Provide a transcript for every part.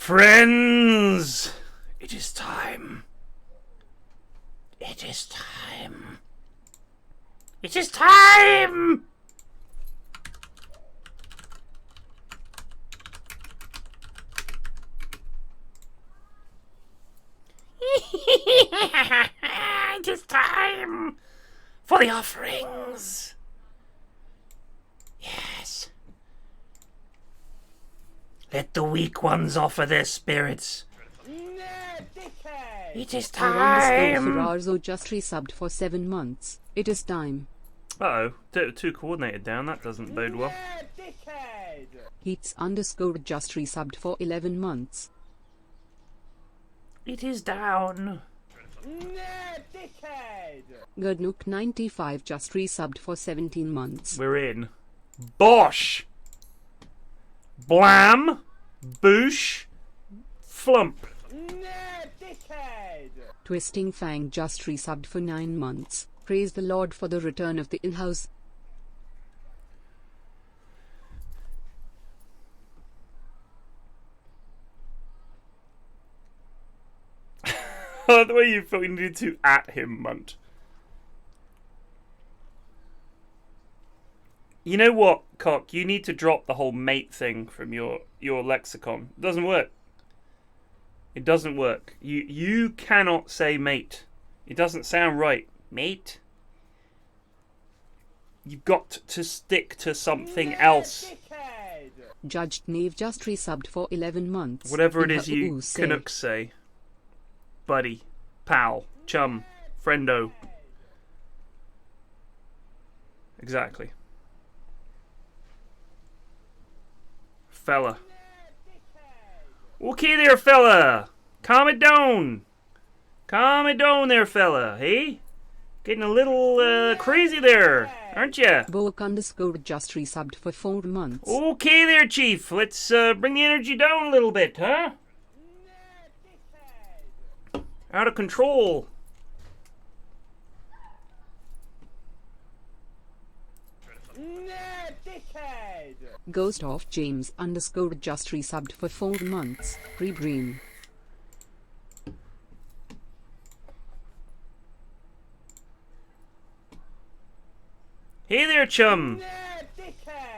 Friends, it is time. It is time. It is time! It is time for the offerings. Yes. Let the weak ones offer their spirits. It is time. Ferrarzo just resubbed for 7 months. It is time. Uh-oh, two coordinated down. That doesn't bode well. Heats underscore just resubbed for 11 months. It is down. Gurdnook 95 just resubbed for 17 months. We're in. Bosh! Blam! Boosh! Flump. Twisting Fang just resubbed for 9 months. Praise the Lord for the return of the Inhouse. The way you thought you needed to at him, Munt. You know what, Cock? You need to drop the whole mate thing from your lexicon. It doesn't work. It doesn't work. You cannot say mate. It doesn't sound right. Mate? You've got to stick to something else. Judged Knave just resubbed for 11 months. Whatever it is you Canucks say. Buddy, pal, chum, friendo. Exactly. Fella. Okay there, fella. Calm it down. Calm it down there, fella. Hey? Getting a little crazy there, aren't ya? Boak underscore just resubbed for 4 months. Okay there, Chief. Let's bring the energy down a little bit, huh? Out of control. Ghost of James underscore just resubbed for 4 months. Pre-dream. Hey there, chum.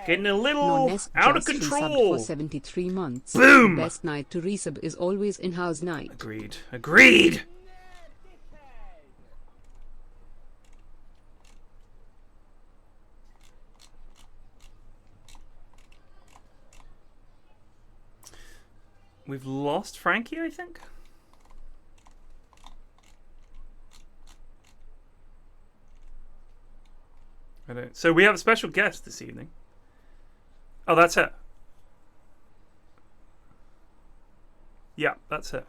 Getting a little out of control. For 73 months. Boom! Best night to resub is always in-house night. Agreed. Agreed! We've lost Frankie, I think. I don't. So we have a special guest this evening. Oh, that's it. Yeah, that's it.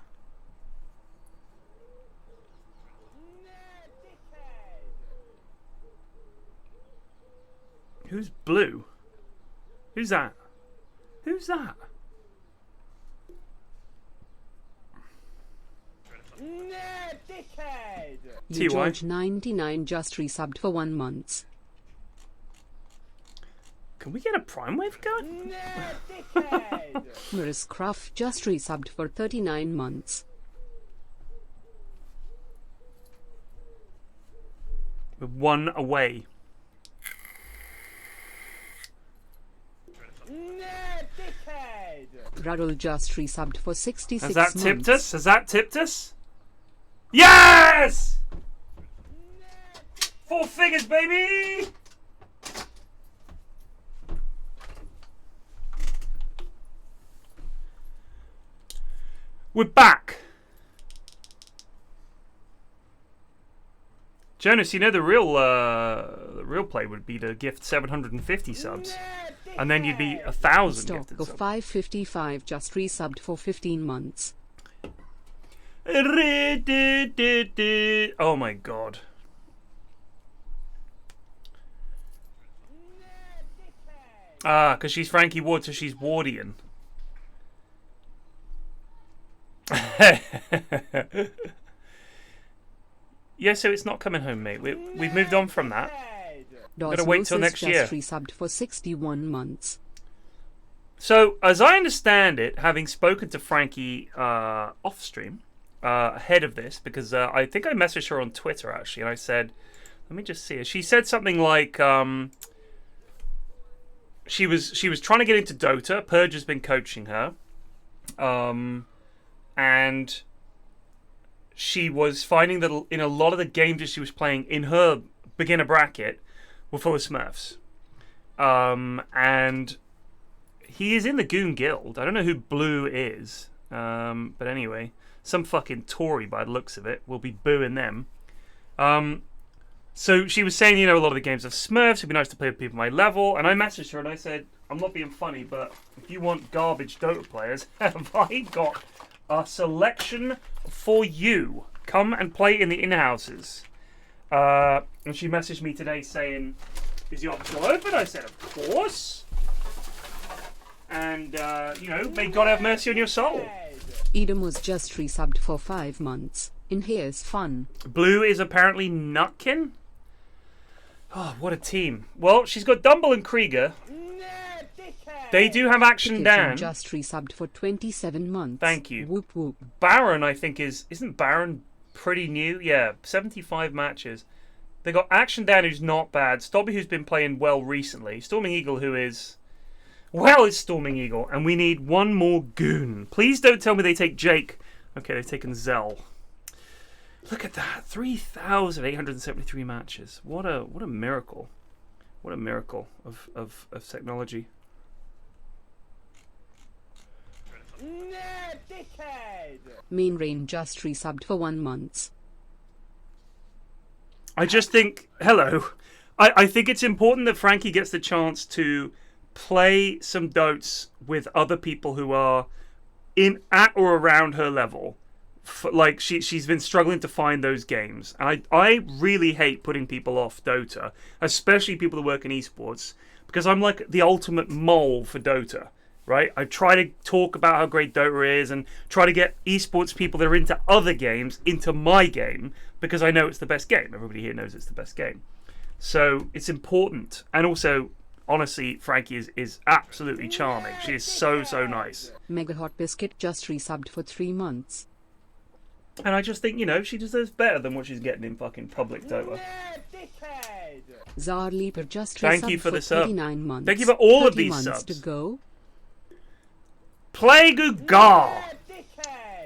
Who's blue? Who's that? Who's that? You George 99 just resubbed for 1 month. Can we get a prime wave going? Maris Cruff just resubbed for 39 months. We're 1 away. Ruddle just resubbed for 66 months. Has that tipped us? Has that tipped us? Yes! 4 figures, baby! We're back. Jonas, you know the real play would be to gift 750 subs, and then you'd be 1,000 Stock gifted of subs. 555 just resubbed for 15 months. Oh my god. Ah, because she's Frankie Ward, so she's Wardian. Yeah, so it's not coming home, mate. We've moved on from that. Gotta wait till next year. Just resubbed for 61 months. So, as I understand it, having spoken to Frankie off stream ahead of this, because I think I messaged her on Twitter actually, and I said, let me just see. She said something like she was trying to get into Dota. Purge has been coaching her, and she was finding that in a lot of the games that she was playing in her beginner bracket were full of Smurfs, and he is in the Goon Guild. I don't know who Blue is, but anyway, some fucking Tory by the looks of it will be booing them. So she was saying, a lot of the games are Smurfs. It'd be nice to play with people my level. And I messaged her and I said, I'm not being funny, but if you want garbage Dota players, have I got a selection for you. Come and play in the in-houses. And she messaged me today saying, is your option still open? I said, of course. And, may God have mercy on your soul. Edom was just resubbed for 5 months. In here's fun. Blue is apparently Nutkin. Oh, what a team. Well, she's got Dumble and Krieger. They do have Action Dan. Just resubbed for 27 months. Thank you. Whoop whoop. Baron, I think, isn't Baron pretty new? Yeah, 75 matches. They got Action Dan, who's not bad. Stobby, who's been playing well recently. Storming Eagle, who is... Well, it's Storming Eagle. And we need one more goon. Please don't tell me they take Jake. Okay, they've taken Zell. Look at that. 3,873 matches. What a miracle. What a miracle of technology. Main Rain just resubbed for 1 month. I just think, hello. I think it's important that Frankie gets the chance to play some dotes with other people who are at or around her level. Like she's been struggling to find those games. I really hate putting people off Dota, especially people who work in esports, because I'm like the ultimate mole for Dota, right? I try to talk about how great Dota is and try to get esports people that are into other games into my game because I know it's the best game. Everybody here knows it's the best game. So it's important. And also, honestly, Frankie is absolutely charming. She is so nice. Mega Hot Biscuit just resubbed for 3 months. And I just think, she deserves better than what she's getting in fucking public Dota. Zar Leaper just Thank you resubbed for the sub. 39 months. Thank you for all of these months subs. to go. Play Gugar.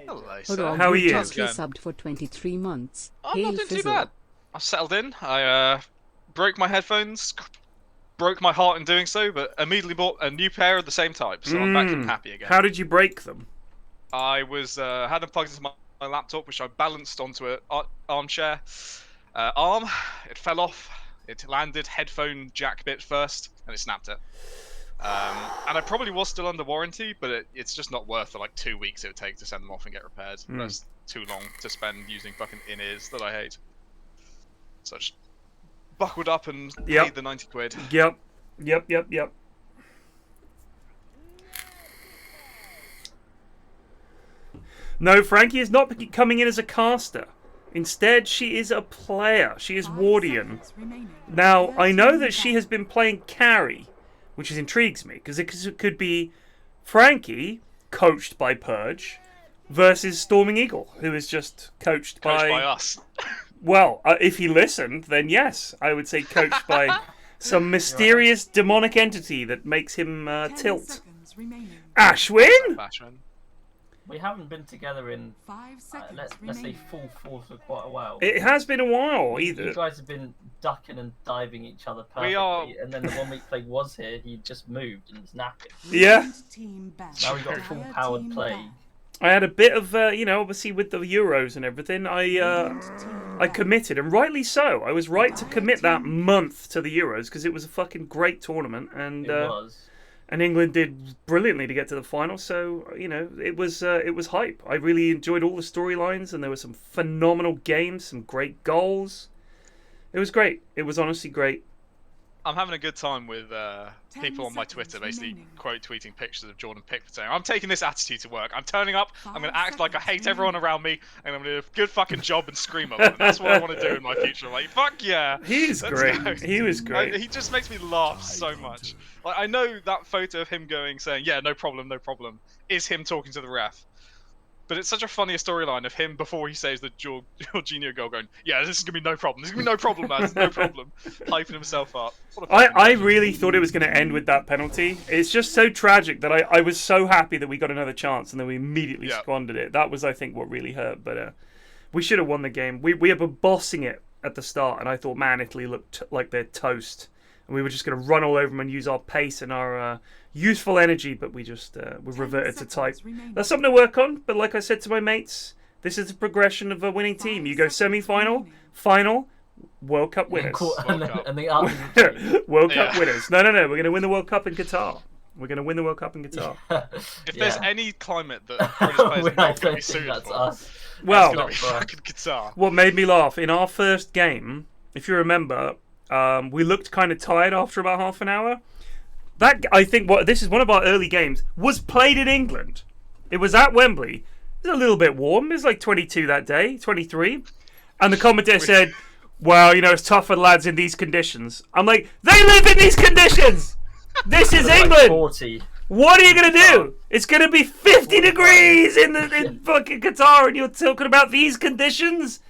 Hello, How are you? Just resubbed for 23 months. I'm not doing too bad. I've settled in. I broke my headphones, broke my heart in doing so, but immediately bought a new pair of the same type, so I'm back and happy again. How did you break them? I was had them plugged into my laptop, which I balanced onto an armchair arm. It fell off. It landed headphone jack bit first, and it snapped it. And I probably was still under warranty, but it's just not worth the 2 weeks it would take to send them off and get repaired. That's too long to spend using fucking in-ears that I hate. So I just buckled up and paid the 90 quid. Yep. No, Frankie is not coming in as a caster. Instead, she is a player. She is Wardian. Now, I know that she has been playing carry, which intrigues me, because it could be Frankie, coached by Purge, versus Storming Eagle, who is just coached by us. Well, if he listened, then yes, I would say coached by some mysterious demonic entity that makes him tilt. Ashwin? We haven't been together in, let's say, full force for quite a while. It has been a while, either. You guys have been ducking and diving each other perfectly, and then the 1 week play was here, he just moved and was napping. Yeah. Now we've got full powered play. I had a bit of, obviously with the Euros and everything, I committed, and rightly so. I was right to commit that month to the Euros, because it was a fucking great tournament, and It was. And England did brilliantly to get to the final, so, it was hype. I really enjoyed all the storylines, and there were some phenomenal games, some great goals. It was great. It was honestly great. I'm having a good time with people on my Twitter basically quote tweeting pictures of Jordan Pickford saying, I'm taking this attitude to work. I'm turning up, I'm going to act like I hate everyone around me, and I'm going to do a good fucking job and scream at them. That's what I want to do in my future. I'm like, fuck yeah. He's great. Go. He was great. He just makes me laugh so much. Like, I know that photo of him saying, yeah, no problem, is him talking to the ref. But it's such a funnier storyline of him before he saves the Jorginho goal going, yeah, this is going to be no problem. This is going to be no problem, man. No problem. Hyping himself up. I really thought it was going to end with that penalty. It's just so tragic that I was so happy that we got another chance and then we immediately squandered it. That was, I think, what really hurt. But we should have won the game. We were bossing it at the start, and I thought, man, Italy looked like they're toast. And we were just going to run all over them and use our pace and our youthful energy, but we just we reverted to type. That's something to work on, but like I said to my mates, this is a progression of a winning team. You go semi-final, final, World Cup winners. World Cup winners. No, we're going to win the World Cup in Qatar. We're going to win the World Cup in Qatar. If there's any climate that British players are not going to be suited for, well, it's going to be fucking Qatar. What made me laugh, in our first game, if you remember, we looked kind of tired after about half an hour. That, I think, this is one of our early games, was played in England. It was at Wembley. It was a little bit warm. It was like 22 that day, 23. And the commentator said, well, you know, it's tough for lads in these conditions. I'm like, they live in these conditions! This is England! Like 40. What are you going to do? It's going to be 50 degrees in fucking Qatar and you're talking about these conditions?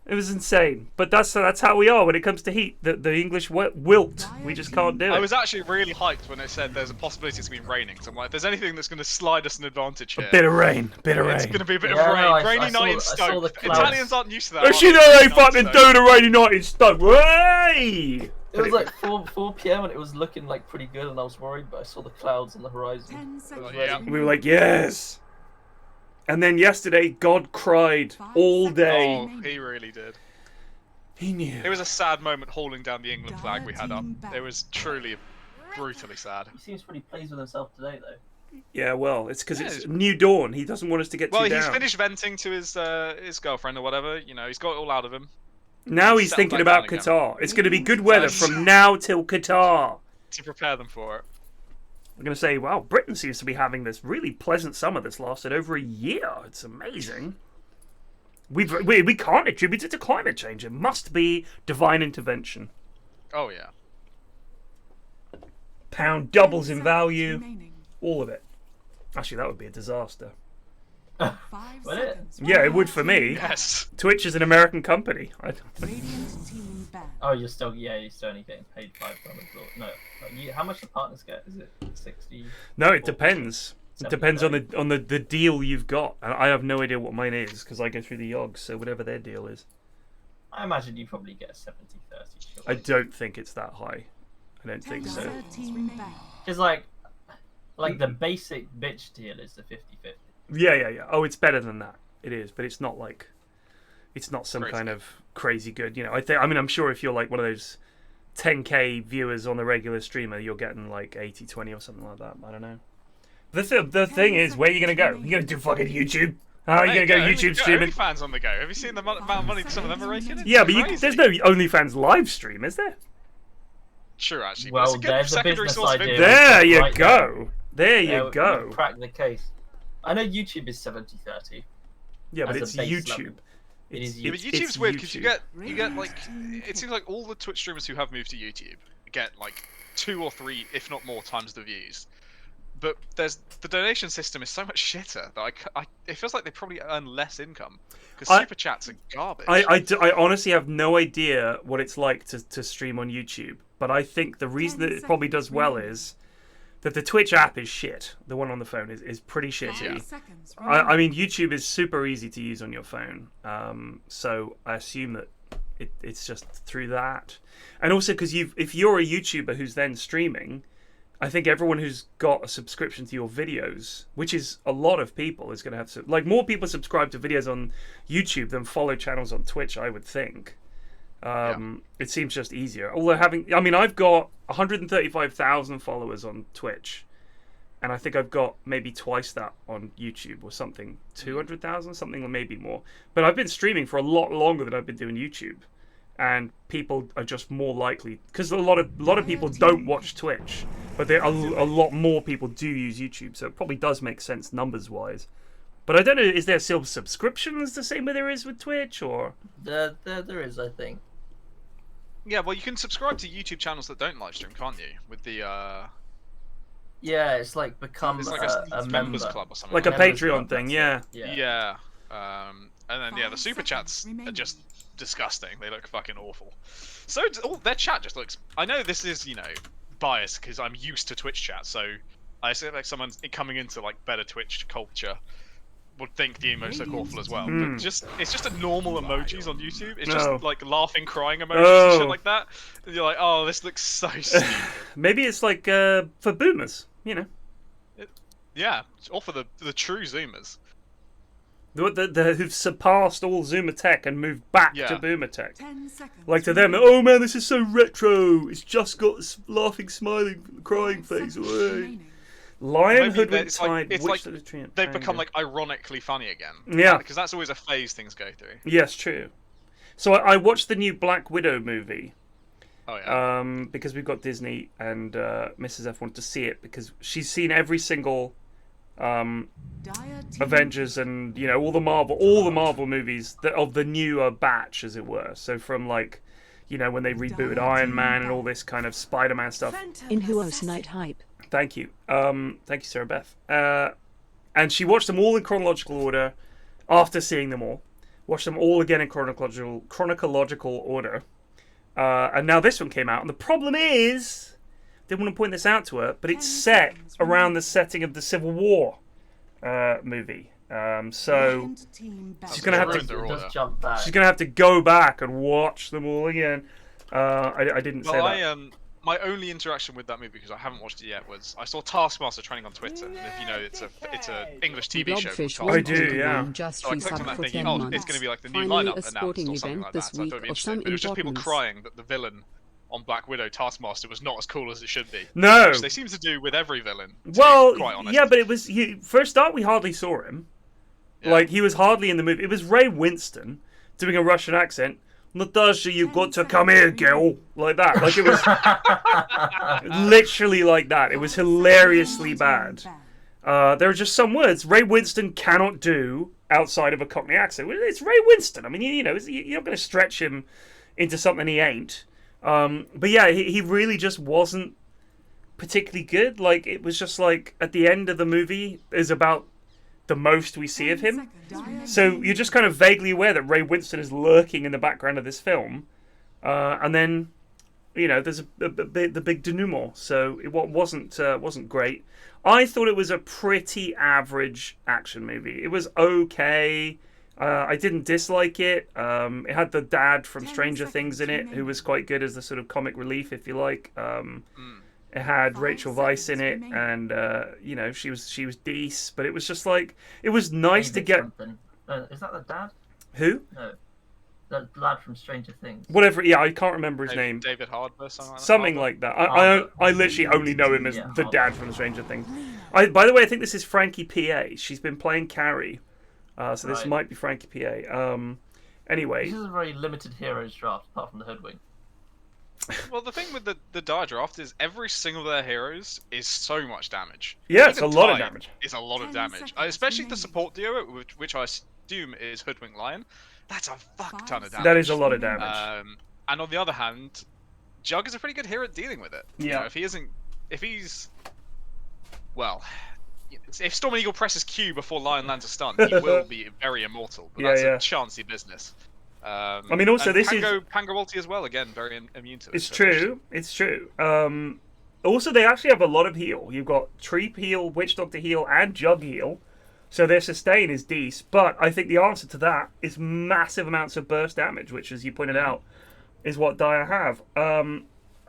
It was insane, but that's how we are when it comes to heat. The English wilt. We just can't do it. I was actually really hyped when they said there's a possibility it's going to be raining. So I'm like, if there's anything that's going to slide us an advantage here. A bit of rain. It's going to be a bit of rain. Rainy night in Stoke. Italians aren't used to that. Actually, no, they fucking do the rainy night in Stoke. Hey! It was like 4 p.m. and it was looking like pretty good, and I was worried, but I saw the clouds on the horizon. We were like, yes. And then yesterday, God cried all day. Oh, he really did. He knew. It was a sad moment hauling down the England flag we had up. It was truly brutally sad. He seems pretty pleased with himself today, though. Yeah, well, it's because it's new dawn. He doesn't want us to get too down. Well, he's finished venting to his girlfriend or whatever. You know, he's got it all out of him. Now he's thinking about Qatar. It's going to be good weather from now till Qatar. To prepare them for it. I'm going to say, wow, Britain seems to be having this really pleasant summer that's lasted over a year. It's amazing. We can't attribute it to climate change. It must be divine intervention. Oh, yeah. Pound doubles in value. All of it. Actually, that would be a disaster. Would it? Yeah, it would for me. Yes. Twitch is an American company. Oh, you're still only getting paid $5. No, how much the partners get? Is it 60? No, it depends. It depends on the deal you've got, and I have no idea what mine is because I go through the Yogs. So whatever their deal is, I imagine you probably get 70-30. Sure. I don't think it's that high. I don't think so. It's like the basic bitch deal is the 50-50. Yeah. Oh, it's better than that. It is, but it's not like, it's not some kind of crazy good. You know, I mean, I'm sure if you're like one of those 10K viewers on the regular streamer, you're getting like 80-20 or something like that. I don't know. The thing is, where are you gonna go? You gonna do fucking YouTube? How are you gonna go YouTube streaming? OnlyFans on the go. Have you seen the amount of money some of them are raking? Yeah, but there's no OnlyFans live stream, is there? Sure, actually. Well, there's a business idea. There you go. There you go. Crack the case. I know YouTube is 70-30. Yeah, but it's YouTube. It is YouTube. Yeah, but YouTube's weird because you get like, it seems like all the Twitch streamers who have moved to YouTube get like 2 or 3, if not more, times the views. But the donation system is so much shitter that it feels like they probably earn less income because super chats are garbage. I honestly have no idea what it's like to stream on YouTube, but I think the reason that it probably does well is that the Twitch app is shit. The one on the phone is pretty shitty. I mean, YouTube is super easy to use on your phone, so I assume that it's just through that. And also because if you're a YouTuber who's then streaming, I think everyone who's got a subscription to your videos, which is a lot of people, is going to have to... Like, more people subscribe to videos on YouTube than follow channels on Twitch, I would think. It seems just easier. Although I've got 135,000 followers on Twitch. And I think I've got maybe twice that on YouTube or something. 200,000, something or maybe more. But I've been streaming for a lot longer than I've been doing YouTube. and people are just more likely, because a lot of people don't watch Twitch, but there are a lot more people do use YouTube, so it probably does make sense numbers wise. But I don't know, is there still subscriptions the same way there is with Twitch, or? There is, I think. Yeah, well, you can subscribe to YouTube channels that don't live stream, can't you? With the Yeah, it's like become it's like a members member. club or something. Like a Members Patreon club, thing, that's yeah. it. Yeah. And then the super chats are just disgusting. They look fucking awful. So their chat just looks. I know this is biased because I'm used to Twitch chat, so I say like someone coming into like better Twitch culture would think the emotes look awful as well. But it's just a normal emojis on YouTube. It's just like laughing, crying emojis and shit like that. And you're like, oh, this looks so stupid. Maybe it's like for boomers, Yeah, or for the true Zoomers. Who've surpassed all Zoomer tech and moved back to Boomer tech. 10 seconds. Like to them, oh man, this is so retro. It's just got a laughing, smiling, crying face. Away. Lion hoodwinked tide. It's like they've become like ironically funny again. Yeah, because that's always a phase things go through. Yes, true. So I watched the new Black Widow movie. Oh yeah. Because we've got Disney and Mrs. F wanted to see it because she's seen every single Avengers and all the Marvel movies of the newer batch, as it were. So from like when they rebooted Iron Man and all this kind of Spider-Man stuff. Inhouse night hype. Thank you, Sarah Beth. And she watched them all in chronological order after seeing them all. Watched them all again in chronological order. And now this one came out, and the problem is, didn't want to point this out to her, but it's set around the setting of the Civil War movie. So she's gonna have to go back and watch them all again. I didn't say that. My only interaction with that movie, because I haven't watched it yet, was I saw Taskmaster trending on Twitter. And if you know, it's a English TV show. I do, yeah. So I clicked on that thinking, oh, it's going to be like the new lineup announced or something like that. So I thought it'd be interesting. But it was just people crying that the villain on Black Widow, Taskmaster, was not as cool as it should be. No. Which they seem to do with every villain. Well, quite honest. Yeah, but it was first start we hardly saw him. Yeah. Like he was hardly in the movie. It was Ray Winston doing a Russian accent. Natasha, you've got to come here, girl. Like that. Like it was literally like that. It was hilariously bad. There are just some words Ray Winston cannot do outside of a Cockney accent. It's Ray Winston. I mean, you're not going to stretch him into something he ain't. But yeah, he really just wasn't particularly good. Like it was just like at the end of the movie is about the most we see of him. So you're just kind of vaguely aware that Ray Winston is lurking in the background of this film. And then, there's the big denouement. So it wasn't great. I thought it was a pretty average action movie. It was okay. I didn't dislike it. It had the dad from Stranger Things in it, who was quite good as the sort of comic relief, if you like. It had Rachel Weisz in it, and she was decent, but it was just like it was nice to get. Is that the dad? Who? No, the lad from Stranger Things. Whatever. Yeah, I can't remember his name. David Harbour, something like that. I literally only know him as the dad from Stranger Things. By the way, I think this is Frankie PA. She's been playing Carrie, so this might be Frankie PA. Anyway, this is a very limited heroes draft, apart from the Hoodwink. Well, the thing with the dire draft is every single of their heroes is so much damage. Yeah, it's a lot of damage. It's a lot of damage, especially the support duo, which I assume is Hoodwink Lion. That's a fuck ton of damage. That is a lot of damage. And on the other hand, Jug is a pretty good hero at dealing with it. Yeah. If Storm Eagle presses Q before Lion lands a stun, he will be very immortal. But that's a chancy business. I mean, also this is Pango ulti as well. Again, very immune to it. It's true. It's true. Also, they actually have a lot of heal. You've got Treep heal, Witch Doctor heal, and Jug heal. So their sustain is decent. But I think the answer to that is massive amounts of burst damage, which, as you pointed out, is what Dire have.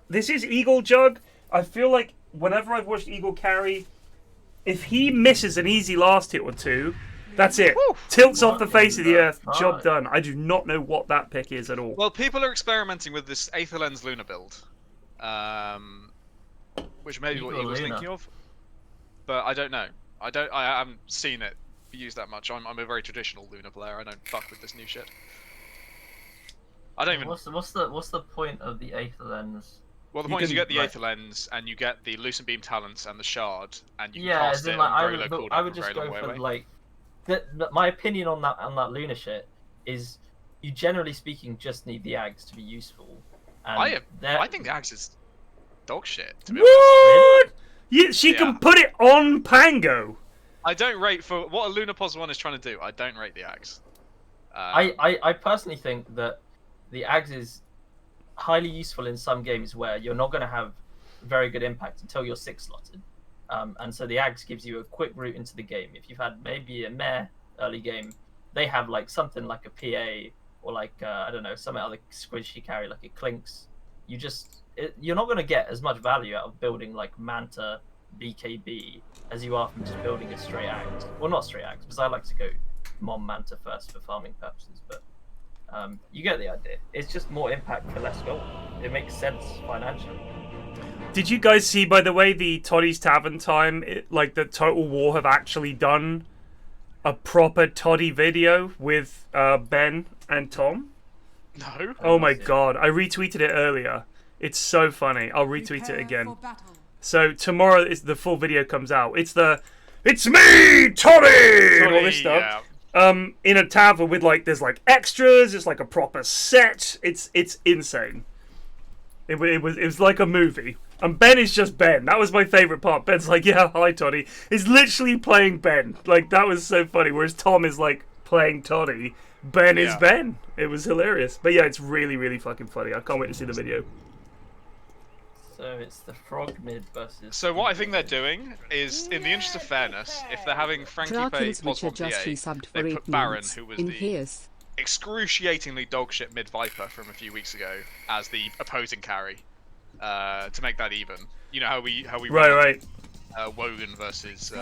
This is Eagle Jug. I feel like whenever I've watched Eagle carry, if he misses an easy last hit or two, that's it. Woo! Tilts off the face of the earth. Job done. I do not know what that pick is at all. Well, people are experimenting with this Aether Lens Luna build, which may be what Eagle's thinking of, but I don't know. I haven't seen it used that much. I'm a very traditional Luna player. I don't fuck with this new shit. I don't even. What's the point of the Aether Lens? Well, the point is you get the Aether Lens and you get the Lucent Beam talents and the Shard, and you can cast it on very low cooldown. I would just go for like. My opinion on that Luna shit is, you generally speaking just need the Ags to be useful. And I think the Ags is dog shit. To be honest. Yeah, she can put it on Pango. I don't rate for what a Lunapos 1 is trying to do. I don't rate the Ags. I personally think that the Ags is highly useful in some games where you're not going to have very good impact until you're 6-slotted. And so the Ags gives you a quick route into the game. If you've had maybe a meh early game, they have like something like a PA or like I don't know, some other squishy carry like a Clinks. You're not going to get as much value out of building like Manta BKB as you are from just building a straight Ags. Well, not straight Ags, because I like to go Mom Manta first for farming purposes, but you get the idea. It's just more impact for less gold. It makes sense financially. Did you guys see, by the way, the Toddy's Tavern time, like the Total War have actually done a proper Toddy video with Ben and Tom? No. Oh my god, I retweeted it earlier. It's so funny. I'll retweet it again. So tomorrow the full video comes out. It's me, Toddy! And all this stuff. Yeah. In a tavern with there's extras. It's like a proper set. It's insane. It was like a movie. And Ben is just Ben. That was my favourite part. Ben's like, yeah, hi, Toddy. He's literally playing Ben. That was so funny. Whereas Tom is, playing Toddy. Ben is Ben. It was hilarious. But yeah, it's really, really fucking funny. I can't wait to see the video. So it's the frog mid versus... So what I think they're doing is, in the interest of fairness, if they're having Frankie Pay plus 1 PA, they put Baron, who was the excruciatingly dogshit mid-Viper from a few weeks ago, as the opposing carry. To make that even, you know how we right. Wogan versus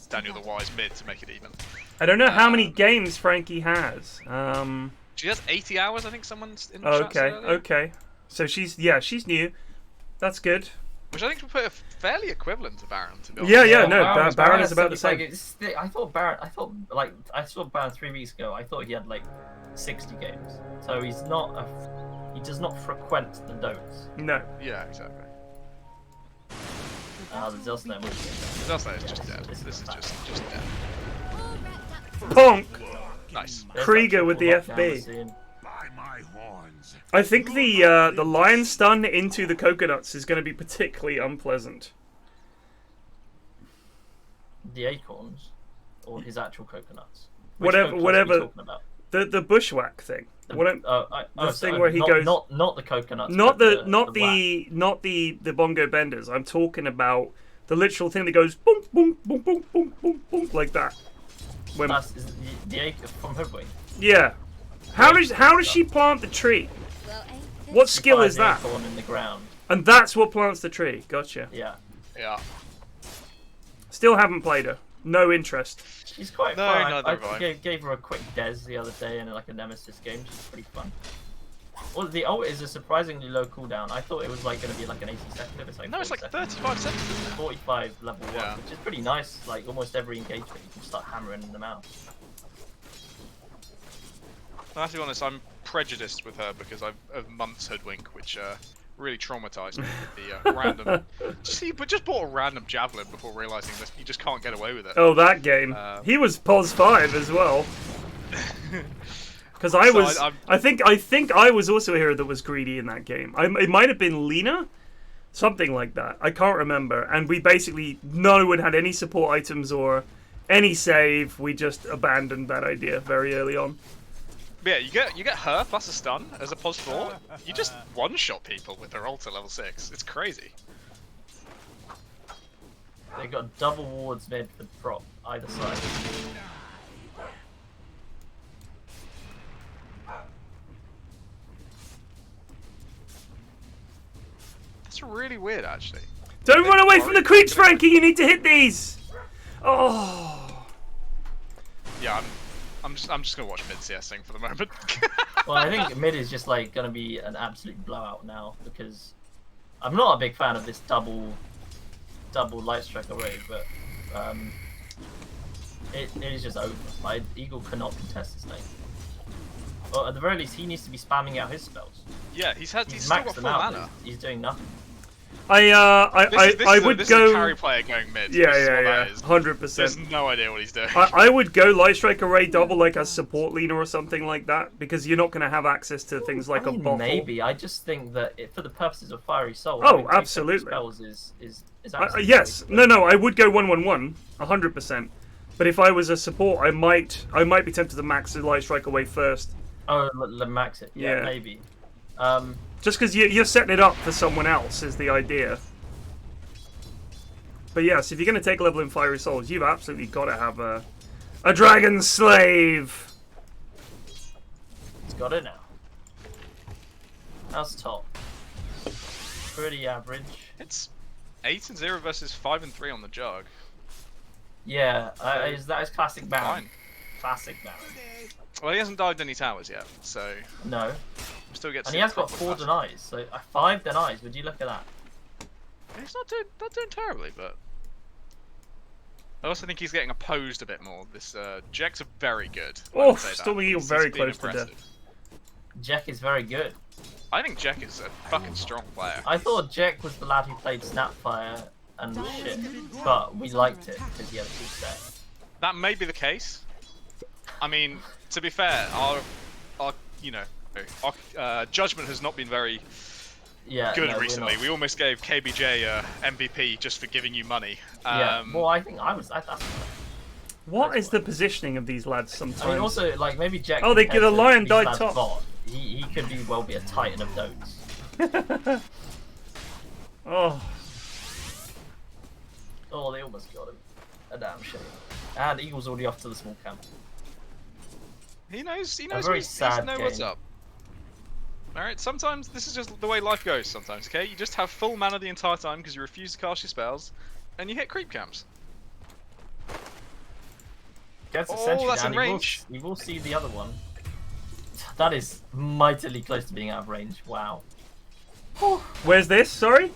Daniel the Wise mid to make it even. I don't know how many games Frankie has. She has 80 hours, I think someone's in the chat said earlier. Okay. So she's new. That's good. Which I think would put a fairly equivalent to Baron, to be honest. Yeah, Baron is about the same. I saw Baron 3 weeks ago. I thought he had 60 games. So he does not frequent the don'ts. No. Yeah, exactly. The Zelsner is just dead. This is just dead. Punk! Nice. Krieger with the FB. I think the lion stun into the coconuts is going to be particularly unpleasant. The acorns? Or his actual coconuts? Whatever. The bushwhack thing. The thing where he goes. Not the coconuts. Not the bongo benders. I'm talking about the literal thing that goes boom boom boom boom boom boom boom like that. That's the acorn from Hoodwink. Yeah. How does she plant the tree? What skill is that? Acorn in the ground. And that's what plants the tree. Gotcha. Yeah. Yeah. Still haven't played her. No interest. She's quite fun. I gave her a quick des the other day in a Nemesis game. She's pretty fun. Well, the ult is a surprisingly low cooldown. I thought it was going to be an 80 second. It's no, it's 35 seconds. 45 level 1, which is pretty nice. Almost every engagement, you can start hammering them out. I have to be honest, I'm prejudiced with her because I've months Hoodwink, which really traumatized me with the random. Just bought a random javelin before realizing that you just can't get away with it. Oh, that game. He was pos 5 as well. Because I think I was also a hero that was greedy in that game. It might have been Lena, something like that. I can't remember. And we basically no one had any support items or any save. We just abandoned that idea very early on. Yeah, you get her plus a stun as a pos 4. You just one-shot people with her ult at level 6. It's crazy. They got double wards mid for prop either side. That's really weird, actually. Don't run away from the creeps, Frankie. You need to hit these. Oh. Yeah, I'm just gonna watch mid CSing for the moment. Well, I think mid is just gonna be an absolute blowout now because I'm not a big fan of this double light strike array, but it is just over. Eagle cannot contest this lane. Or at the very least, he needs to be spamming out his spells. Yeah, he's still He's got maxed full them out. mana. He's doing nothing. I would This go. is a carry player going mid. Yeah, This is what yeah, that yeah. is. 100%. There's no idea what he's doing. I would go Lightstrike Array double like as support leaner or something like that because you're not going to have access to things like I mean, a bottle. maybe. I just think that for the purposes of Fiery Soul, Oh, having two absolutely. spells is absolutely Yes, no, I would go 1-1-1, 100%. But if I was a support, I might be tempted to max the Lightstrike Away first. Oh, max it. Yeah, Yeah. maybe. Just because you're setting it up for someone else is the idea. But yes, if you're going to take level in Fiery Souls, you've absolutely got to have a Dragon Slave. It's got it now. How's top? Pretty average. It's 8-0 versus 5-3 on the jug. Yeah, that is classic Baron. Fine. Classic Baron. Well, he hasn't dived any towers yet, so No. still gets. And he has got 4 denies, so 5 denies. Would you look at that? He's not doing terribly, but I also think he's getting opposed a bit more. This Jeks are very good. I would say that. Stormy Eagle He's very been close to death. impressive. Jack is very good. I think Jek is a fucking strong player. I thought Jack was the lad who played Snapfire and shit, but we liked it because he had a cool set. That may be the case. I mean, to be fair, our judgment has not been very good no, recently. We almost gave KBJ MVP just for giving you money. Yeah. Well, I think that's What is the positioning of these lads sometimes? I mean, also, like, maybe Jack. Oh, they compared get a to lion these died lads' top. bot, he could be a titan of Dotes. Oh, Oh, they almost got him. A damn shame. And Eagle's already off to the small camp. He knows very sad what's game. up. Alright, sometimes this is just the way life goes sometimes, okay? You just have full mana the entire time because you refuse to cast your spells, and you hit creep camps. Gets a Oh, sentry that's down. in range. You will see the other one. That is mightily close to being out of range. Wow. where's this? Sorry.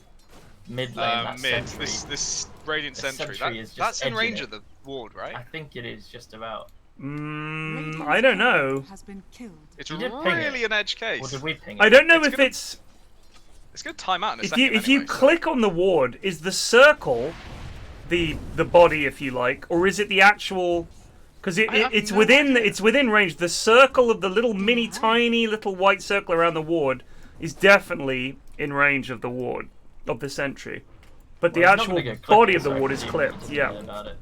Mid lane, that Mid, sentry. this Radiant The Sentry, sentry is just that's in edging range it. of the ward, right? I think it is just about. I don't know. Has been killed. It's You did ping really it. an edge Or case. did we ping it? I don't know It's if gonna- it's It's good time out in a if second you anyway, so- click on the ward, is the circle the body, if you like, or is it the actual? Because I have it's no within idea. it's within range. The circle of the little mini tiny little white circle around the ward is definitely in range of the ward of the sentry, but the Well, it's not actual gonna get clipped, body of the so I ward is presume clipped. it's Yeah. about it.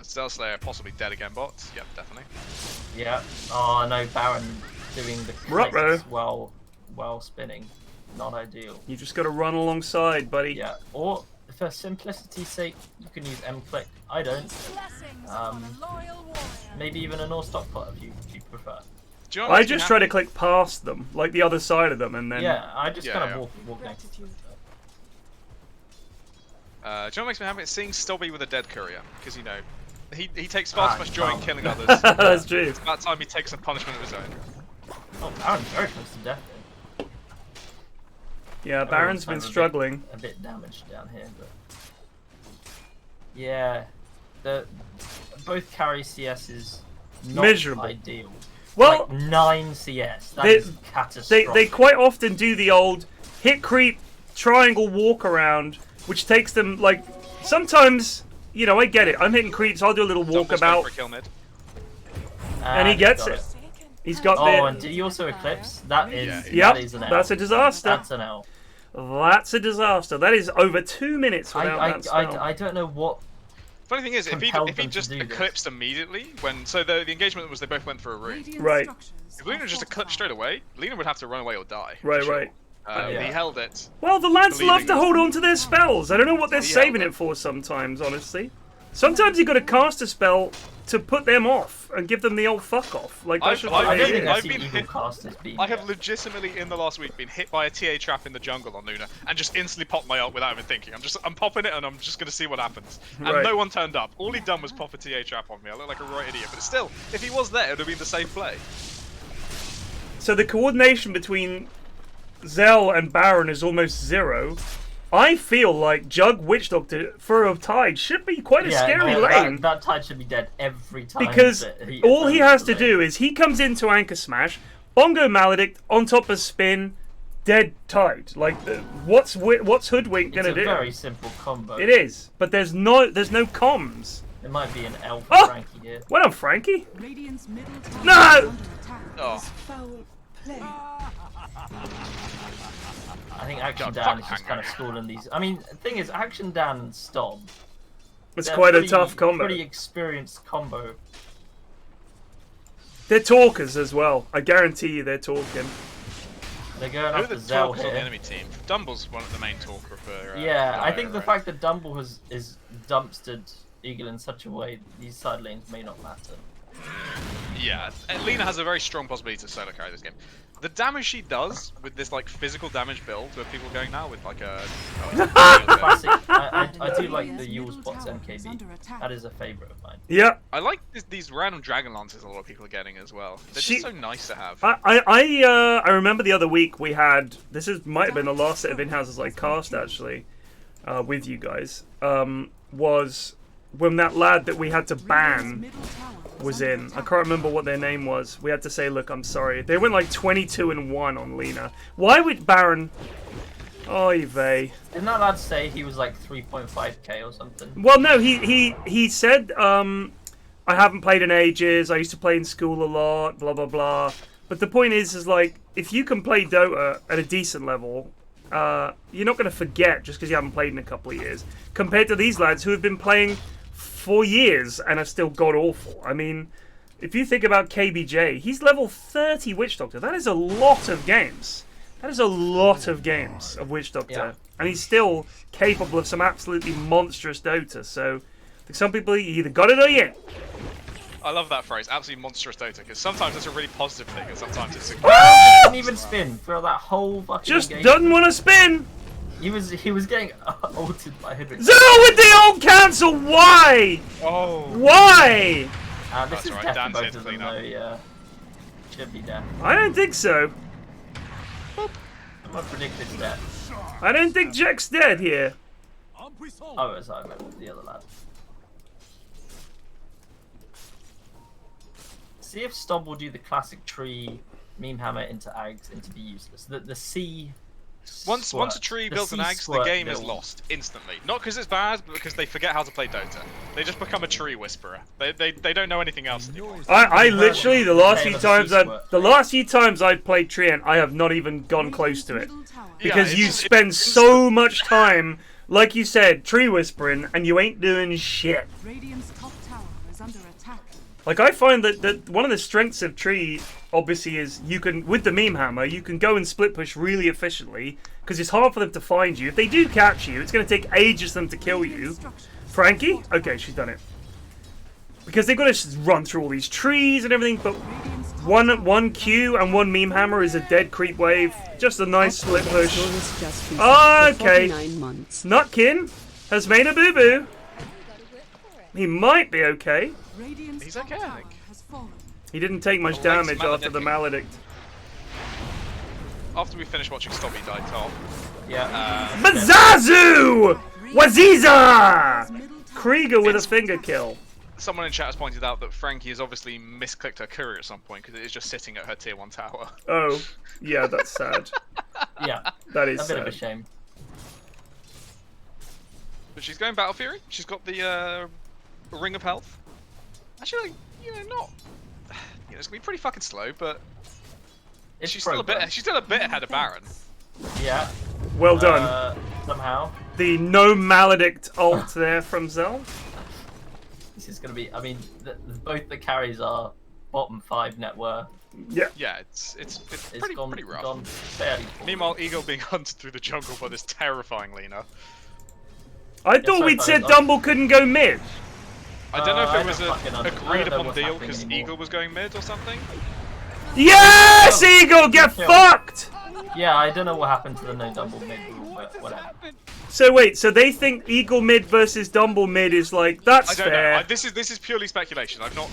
Zellslayer possibly dead again, bots. Yep, definitely. Yeah. Oh no, Baron doing the Ruh-roh. clicks while spinning. Not ideal. You just got to run alongside, buddy. Yeah. Or for simplicity's sake, you can use M-click. I don't. Maybe even a North stockpot if you prefer. Do you know what I makes me just try to happy? click past them, like the other side of them, and then Yeah, I just Yeah, kind of yeah. walk next to it. Do you know what makes me happy? It's seeing Stobby with a dead courier, because he takes far too much joy in can't. killing others. that's true. It's about time he takes some punishment of his own. Oh, Baron's very close to death. Then. Yeah, Baron's been kind of struggling. A bit damaged down here, but yeah, both carry CSs not Miserable. ideal. Well, Like 9 CS. That they- is catastrophic. they quite often do the old hit creep triangle walk around, which takes them like sometimes. I get it. I'm hitting creeps. I'll do a little Almost went for walkabout, a kill mid. and he gets got it. He's got Oh, the. and did he also eclipse? That is Yep, that is an L. that's a disaster. That's an L. That's a disaster. That is over 2 minutes without that spell. I don't know what. Funny thing is, if Compelled he them to just do this. eclipsed immediately, the engagement was they both went through a room. Right. If Luna just eclipsed straight away, Luna would have to run away or die. for Right, sure. right. Yeah. He held it. Well, the lads love Believing to it. hold on to their spells. I don't know what they're He saving held it for sometimes, honestly. Sometimes you got to cast a spell to put them off and give them the old fuck off. Like that's just I've what I they don't do. think I've I see been Eagle hit- cast as being. I have legitimately in the last week been hit by a TA trap in the jungle on Luna and just instantly popped my ult without even thinking. I'm popping it and I'm just gonna see what happens. And Right. no one turned up. All he'd done was pop a TA trap on me. I look like a right idiot. But still, if he was there, it would have been the safe play. So the coordination between Zell and Baron is almost zero. I feel like Jug Witch Doctor for a tide should be quite a scary lane. That tide should be dead every time. Because that all he enters has the to lane. do is he comes into Anchor Smash, Bongo Maledict on top of Spin, dead tied. Like, what's Hoodwink gonna do? It's a very simple combo. It is, but there's no comms. There might be an elf Oh! Frankie here. Well done, Frankie. Radiant's middle tower No! is under attack. Oh. Foul play. I think Action God, Down fuck is just Hangar. kind of stalling these. I mean, the thing is, Action Down and Stomp. It's they're quite a pretty- tough combo. Pretty experienced combo. They're talkers as well. I guarantee you they're talking. They're going Who are after the Zell talkers on the here. enemy team? Dumble's one of the main talker for. Yeah, I Dire, think the right? fact that Dumble is dumpstered Eagle in such a way that these side lanes may not matter. Yeah, Lena has a very strong possibility to solo carry this game. The damage she does with this like physical damage build, where people are going now with like a. Classic. I do like the Yule Middle Spots tower is MKB. under attack. That is a favourite of mine. Yeah. I like these random dragon lances a lot of people are getting as well. They're She- just so nice to have. I remember the other week we had might have been the last set of in-houses I cast actually, with you guys. Was when that lad that we had to ban Middle tower is was under in. I attack. can't remember what their name was. We had to say, look, I'm sorry. They went like 22-1 on Lena. Why would Baron? Oy vey. Didn't that lad say he was like 3.5k or something? Well, no, he said, I haven't played in ages. I used to play in school a lot. Blah blah blah. But the point is like, if you can play Dota at a decent level, you're not going to forget just because you haven't played in a couple of years. Compared to these lads who have been playing for years and are still god awful. I mean, if you think about KBJ, he's level 30 Witch Doctor. That is a lot of games. That is a lot of games of Witch Doctor. Yeah. And he's still capable of some absolutely monstrous Dota. So, I think some people, you either got it or you ain't. I love that phrase, absolutely monstrous Dota, because sometimes it's a really positive thing, and sometimes it's a. Didn't even spin throughout that whole fucking Just engagement. doesn't want to spin. He was getting ulted by Hydra. Zero with the old cancel. Why? Oh. Why? This That's is right, death for Dan's both here to of them clean up. though, yeah. Should be death. I don't think so. I predict it's death. I don't think Jack's dead here. Oh, as I remember the other lad. See if Stomp will do the classic tree, meme hammer into Ags, into be useless. The C. Once squirt. a tree The builds an C axe, the squirt game is build. lost instantly. Not because it's bad, but because they forget how to play Dota. They just become a tree whisperer. They don't know anything else anymore. I literally the last Okay, few but times the I've played Treant, I have not even gone close to it Middle tower because Yeah, you it's- spend it's so much time, like you said, tree whispering, and you ain't doing shit. Radiant's top tower is under attack. Like I find that one of the strengths of Tree obviously is you can with the meme hammer you can go and split push really efficiently because it's hard for them to find you. If they do catch you, it's going to take ages for them to kill you. Structures. Frankie, okay, she's done it because they've got to run through all these trees and everything. But Radiant's top one Q and one meme hammer is a dead creep wave. Just a nice split push. Nockers just resubbed for Okay. 49 months. Nutkin has made a boo boo. He might be okay. Radiant's He's top okay, I tower think. has fallen. He didn't take much Oh, damage thanks, after the Maledict. Maledict. After we finish watching Stobby die top, Yeah. Bazazu! Waziza! Middle tower Krieger with a It's- finger kill. someone in chat has pointed out that Frankie has obviously misclicked her courier at some point because it is just sitting at her tier 1 tower. Oh, yeah, that's sad. Yeah. That is A bit of a sad. shame. But she's going Battle Fury. She's got the Ring of Health. Actually, not. It's gonna be pretty fucking slow, but It's she's still a bit. progress. She's still a bit ahead of Baron. Yeah. Well done. Somehow. The no Maledict ult there from Zell. This is going to be. I mean, both the carries are bottom 5 net worth. Yeah. Yeah, it's It's pretty gone, pretty rough. gone fairly poor. Meanwhile, Eagle being hunted through the jungle by this terrifying Lena. I thought sorry, we'd said sorry. Dumble couldn't go mid. I don't know if I it was don't fucking a under- I agreed don't know upon what's deal happening because anymore. Eagle was going mid or something. Yes, Eagle, get Yeah. fucked! Yeah, I don't know what happened to the no double mid rule, but whatever. So wait, so they think Eagle mid versus Dumble mid is like, that's I don't fair. know. This is purely speculation. I've not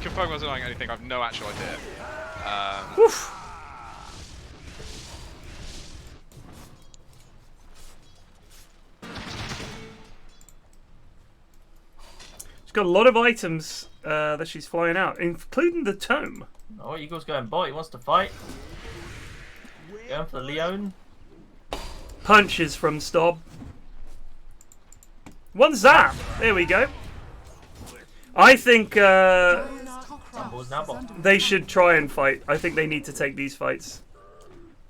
confirmed whether or not anything. I've no actual idea. Oof. She's got a lot of items that she's flying out, including the tome. Oh, Eagle's going bot. He wants to fight. Going for the Leon. Punches from Stob. One zap. There we go. I think Stumbles now bot. they should try and fight. I think they need to take these fights.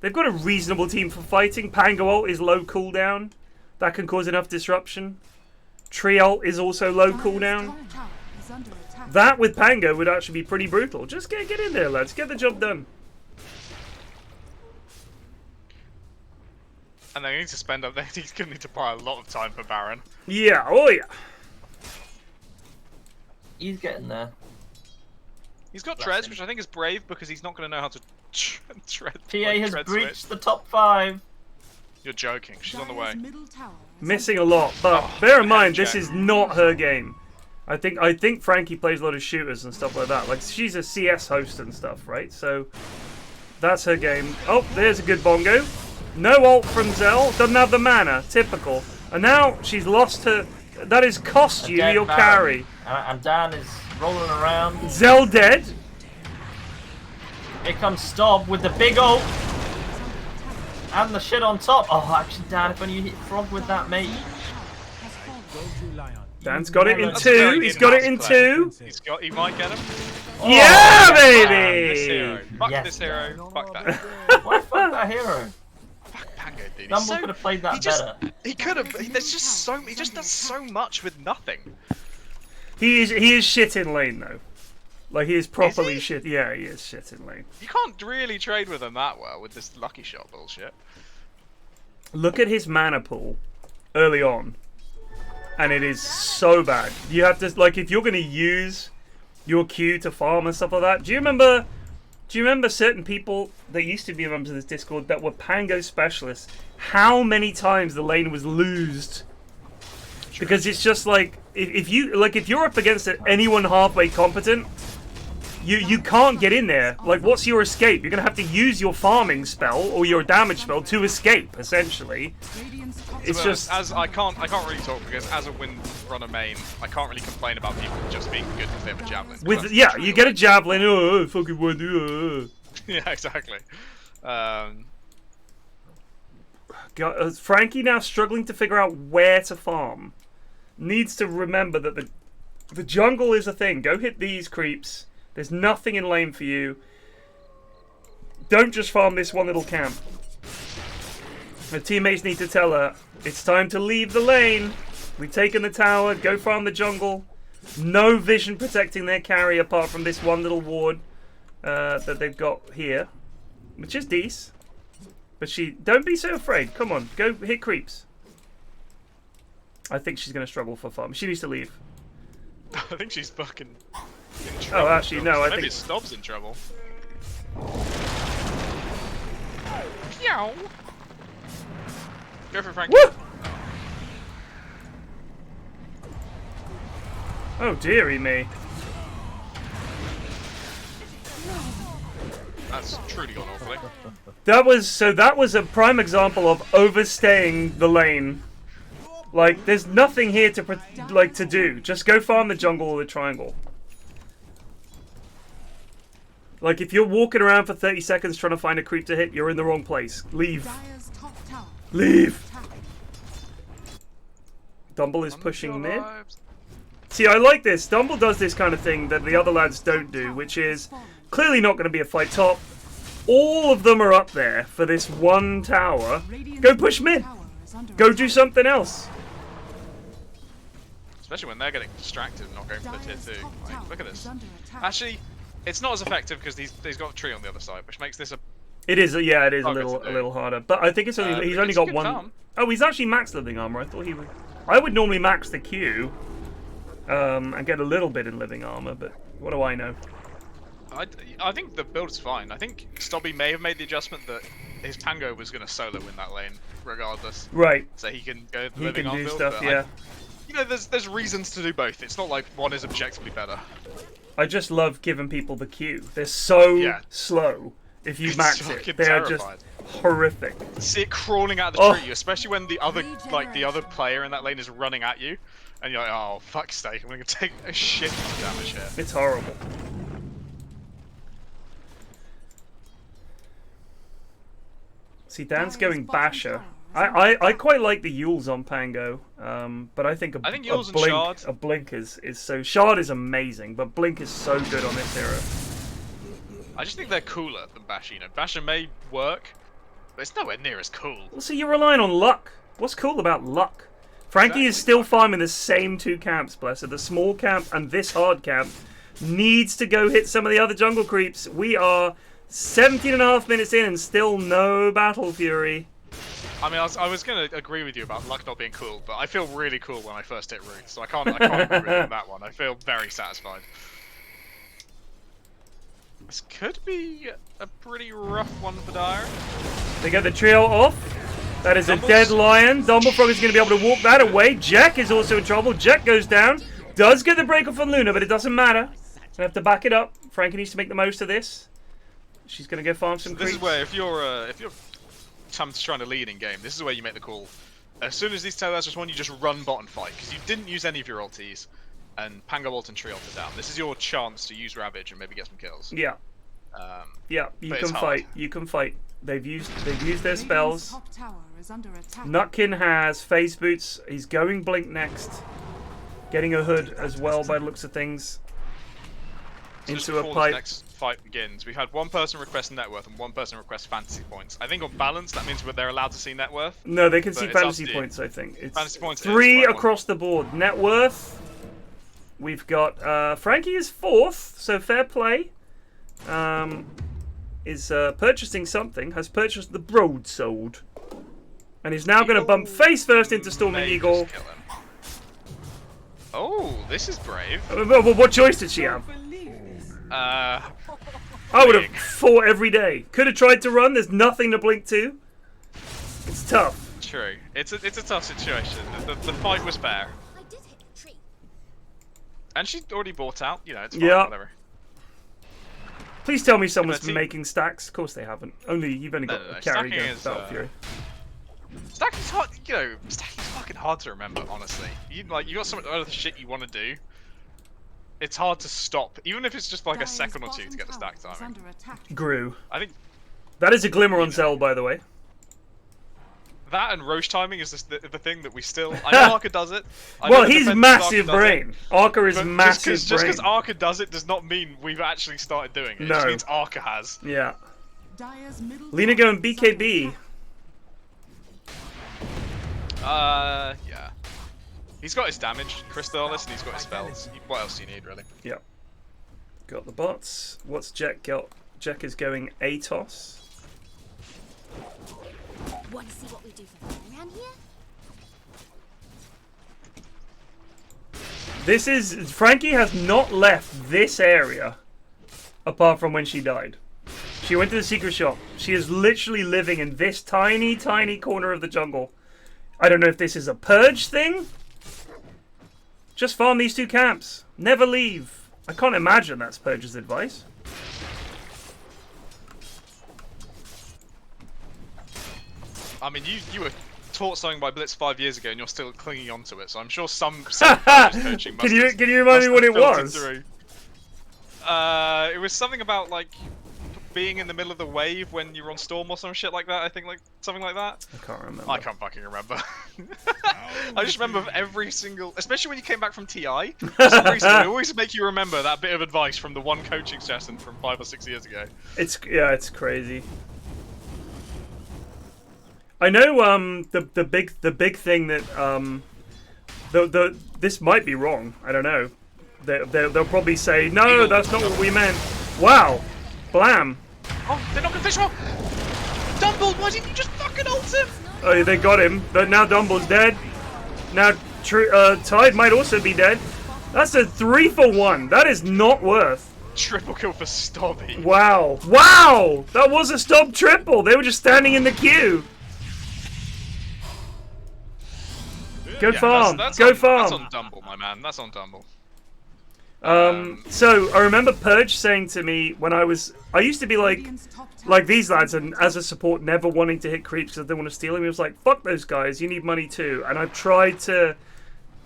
They've got a reasonable team for fighting. Pango ult is low cooldown. That can cause enough disruption. Tree ult is also low cooldown. Top tower is under attack. That with Pango would actually be pretty brutal. Just get in there, lads. Get the job done. And they need to spend up there. He's going to need to buy a lot of time for Baron. Yeah, oh yeah. He's getting there. He's got Bless treads, him. which I think is brave because he's not going to know how to tread. PA like, has tread breached switch. the top 5. You're joking. She's on the way. Dire's middle tower is Missing a lot, but Oh, bear in bad mind this check. is not her game. I think Frankie plays a lot of shooters and stuff like that. Like she's a CS host and stuff, right? So that's her game. Oh, there's a good bongo. No ult from Zell. Doesn't have the mana. Typical. And now she's lost her. That has cost you Dead your Baron. carry. And Dan is rolling around. Zell dead. Here comes Stob with the big ult. And the shit on top. Oh, actually, Dan, if only you hit Frog with that, mate. has fallen. Dan's got it in That's two. very He's got it in in-house play. two. He might get him. Yeah, This hero. baby. Fuck Yes. this hero. Fuck that. Why fuck that hero? Fuck Pango, dude. Dumble could have played that better. He could have. There's just so. He just does so much with nothing. He is shit in lane though. Like he is properly he? shit. Yeah, he is shit in lane. You can't really trade with him that well with this lucky shot bullshit. Look at his mana pool early on, and it is so bad. You have to like if you're going to use your Q to farm and stuff like that. Do you remember certain people that used to be members of this Discord that were Pango specialists? How many times the lane was loosed? Because it's just like if you're up against anyone halfway competent, you can't get in there. Like, what's your escape? You're gonna have to use your farming spell or your damage spell to escape. Essentially, Radiant's top it's Well, just as I can't really talk because as a wind runner main, I can't really complain about people just being good because they have a javelin. with That's yeah, literally you the get way- a javelin. Oh, fucking wood. Yeah, exactly. Frankie now struggling to figure out where to farm. Needs to remember that the jungle is a thing. Go hit these creeps. There's nothing in lane for you. Don't just farm this one little camp. Her teammates need to tell her, it's time to leave the lane. We've taken the tower, go farm the jungle. No vision protecting their carry apart from this one little ward that they've got here. Which is decent. But don't be so afraid. Come on, go hit creeps. I think she's going to struggle for farm. She needs to leave. I think she's fucking in trouble. actually, no, I Maybe think- Snob's in trouble. Meow. Go for Frankie. Woo! Oh, dearie me. That's truly gone awfully. That was a prime example of overstaying the lane. Like, there's nothing here to do. Just go farm the jungle or the triangle. Like, if you're walking around for 30 seconds trying to find a creep to hit, you're in the wrong place. Leave. Dire's top tower Leave. attack. Dumble is pushing mid. Vibes. See, I like this. Dumble does this kind of thing that the other lads don't do, which is clearly not going to be a fight top. All of them are up there for this one tower. Radiant's Go push mid. tower is under Go attack. do something else. Especially when they're getting distracted and not going for the tier Dire's 2. top Like, tower look at is this. under attack. Actually, it's not as effective because he's got a tree on the other side, which makes this a. It is, yeah, it is a Oh, good little to a do. little harder. But I think it's only But he's it only gets got good one. farm. Oh, he's actually maxed living armor. I thought he would. I would normally max the Q, and get a little bit in living armor. But what do I know? I think the build is fine. I think Stobby may have made the adjustment that his Pango was going to solo win that lane, regardless. Right, So he can go the he living can arm do build. stuff. but Yeah, you know, there's reasons to do both. It's not like one is objectively better. I just love giving people the Q. They're so Yeah. slow. If you It's max fucking it, they're terrifying. just horrific. See it crawling out of the Oh. tree, especially when the other player in that lane is running at you, and you're like, oh fuck's sake, I'm gonna take a shit ton of damage here. It's horrible. See, Dan's going Basher. I quite like the Yules on Pango, but I think I think Yules and Shard. a Blink is so... Shard is amazing, but Blink is so good on this hero. I just think they're cooler than Basher. You know, Basher may work, but it's nowhere near as cool. Well, so you're relying on luck. What's cool about luck? Frankie is still farming the same two camps, Blessed. The small camp and this hard camp needs to go hit some of the other jungle creeps. We are 17.5 minutes in and still no Battle Fury. I mean, I was going to agree with you about luck not being cool, but I feel really cool when I first hit Root, so I can't agree with you on that one. I feel very satisfied. This could be a pretty rough one for Dire. They get the trio off. That is a dead lion. Dumblefrog is going to be able to walk that away. Jack is also in trouble. Jack goes down. Does get the break off on Luna, but it doesn't matter. Gonna have to back it up. Frankie needs to make the most of this. She's going to go farm some creeps. This is where if you're trying to lead in game, this is where you make the call. As soon as these towers respond, you just run bot and fight because you didn't use any of your ultis, and Pango ult and Tree ulted down. This is your chance to use Ravage and maybe get some kills. Yeah. Yeah, you can fight. You can fight. They've used their spells. Top tower is under attack. Nutkin has phase boots. He's going Blink next. Getting a hood as well by the looks of things. So just Into a before pipe. this next fight begins, we've had one person request net worth and one person request fantasy points. I think on balance that means they're allowed to see net worth. No, they can but see it's up fantasy to you. points, I think. It's Fantasy points is 3 quite across the board. Net worth. We've got Frankie is 4th, so fair play. Is purchasing something. Has purchased the Broadsword. And is now going to bump face first into Storming May Eagle. just kill him. Oh, this is brave. What choice did she have? I would have fought every day. Could have tried to run. There's nothing to blink to. It's tough. True. It's a tough situation. The fight was fair. I did hit the tree. And she already bought out. You know, it's fine. Yeah. Whatever. Please tell me someone's been team- making stacks. Of course they haven't. You've only got No. a carry Stacking against is, Battle Fury. Stacking's hard. You know, stacking's fucking hard to remember. Honestly, you got so much other shit you want to do. It's hard to stop, even if it's just like a Dire's second or two to bottom get the stack tower is timing. under attack. Grew. I think That is a glimmer on Zell, by the way. that and Roche timing is the thing that we still. I know Arca does it. I know Well, the he's defense massive Arca does it, brain. Arca is but massive just brain. because Arca does it does not mean we've actually started doing it. It No. just means Arca has. Yeah. Dire's middle Lena tower going is under BKB. attack. Yeah. He's got his damage, Crystallis, and he's got his spells. What else do you need, really? Yeah. Got the bots. What's Jack got? Jack is going Atos. Want to see what we do for fun around here? This is... Frankie has not left this area apart from when she died. She went to the secret shop. She is literally living in this tiny, tiny corner of the jungle. I don't know if this is a purge thing. Just farm these two camps. Never leave. I can't imagine that's Purge's advice. I mean, you were taught something by Blitz 5 years ago, and you're still clinging on to it. So I'm sure some coaching must Can you have remind me what it filtered was? through. It was something about like being in the middle of the wave when you're on storm or some shit like that. I think like something like that. I can't remember. I can't fucking remember. I just remember every single, especially when you came back from TI. For some reason, they always make you remember that bit of advice from the one coaching session from 5 or 6 years ago. It's crazy. I know the big thing that this might be wrong. I don't know. They'll probably say no, that's not what we meant. Wow, blam. Oh, they're not gonna finish well. Dumble, why didn't you just fucking ult him? Oh, they got him. But now Dumble's dead. Now Tide might also be dead. That's a 3-for-1. That is not worth. Triple kill for Stobby. Wow. Wow! That was a stop triple. They were just standing in the queue. Go farm. Go farm. That's on Dumble, my man. That's on Dumble. So I remember Purge saying to me when I used to be like these lads, and as a support, never wanting to hit creeps because I didn't want to steal him. He was like, "Fuck those guys. You need money too." And I've tried to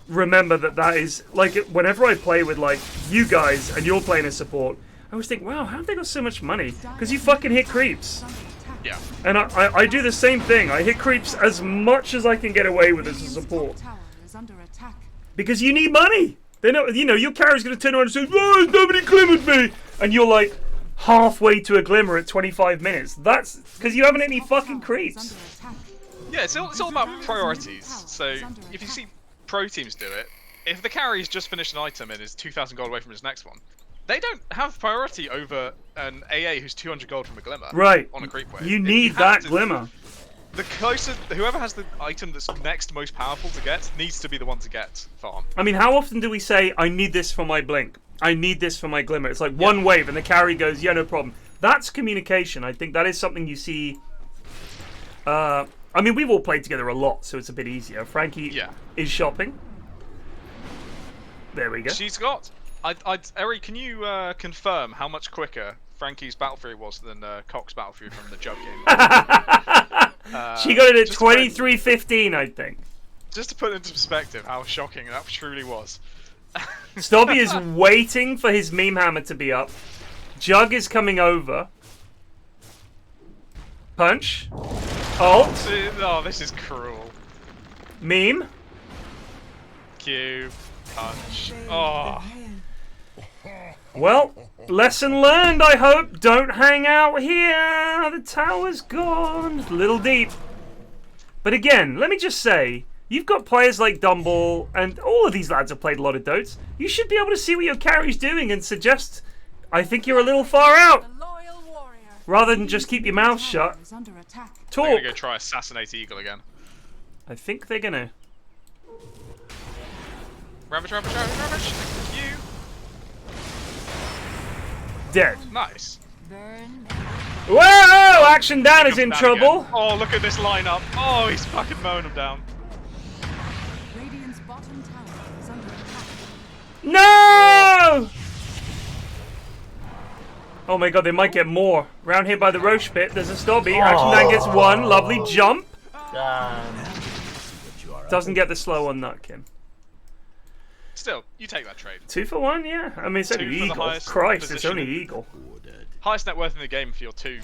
remember that is like whenever I play with like you guys and you're playing a support, I always think, "Wow, how have they got so much money?" Because you fucking hit creeps. Yeah. And I do the same thing. I hit creeps as much as I can get away with as a support. Tower is under attack. Because you need money. They know, you know, your carrier's going to turn around and say, "Oh, nobody glimmered me," and you're like halfway to a glimmer at 25 minutes. That's because you haven't hit any fucking creeps. Yeah, it's all about priorities. So if you see pro teams do it, if the carry's just finished an item and is 2,000 gold away from his next one, they don't have priority over an AA who's 200 gold from a glimmer. Right. On a creep wave. You need that glimmer. The closer, whoever has the item that's next most powerful to get needs to be the one to get farm. I mean, how often do we say, "I need this for my blink. I need this for my glimmer"? It's like one wave, and the carry goes, "Yeah, no problem." That's communication. I think that is something you see. I mean, we've all played together a lot, so it's a bit easier. Frankie is shopping. There we go. She's got. Eri, can you confirm how much quicker Frankie's Battle Fury was than Cox's Battle Fury from the Jug game? She got it at 23:15, I think. Just to put it into perspective how shocking that truly was. Stobby is waiting for his meme hammer to be up. Jug is coming over. Punch. Ult. Oh, this is cruel. Meme. Q. Punch. Oh. Well, lesson learned, I hope. Don't hang out here. The tower's gone. Little deep. But again, let me just say, you've got players like Dumble, and all of these lads have played a lot of Dotes. You should be able to see what your carry's doing and suggest, "I think you're a little far out." Rather than just keep your mouth shut. Talk. They're gonna go try Assassinate Eagle again. I think they're gonna. Ravage. You. Dead. Nice. Whoa! Action Dan is in Down trouble. again. Oh, look at this lineup. Oh, he's fucking mowing them down. Radiant's bottom tower is under attack. No! Oh my god, they might get more. Round here by the Roche pit, there's a Stobby. Action Dan gets one. Lovely jump. Doesn't get the slow on Nutkin. Still, you take that trade. 2 for 1, yeah. I mean, it's only Two for the Eagle. highest Christ, it's position. only Eagle. Highest net worth in the game for your 2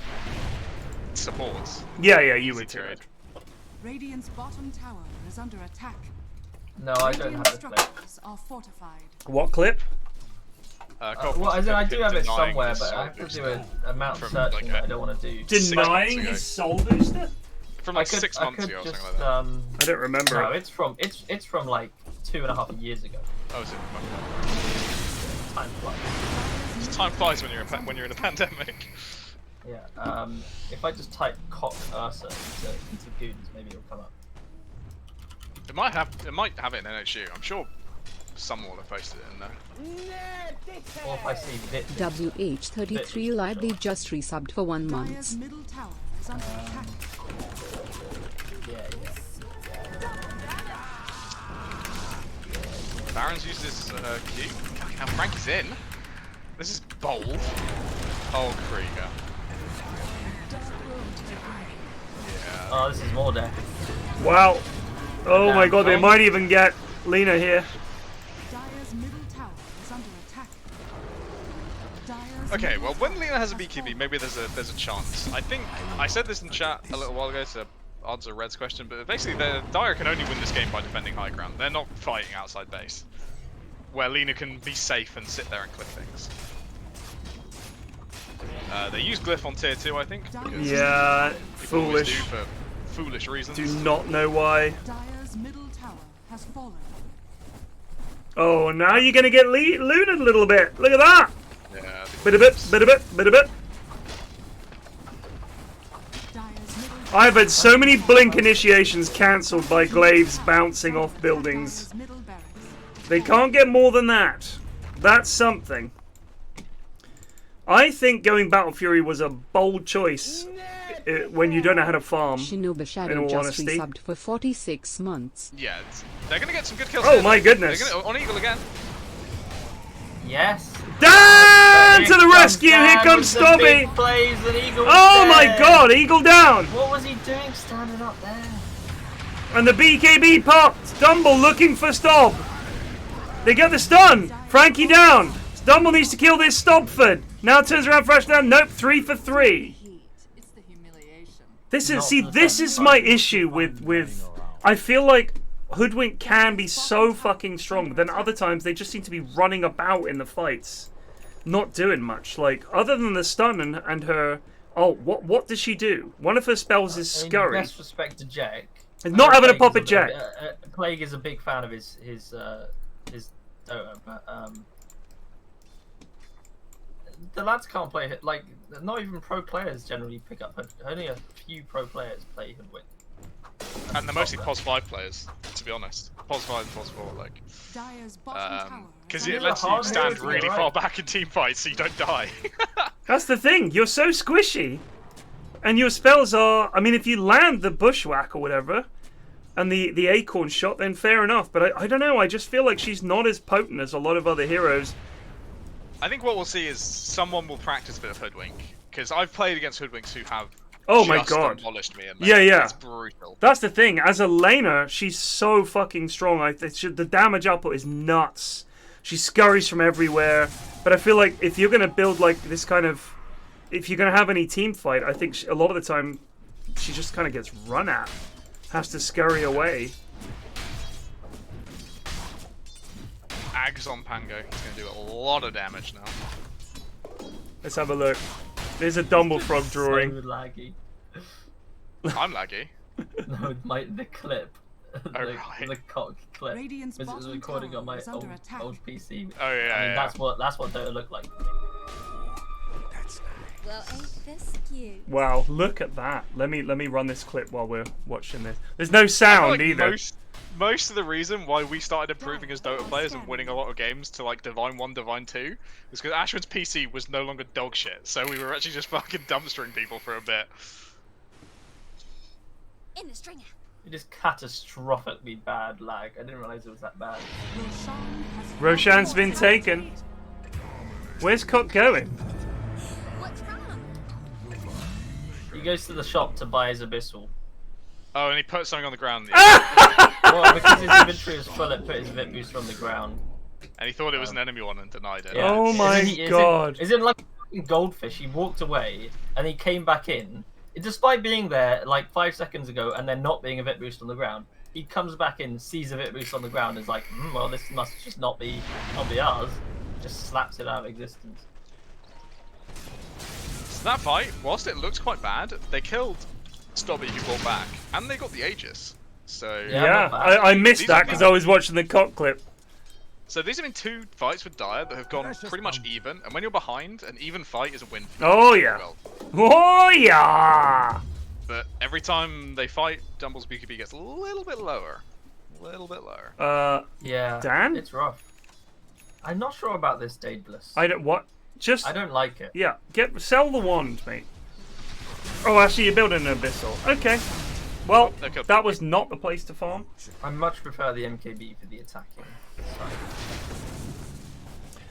supports. Yeah, you Easy would do trade. it. Radiant's bottom tower is under attack. No, I don't Radiant have this play. structures are fortified. What clip? Well, as in, I do have it denying somewhere, his but soul I have to booster. do a amount of From, searching like, that I don't want to do. Denying months his soul booster? From I like could, 6 I months could ago or just, something like that. I don't remember. No, it's from like 2.5 years ago. Oh, is it? Time flies. Time flies when you're in a pandemic. Yeah. If I just type cock Ursa into Goons, maybe it'll come up. It might have it in NHU. I'm sure someone will have posted it in there. Or if I see Vit. WH33 Live, they just resubbed for 1 Dire's month. middle tower is under attack. Yeah. Baron's used his Q. Fucking hell, Frankie's in. This is bold. Oh, Krieger. Yeah. Oh, this is more death. Wow. Oh my god, they might even get Lena here. Dire's middle tower is under attack. Dire's Okay, middle well, when tower Lena has a has BKB, fallen. maybe there's a chance. I think I said this in chat a little while ago to odds or reds question, but basically, Dire can only win this game by defending high ground. They're not fighting outside base, where Lena can be safe and sit there and clip things. They use Glyph on tier 2, I think. Because Yeah, people always do foolish. for foolish reasons. Do not know why. Dire's middle tower has fallen. Oh, now you're gonna get looted a little bit. Look at that. Yeah. Bit a bit. Dire's middle I've had so many blink initiations cancelled by glaives bouncing off buildings. Dire's middle barracks. They can't get more than that. That's something. I think going Battle Fury was a bold choice when you don't know how to farm. Shinoba In Shadow all just honesty. resubbed for 46 months. Yeah, they're gonna get some good kills. Oh here. my goodness. They're gonna, on Eagle again. Yes. Dan to the rescue! Here comes Stobby! Oh my god, Eagle down! What was he doing standing up there? And the BKB popped! Dumble looking for Stob! They get the stun! Frankie down! Dumble needs to kill this Stobford! Now turns around fresh down. Nope, 3 for 3. It's the humiliation. This is Not see. the This time is to my fight. issue with. I feel like Hoodwink can be so fucking strong, but then other times they just seem to be running about in the fights, not doing much. Like other than the stun and her. Oh, what does she do? One of her spells is In scurry. best respect to Jack. It's not having a Plague pop is at Jack. Plague is a big fan of his Dota, but the lads can't play it. Like, not even pro players generally pick up Hoodwink. Only a few pro players play Hoodwink. And they're mostly POS 5 players, to be honest. POS 5, POS 4, like. Dyer's bottom tower. Because is it under lets you hard stand hero to get really right. far back in team fights so you don't die. That's the thing. You're so squishy, and your spells are. I mean, if you land the bushwhack or whatever, and the acorn shot, then fair enough. But I don't know. I just feel like she's not as potent as a lot of other heroes. I think what we'll see is someone will practice a bit of Hoodwink. Because I've played against Hoodwinks who have Oh my just god. demolished me. And Yeah. It's brutal. That's the thing. As a laner, she's so fucking strong. The damage output is nuts. She scurries from everywhere. But I feel like if you're gonna build like this kind of, if you're gonna have any team fight, I think a lot of the time she just kind of gets run at, has to scurry away. Ags on Pango. He's going to do a lot of damage now. Let's have a look. There's a Dumble Frog drawing. So laggy. I'm laggy. No, the clip. right. The cock clip. Radiant's Because it was bottom recording tower on my is under attack. old PC. Oh, yeah, I mean, yeah. that's what Dota looked like. Well, ain't this cute? Wow, look at that. Let me run this clip while we're watching this. There's no I feel sound like either. Most of the reason why we started improving as Dota players and winning a lot of games to like Divine 1, Divine 2 is because Ashwin's PC was no longer dog shit, so we were actually just fucking dumpstering people for a bit. In the stringer. It is catastrophically bad lag. I didn't realize it was that bad. Roshan's been taken. Where's Cock going? What's wrong? He goes to the shop to buy his abyssal. Oh, and he put something on the ground. Well, because his inventory was full, it put his Vit booster on the ground. And he thought it was an enemy one and denied it. Yeah. Oh my god. Is it like a fucking goldfish? He walked away and he came back in. Despite being there like 5 seconds ago and there not being a Vit boost on the ground, he comes back in, sees a Vit boost on the ground, and is like, well, this must just not be ours. Just slaps it out of existence. So that fight, whilst it looked quite bad, they killed Stobby who brought back, and they got the Aegis. So Yeah. Yeah, not bad. I missed These that are because big- I was watching the Cock clip. So these have been 2 fights with Dire that have gone pretty much even, and when you're behind, an even fight is a win. Oh yeah. Oh yeah. But every time they fight, Dumble's BKB gets a little bit lower. A little bit lower. Yeah. Dan? It's rough. I'm not sure about this Daedalus. I don't what? Just I don't like it. yeah. Sell the wand, mate. Oh, actually, you're building an abyssal. Okay. Well, Okay. that was not the place to farm. I much prefer the MKB for the attacking side.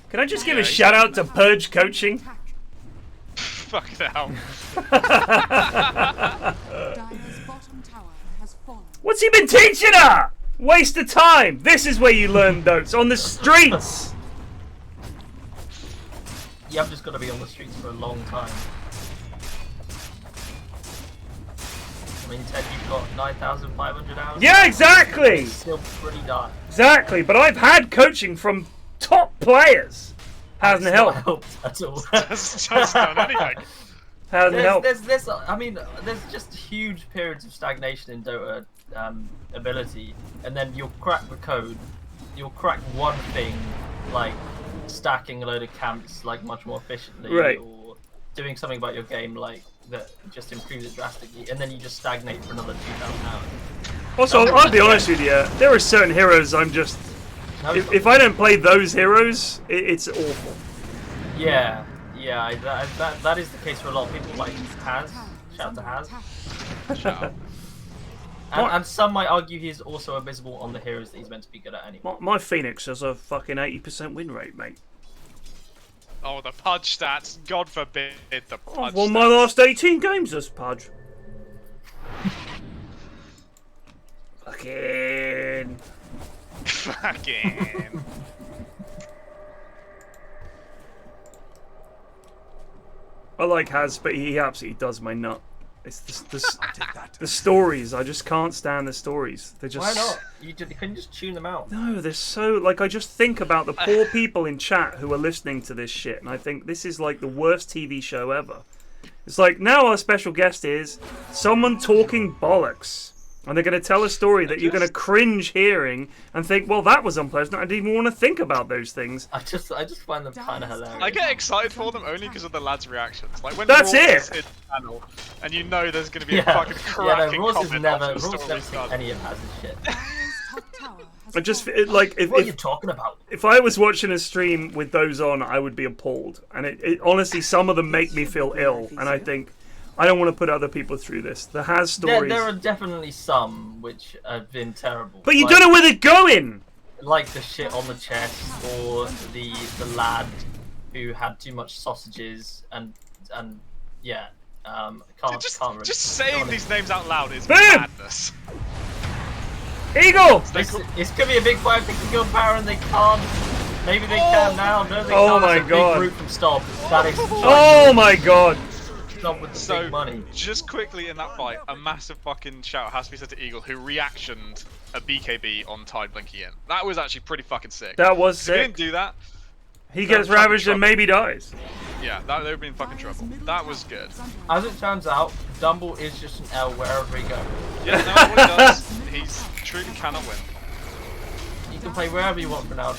Can I just give a Yeah, shout out to Purge Coaching? Fuck hell. Dyer's bottom tower has fallen. What's he been teaching her? Waste of time. This is where you learn notes on the streets. Yeah, I've just got to be on the streets for a long time. I mean, Ted, you've got 9,500 hours. Yeah, exactly. It's still pretty dark. Exactly. But I've had coaching from top players. Hasn't It's not helped. helped at all. That's just done anything. Hasn't helped. There's just huge periods of stagnation in Dota ability, and then you'll crack the code, you'll crack one thing, like stacking a load of camps like much more efficiently, Right. or doing something about your game like that just improves it drastically, and then you just stagnate for another 2,000 hours. Also, I'll be honest with you. There are certain heroes I'm just. No, If I don't play those heroes, it's awful. yeah, that is the case for a lot of people. Like Haz, shout out to Haz. Shout out. And some might argue he's also abysmal on the heroes that he's meant to be good at anyway. My Phoenix has a fucking 80% win rate, mate. Oh, the Pudge stats. God forbid the Pudge I've won stats. my last 18 games as Pudge. Fucking. Fucking. I like Haz, but he absolutely does my nut. It's the stories. I just can't stand the stories. They're just. Why not? You couldn't just tune them out. No, they're so like I just think about the poor people in chat who are listening to this shit, and I think this is like the worst TV show ever. It's like now our special guest is someone talking bollocks, and they're going to tell a story that you're going to cringe hearing and think, well, that was unpleasant. I didn't even want to think about those things. I just find them kind of hilarious. I get excited for them only because of the lads' reactions. Like when That's Raw it. is in the channel, and you know there's going to be a fucking cracking Ross comment has after the never story's seen done. any of Haz's shit. I just like What are you talking about? if I was watching a stream with those on, I would be appalled. And it honestly, some of them make me feel ill, and I think I don't want to put other people through this. The Haz stories. There are definitely some which have been terrible. But you don't know where they're going. Like the shit on the chest, or the lad who had too much sausages, and yeah, can't really. Just saying these names out loud is Boom! madness. Eagle! It's gonna be a big fight. They can go power, and they can't. Maybe they can now. No, they Oh can't. my It's a God. Big group from Stop. That is. Oh my god! Stop with the So, big money. just quickly in that fight, a massive fucking shout has to be said to Eagle, who reactioned a BKB on Tide blinking in. That was actually pretty fucking sick. That was If he sick. didn't do that, He gets fucking ravaged and trouble. maybe dies. yeah, that they would be in fucking trouble. That was good. As it turns out, Dumble is just an L wherever he goes. Yeah, no, what he does, he's truly cannot win. You can play wherever you want for now.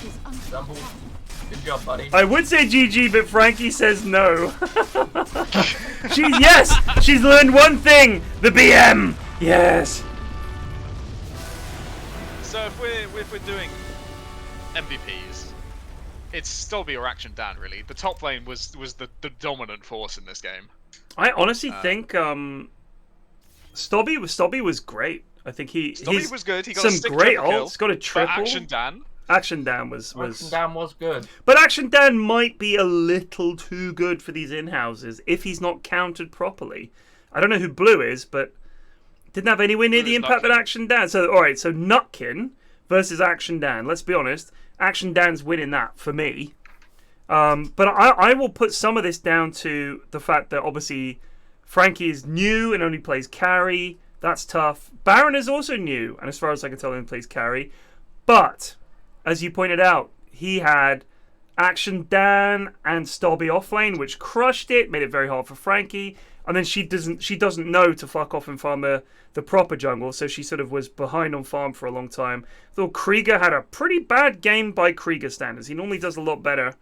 Dumble, good job, buddy. I would say GG, but Frankie says no. She's learned one thing: the BM. Yes. So if we're doing MVPs, it's Stobby or Action Dan really. The top lane was the dominant force in this game. I honestly think Stobby was great. I think Stobby was good. He got some a stick great triple kill, ults. Got a but triple. Action Dan was Action Dan was good. But Action Dan might be a little too good for these in-houses if he's not countered properly. I don't know who Blue is, but didn't have anywhere near Blue the is impact that Nutkin. Action Dan. So alright, so Nutkin versus Action Dan. Let's be honest, Action Dan's winning that for me. But I will put some of this down to the fact that obviously Frankie is new and only plays carry. That's tough. Baron is also new, and as far as I can tell, only plays carry. But as you pointed out, he had Action Dan and Stobby offlane, which crushed it, made it very hard for Frankie. And then she doesn't know to fuck off and farm the proper jungle, so she sort of was behind on farm for a long time. Though Krieger had a pretty bad game by Krieger standards. He normally does a lot better.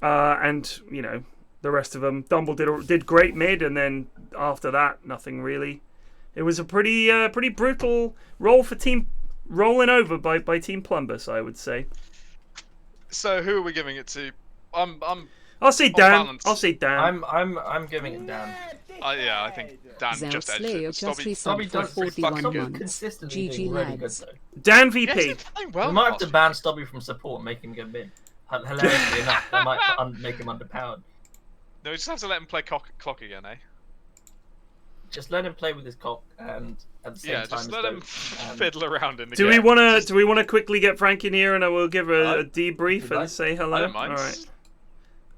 And you know the rest of them. Dumble did great mid, and then after that, nothing really. It was a pretty brutal roll for team rolling over by Team Plumbus, I would say. So who are we giving it to? I'll say Dan. balance. I'll say Dan. I'm giving it Dan. Yeah, I think Dan Zell just edged Slayer it. just Stobby, resubbed for Stobby's fucking 41 good. months. Consistently GG being really good lads. though. Dan Yeah, VP. he's been playing well. We might have to last ban Stobby from support and make him go mid. Hilariously enough, that might make him underpowered. No, we just have to let him play clock again, eh? Just let him play with his cock, and at the same Yeah, time, just as let him Dope, and- fiddle around in the Do game. we wanna quickly get Frank in here, and I will give a I- debrief and like. say hello. I don't mind. All right.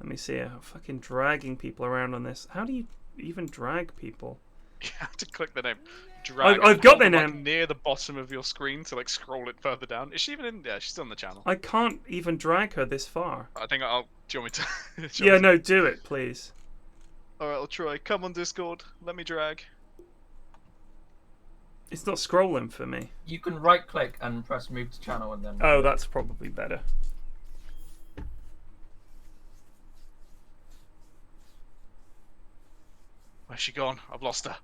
Let me see. I'm fucking dragging people around on this. How do you even drag people? You have to click the name. Drag I've and got hold their them, like, name. near the bottom of your screen to like scroll it further down. Is she even in? Yeah, she's still on the channel. I can't even drag her this far. I think I'll. Do you want me to? do you Yeah, want me no, do it, please. to- All right, I'll try. Come on Discord. Let me drag. It's not scrolling for me. You can right click and press move to channel, and then. Oh, that's probably better. Where's she gone? I've lost her.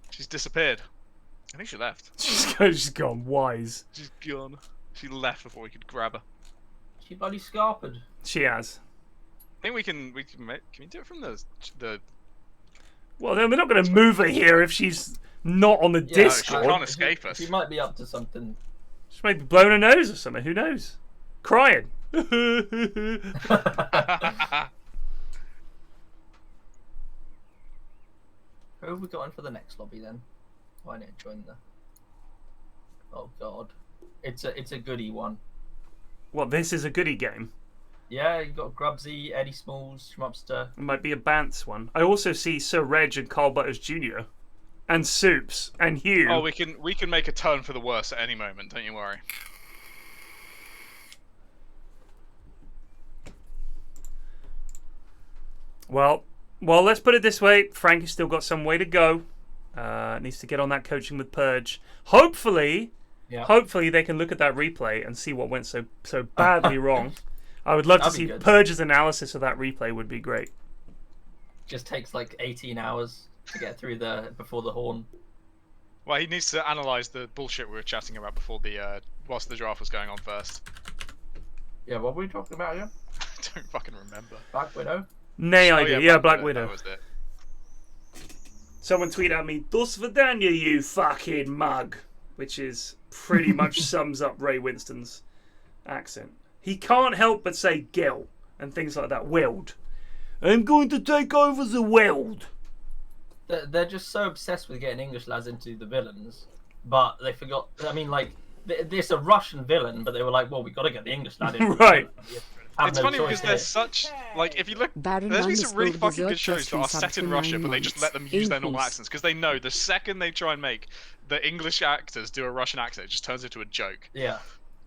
She's disappeared. I think she left. She's gone wise. She's gone. She left before we could grab her. She bloody scarpered. She has. I think we can make. Can we do it from the? Well, then we're not going to move her here if she's not on the Yeah, she Discord. can't escape us. She might be up to something. She might be blowing her nose or something. Who knows? Crying. Who have we got in for the next lobby then? Why not join the? Oh god, it's a goodie one. Well, this is a goodie game. Yeah, you got Grubsy, Eddie Smalls, Schmupster. It might be a Bants one. I also see Sir Reg and Carl Butters Jr. and Soups and Hugh. Oh, we can make a turn for the worse at any moment. Don't you worry. Well, let's put it this way. Frank has still got some way to go. Needs to get on that coaching with Purge. Hopefully they can look at that replay and see what went so badly wrong. I would love to see Purge's analysis of that replay. Would be great. Just takes like 18 hours to get through before the horn. Well, he needs to analyse the bullshit we were chatting about before whilst the draft was going on first. Yeah, what were we talking about again? I don't fucking remember. Black Widow? Nay, I do. Yeah, Black Widow. That was it. Someone tweeted at me, "Dos Vidania, you fucking mug," which is pretty much sums up Ray Winston's accent. He can't help but say "Gil" and things like that. Weld. I'm going to take over the world. They're just so obsessed with getting English lads into the villains, but they forgot. I mean, like, there's a Russian villain, but they were like, well, we got to get the English lad in. Right. It's funny because there's such, like, if you look, there's been some really fucking good shows that are set in Russia, but they just let them use their normal accents because they know the second they try and make the English actors do a Russian accent, it just turns into a joke. Yeah.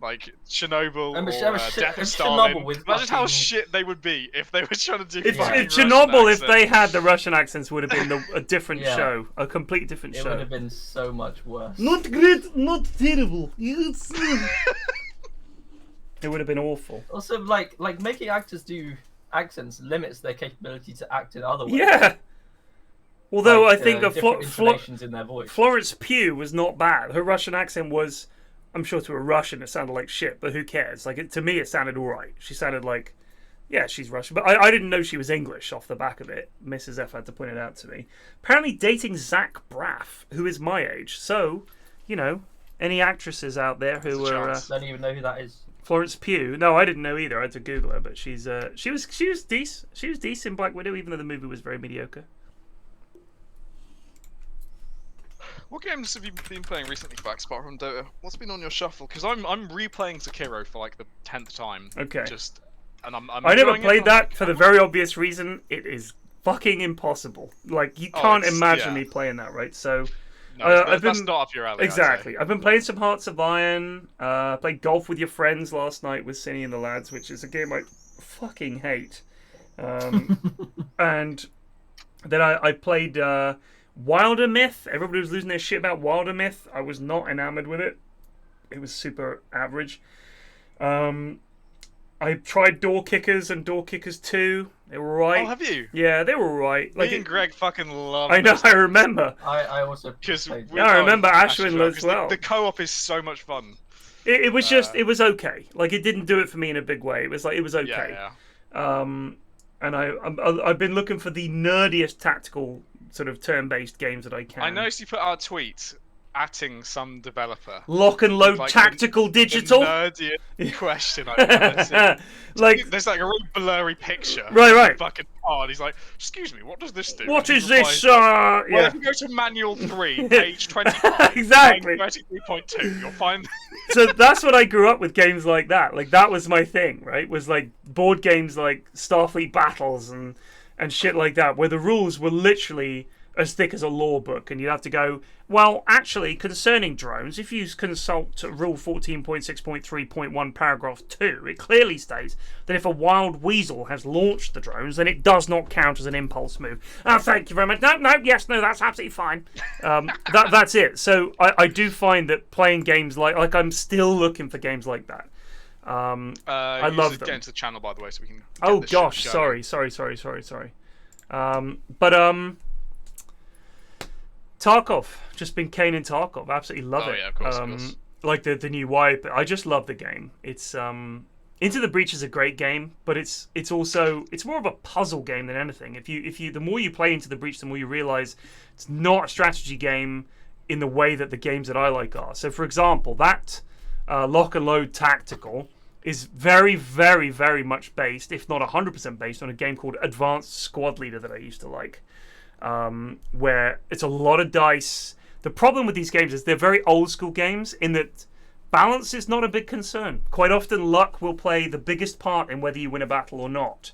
Like Chernobyl And or Death of Stalin. Imagine how shit they would be if they were trying to do. If Chernobyl, if they had the Russian accents, would have been a different show, a complete different show. It would have been so much worse. Not great, not terrible. Yes. It would have been awful. Also, like making actors do accents limits their capability to act in other ways. Yeah. Although like, I think intonations in their voice. Florence Pugh was not bad. Her Russian accent was, I'm sure to a Russian it sounded like shit, but who cares? Like to me, it sounded all right. She sounded like, yeah, she's Russian, but I didn't know she was English off the back of it. Mrs. F had to point it out to me. Apparently, dating Zach Braff, who is my age. So, you know, any actresses out there who were don't even know who that is. Florence Pugh. No, I didn't know either. I had to Google her, but she was decent. She was decent in Black Widow, even though the movie was very mediocre. What games have you been playing recently, Flax, apart from Dota? What's been on your shuffle? Because I'm replaying Sekiro for like the 10th time. Okay. I never played that for the very obvious reason it is fucking impossible. Like you can't imagine me playing that, right? So. No, that's not up your alley. Exactly. I've been playing some Hearts of Iron. Played golf with your friends last night with Cinny and the lads, which is a game I fucking hate. And then I played Wilder Myth. Everybody was losing their shit about Wilder Myth. I was not enamored with it. It was super average. I tried Door Kickers and Door Kickers 2. They were alright. Oh, have you? Yeah, they were alright. Me and Greg fucking love. I know. I remember. I also played. I remember Ashwin as well. The co-op is so much fun. It was just. It was okay. Like it didn't do it for me in a big way. It was okay. Yeah. And I've been looking for the nerdiest tactical sort of turn-based games that I can. I noticed you put out a tweet atting some developer. Lock and load like tactical digital. The nerdiest question I've ever seen. Like there's like a really blurry picture. Right. Fucking hard. He's like, excuse me, what does this do? What is this? Well, if you go to manual 3, page 25, exactly. 33.2, you'll find. So that's what I grew up with games like that. Like that was my thing, right? Was like board games like Starfleet Battles and shit like that, where the rules were literally as thick as a law book, and you'd have to go, well, actually, concerning drones, if you consult Rule 14.6.3.1, paragraph 2, it clearly states that if a wild weasel has launched the drones, then it does not count as an impulse move. Oh, thank you very much. No, that's absolutely fine. That's it. So I do find that playing games like I'm still looking for games like that. I love them. Get into the channel, by the way, so we can. Oh gosh, sorry. Tarkov, just been caning Tarkov. Absolutely love it. Yeah, of course. Like the new wipe. I just love the game. It's Into the Breach is a great game, but it's more of a puzzle game than anything. If you the more you play Into the Breach, the more you realize it's not a strategy game in the way that the games that I like are. So, for example, that lock and load tactical is very, very, very much based, if not 100% based, on a game called Advanced Squad Leader that I used to like. Where it's a lot of dice. The problem with these games is they're very old school games in that balance is not a big concern. Quite often luck will play the biggest part in whether you win a battle or not.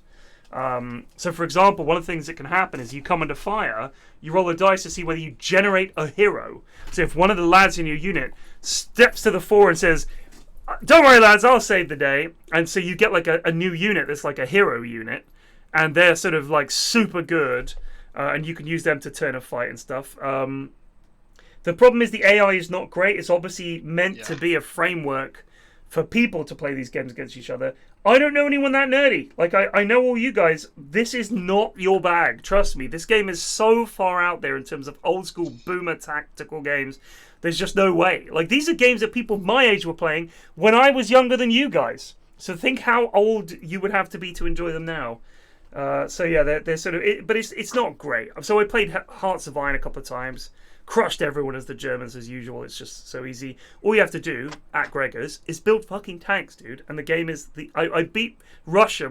So, for example, one of the things that can happen is you come under fire, you roll a dice to see whether you generate a hero. So if one of the lads in your unit steps to the fore and says, "Don't worry, lads, I'll save the day," and so you get like a new unit that's like a hero unit, and they're sort of like super good, and you can use them to turn a fight and stuff. The problem is the AI is not great. It's obviously meant to be a framework for people to play these games against each other. I don't know anyone that nerdy. Like, I know all you guys. This is not your bag. Trust me. This game is so far out there in terms of old school boomer tactical games. There's just no way. Like, these are games that people my age were playing when I was younger than you guys. So think how old you would have to be to enjoy them now. So yeah, they're sort of... but it's not great. So I played Hearts of Iron a couple of times. Crushed everyone as the Germans as usual. It's just so easy. All you have to do at Gregor's is build fucking tanks, dude. And the game is I beat Russia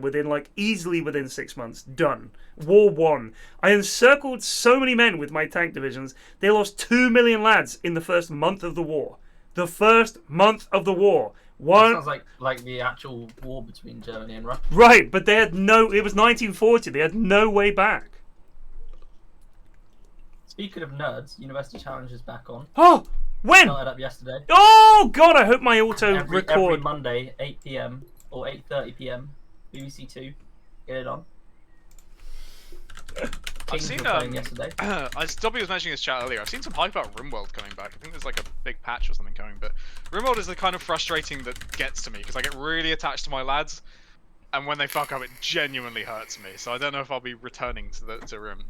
easily within 6 months. Done. War won. I encircled so many men with my tank divisions. They lost 2 million lads in the first month of the war. The first month of the war. Sounds like the actual war between Germany and Russia. Right, but they had no. It was 1940. They had no way back. Speaking of nerds, University Challenge is back on. Oh, when? Started up yesterday. Oh God, I hope my auto Every record. Monday, 8 PM or 8:30 PM, BBC Two. Get it on. I've seen yesterday. as Dobby was mentioning in his chat earlier, I've seen some hype about RimWorld coming back. I think there's like a big patch or something coming, but RimWorld is the kind of frustrating that gets to me because I get really attached to my lads, and when they fuck up, it genuinely hurts me. So I don't know if I'll be returning to Rim.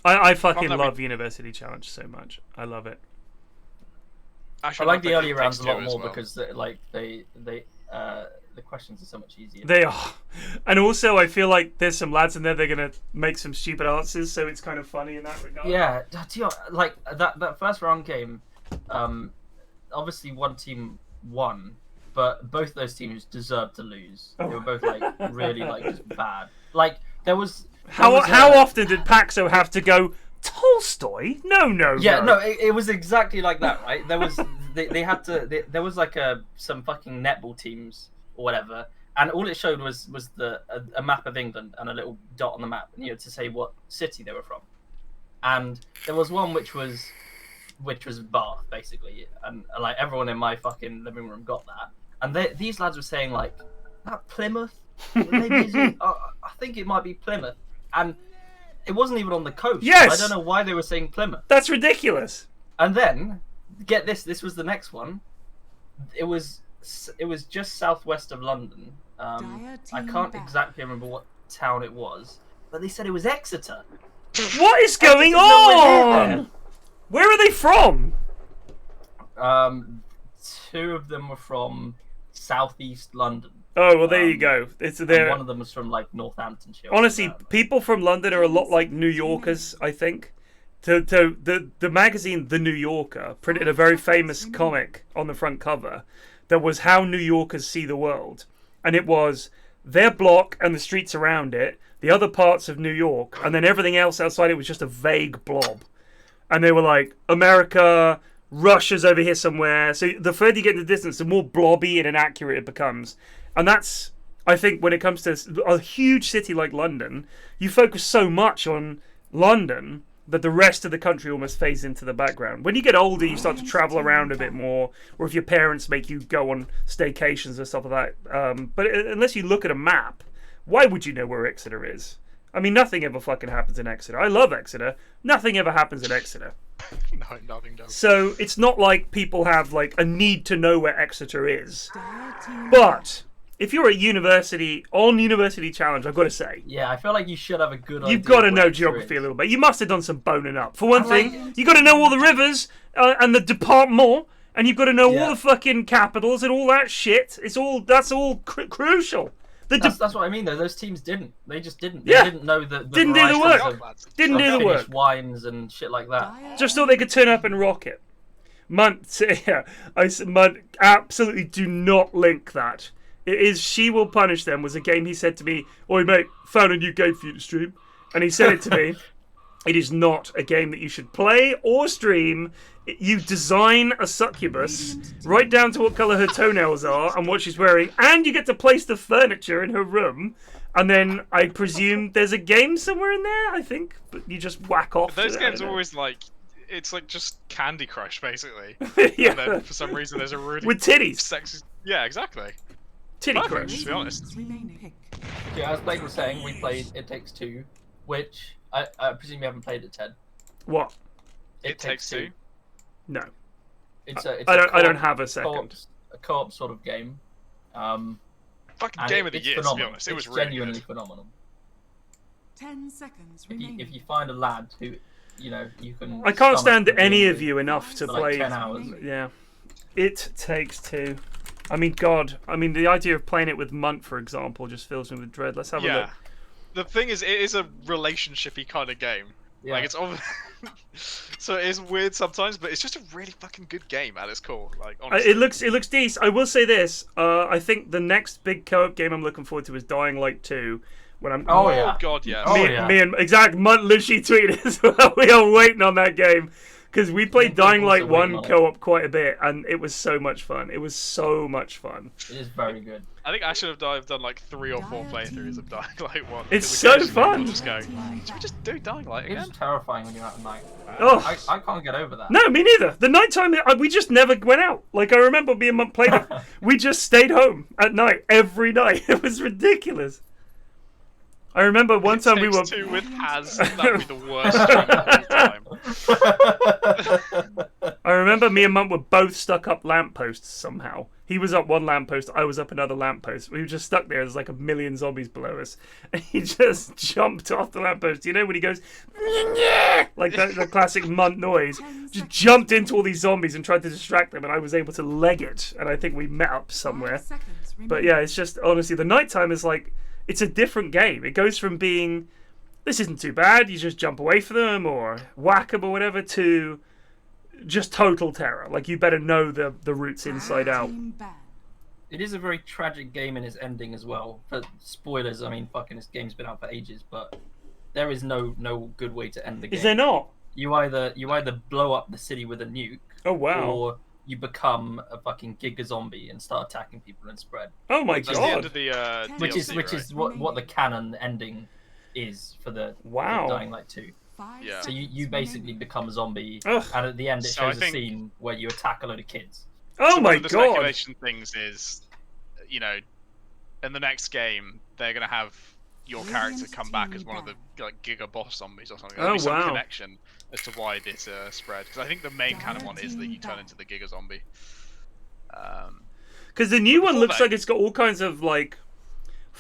I fucking love University Challenge so much. I love it. Actually, I like the early rounds a lot more well. because the questions are so much easier. They are, and also I feel like there's some lads in there. They're gonna make some stupid answers, so it's kind of funny in that regard. Yeah, like that first round game. Obviously, one team won, but both those teams deserved to lose. They were both like really like just bad. Like there was. How often did Paxo have to go, Tolstoy? No. Yeah, no, it was exactly like that, right? There was they had to. There was like some fucking netball teams or whatever, and all it showed was a map of England and a little dot on the map, and you had to say what city they were from. And there was one which was Bath, basically, and like everyone in my fucking living room got that. And these lads were saying like, that Plymouth, maybe I think it might be Plymouth. And it wasn't even on the coast. Yes! I don't know why they were saying Plymouth. That's ridiculous. And then, get this was the next one. It was just southwest of London. I can't exactly remember what town it was, but they said it was Exeter. What is going on? Where are they from? Two of them were from southeast London. Oh, well, there you go. It's there. One of them was from like Northamptonshire. Honestly, people from London are a lot like New Yorkers, I think. The magazine The New Yorker printed a very famous comic on the front cover that was how New Yorkers see the world. And it was their block and the streets around it, the other parts of New York, and then everything else outside it was just a vague blob. And they were like, America, Russia's over here somewhere. So the further you get in the distance, the more blobby and inaccurate it becomes. And that's, I think, when it comes to a huge city like London, you focus so much on London that the rest of the country almost fades into the background. When you get older, you start to travel around a bit more, or if your parents make you go on staycations or stuff like that. But unless you look at a map, why would you know where Exeter is? I mean, nothing ever fucking happens in Exeter. I love Exeter. Nothing ever happens in Exeter. No, nothing does. So it's not like people have like a need to know where Exeter is. But if you're at university, on University Challenge, I've got to say. Yeah, I feel like you should have a good idea. You've got to know geography a little bit. You must have done some boning up. For one thing, you've got to know all the rivers and the department, and you've got to know all the fucking capitals and all that shit. That's all crucial. That's what I mean, though. Those teams didn't. They just didn't. Yeah. They didn't know the didn't do the work. Didn't do the work. Wines and shit like that. Just thought they could turn up and rock it. Absolutely do not link that. It is She Will Punish Them was a game he said to me, "Oi mate, found a new game for you to stream." And he said it to me. It is not a game that you should play or stream. You design a succubus right down to what colour her toenails are and what she's wearing, and you get to place the furniture in her room. And then I presume there's a game somewhere in there, I think, but you just whack off. Those games are always like, it's like just Candy Crush, basically. Yeah. And then for some reason there's a really with titties. sexy. Yeah, exactly. Titty Perfect, crush. to be honest. Yeah, as Blake was saying, we played It Takes Two, which I presume you haven't played it, Ted. What? It Takes Two. No. I don't have a second. A co-op sort of game. Fucking And game of the it's year, to be phenomenal. honest. It was It's really genuinely good. phenomenal. 10 seconds If you, remaining. if you find a lad who, you know, you can. I can't stomach stand for any doing of you enough to for like play. 10 hours. Yeah. It Takes Two. I mean, God. I mean, the idea of playing it with Munt, for example, just fills me with dread. Let's have a Yeah. look. The thing is, it is a relationshipy kind of game. Yeah. Like, it's so it is weird sometimes, but it's just a really fucking good game at its core. Like, honestly. It looks decent. I will say this. I think the next big co-op game I'm looking forward to is Dying Light 2. When I'm Oh, yeah. God, yes. Oh, me, yeah. me and exact Munt literally tweeted as well. We are waiting on that game because we played Yeah, we're Dying Light also waiting 1 on it. co-op quite a bit, and it was so much fun. It was so much fun. It is very good. I think I should have done like 3 or 4 playthroughs of Dying Light 1. It's because so occasionally fun. I'll just go, should we just do Dying Light again? It's terrifying when you're out at night. Oh. I can't get over that. No, me neither. The nighttime, we just never went out. Like, I remember me and Mum played it. We just stayed home at night, every night. It was ridiculous. I remember one time we were... 2 with Haz, that would be the worst stream of all time. I remember me and Mum were both stuck up lampposts somehow. He was up one lamppost, I was up another lamppost. We were just stuck there. There's like a million zombies below us. And he just jumped off the lamppost. You know when he goes... like the classic Munt noise. Just jumped into all these zombies and tried to distract them, and I was able to leg it. And I think we met up somewhere. 5 seconds remaining. But yeah, it's just, honestly, the nighttime is like... It's a different game. It goes from being, this isn't too bad, you just jump away from them or whack them or whatever, to just total terror. Like, you better know the routes inside out. Team ban. It is a very tragic game in its ending as well. For spoilers, I mean, fucking this game's been out for ages, but there is no good way to end the game. Is there not? You either blow up the city with a nuke, Oh, wow. or you become a fucking giga zombie and start attacking people and spread. Oh, my That's the end God. of the Which DLC, is what the canon ending is for the Wow. for Dying Light 2. 5 Yeah. So you seconds basically remaining. become a zombie, Ugh. and at the end it So I shows a think- scene where you attack a load of kids. Oh, So my one of the God. speculation things is, you know, in the next game they're gonna have your character come back as one of the like giga boss zombies or something. There'll Oh, be some wow. connection as to why this spread, because I think the main canon one is that you turn into the giga zombie. Because the new one Before looks that- like it's got all kinds of, like,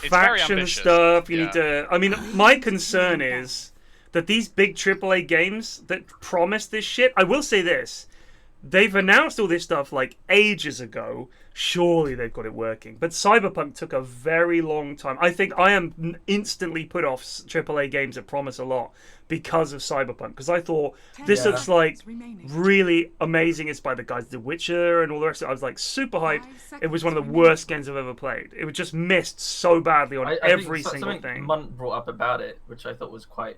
It's very faction ambitious, stuff. You yeah. need to... I mean, my concern is that these big AAA games that promise this shit... I will say this. They've announced all this stuff, like, ages ago. Surely they've got it working. But Cyberpunk took a very long time. I think I am instantly put off AAA games that promise a lot because of Cyberpunk. Because I thought, this Yeah. looks like remaining. really amazing. It's by the guys The Witcher and all the rest of it. I was like super hyped. 5 It was one of the seconds worst games I've ever played. It was just missed so badly on I every think single something thing. Munt brought up about it, which I thought was quite.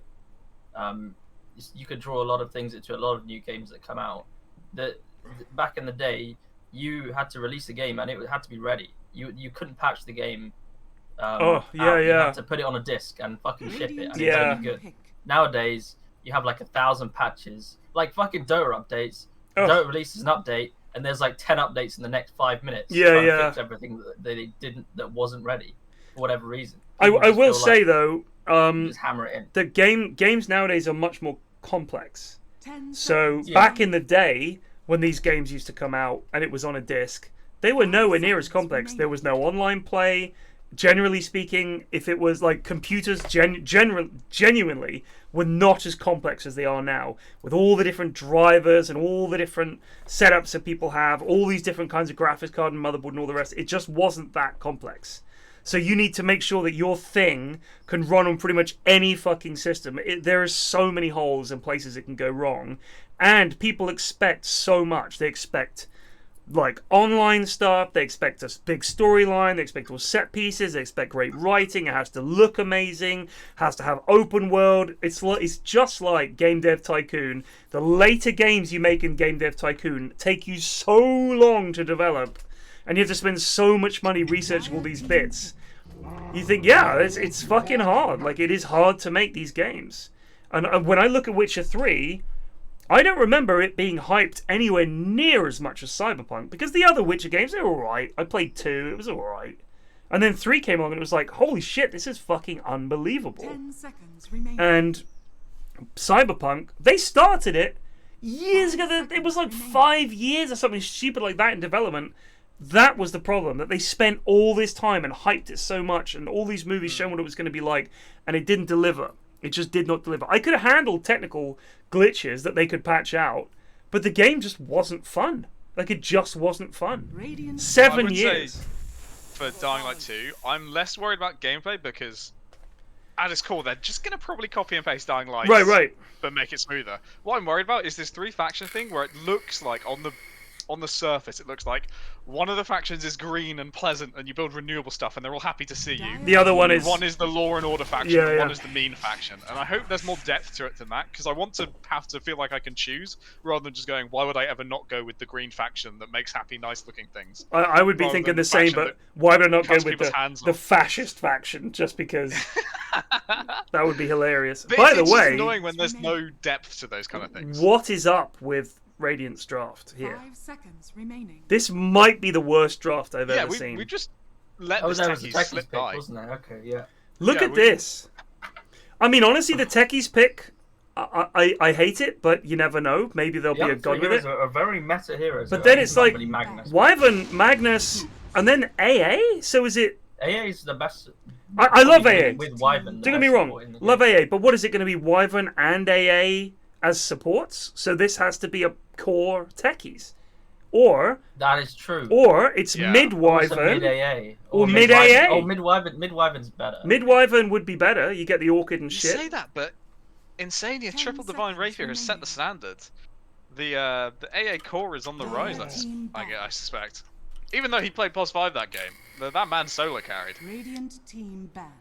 You could draw a lot of things into a lot of new games that come out. That back in the day, you had to release a game and it had to be ready. You couldn't patch the game. Oh, yeah, out. You yeah. had to put it on a disc and fucking ship it. And Yeah. it would be good. Nowadays, you have like 1,000 patches, like fucking Dota updates. Oh. Dota releases an update, and there's like 10 updates in the next 5 minutes. Yeah, trying to yeah. fix everything that wasn't ready for whatever reason. I People just will feel say like though, just hammer it in. the games nowadays are much more complex. 10 So seconds. back in the day when these games used to come out and it was on a disc, they were nowhere near as complex. There was no online play. Generally speaking, if it was like computers genuinely were not as complex as they are now, with all the different drivers and all the different setups that people have, all these different kinds of graphics card and motherboard and all the rest, it just wasn't that complex. So you need to make sure that your thing can run on pretty much any fucking system. There are so many holes and places it can go wrong. And people expect so much. They expect like online stuff. They expect a big storyline. They expect all set pieces. They expect great writing. It has to look amazing. Has to have open world. It's just like Game Dev Tycoon. The later games you make in Game Dev Tycoon take you so long to develop, and you have to spend so much money researching all these bits. You think, yeah, it's fucking hard. Like, it is hard to make these games. And when I look at Witcher 3, I don't remember it being hyped anywhere near as much as Cyberpunk, because the other Witcher games, they were alright. I played 2, it was alright. And then 3 came along and it was like, holy shit, this is fucking unbelievable. 10 seconds remaining. And Cyberpunk, they started it years ago. It was like 5 years or something stupid like that in development. That was the problem, that they spent all this time and hyped it so much, and all these movies showing what it was going to be like, and it didn't deliver. It just did not deliver. I could have handled technical glitches that they could patch out, but the game just wasn't fun. Like, it just wasn't fun. Radiant 7 I would years. say for Dying Light 2, I'm less worried about gameplay because at its core, they're just going to probably copy and paste Dying Light. Right. But make it smoother. What I'm worried about is this 3 faction thing where it looks like on the surface, it looks like one of the factions is green and pleasant, and you build renewable stuff, and they're all happy to see you. The other one is... One is the Law and Order faction, Yeah, and one yeah. is the mean faction. And I hope there's more depth to it than that, because I want to have to feel like I can choose, rather than just going, why would I ever not go with the green faction that makes happy, nice-looking things? I would be rather thinking than the same, faction but why would I not go cuts with people's hands the off. fascist faction, just because that would be hilarious. But By the it's just way, annoying when there's no depth to those kind of things. what is up with Radiant's draft here? 5 seconds remaining. This might be the worst draft I've Yeah, ever seen. we just let Oh, this that was the techie Techies slip pick, by. wasn't it? Okay, yeah. Look Yeah, at we- this. I mean, honestly, the techies pick, I hate it, but you never know. Maybe there'll be a god with it. Are very meta heroes. But though. then I it's think like normally Magnus. Wyvern, Magnus, and then AA? So is it... AA is the best. I love AA. With Wyvern. Don't get me wrong. Love AA, but what is it going to be? Wyvern and AA as supports? So this has to be a core techies. Or That is true. Or it's Yeah. mid Also Wyvern. mid AA. Or mid mid-AA. Oh, mid Wyvern's better. Mid Wyvern would be better. You get the Orchid and You shit. say that, but Insania 10 Triple Divine seconds Rapier has set the standard. The AA core is on the rise, I suspect. Even though he played Pos 5 that game, that man solo carried. Radiant team ban.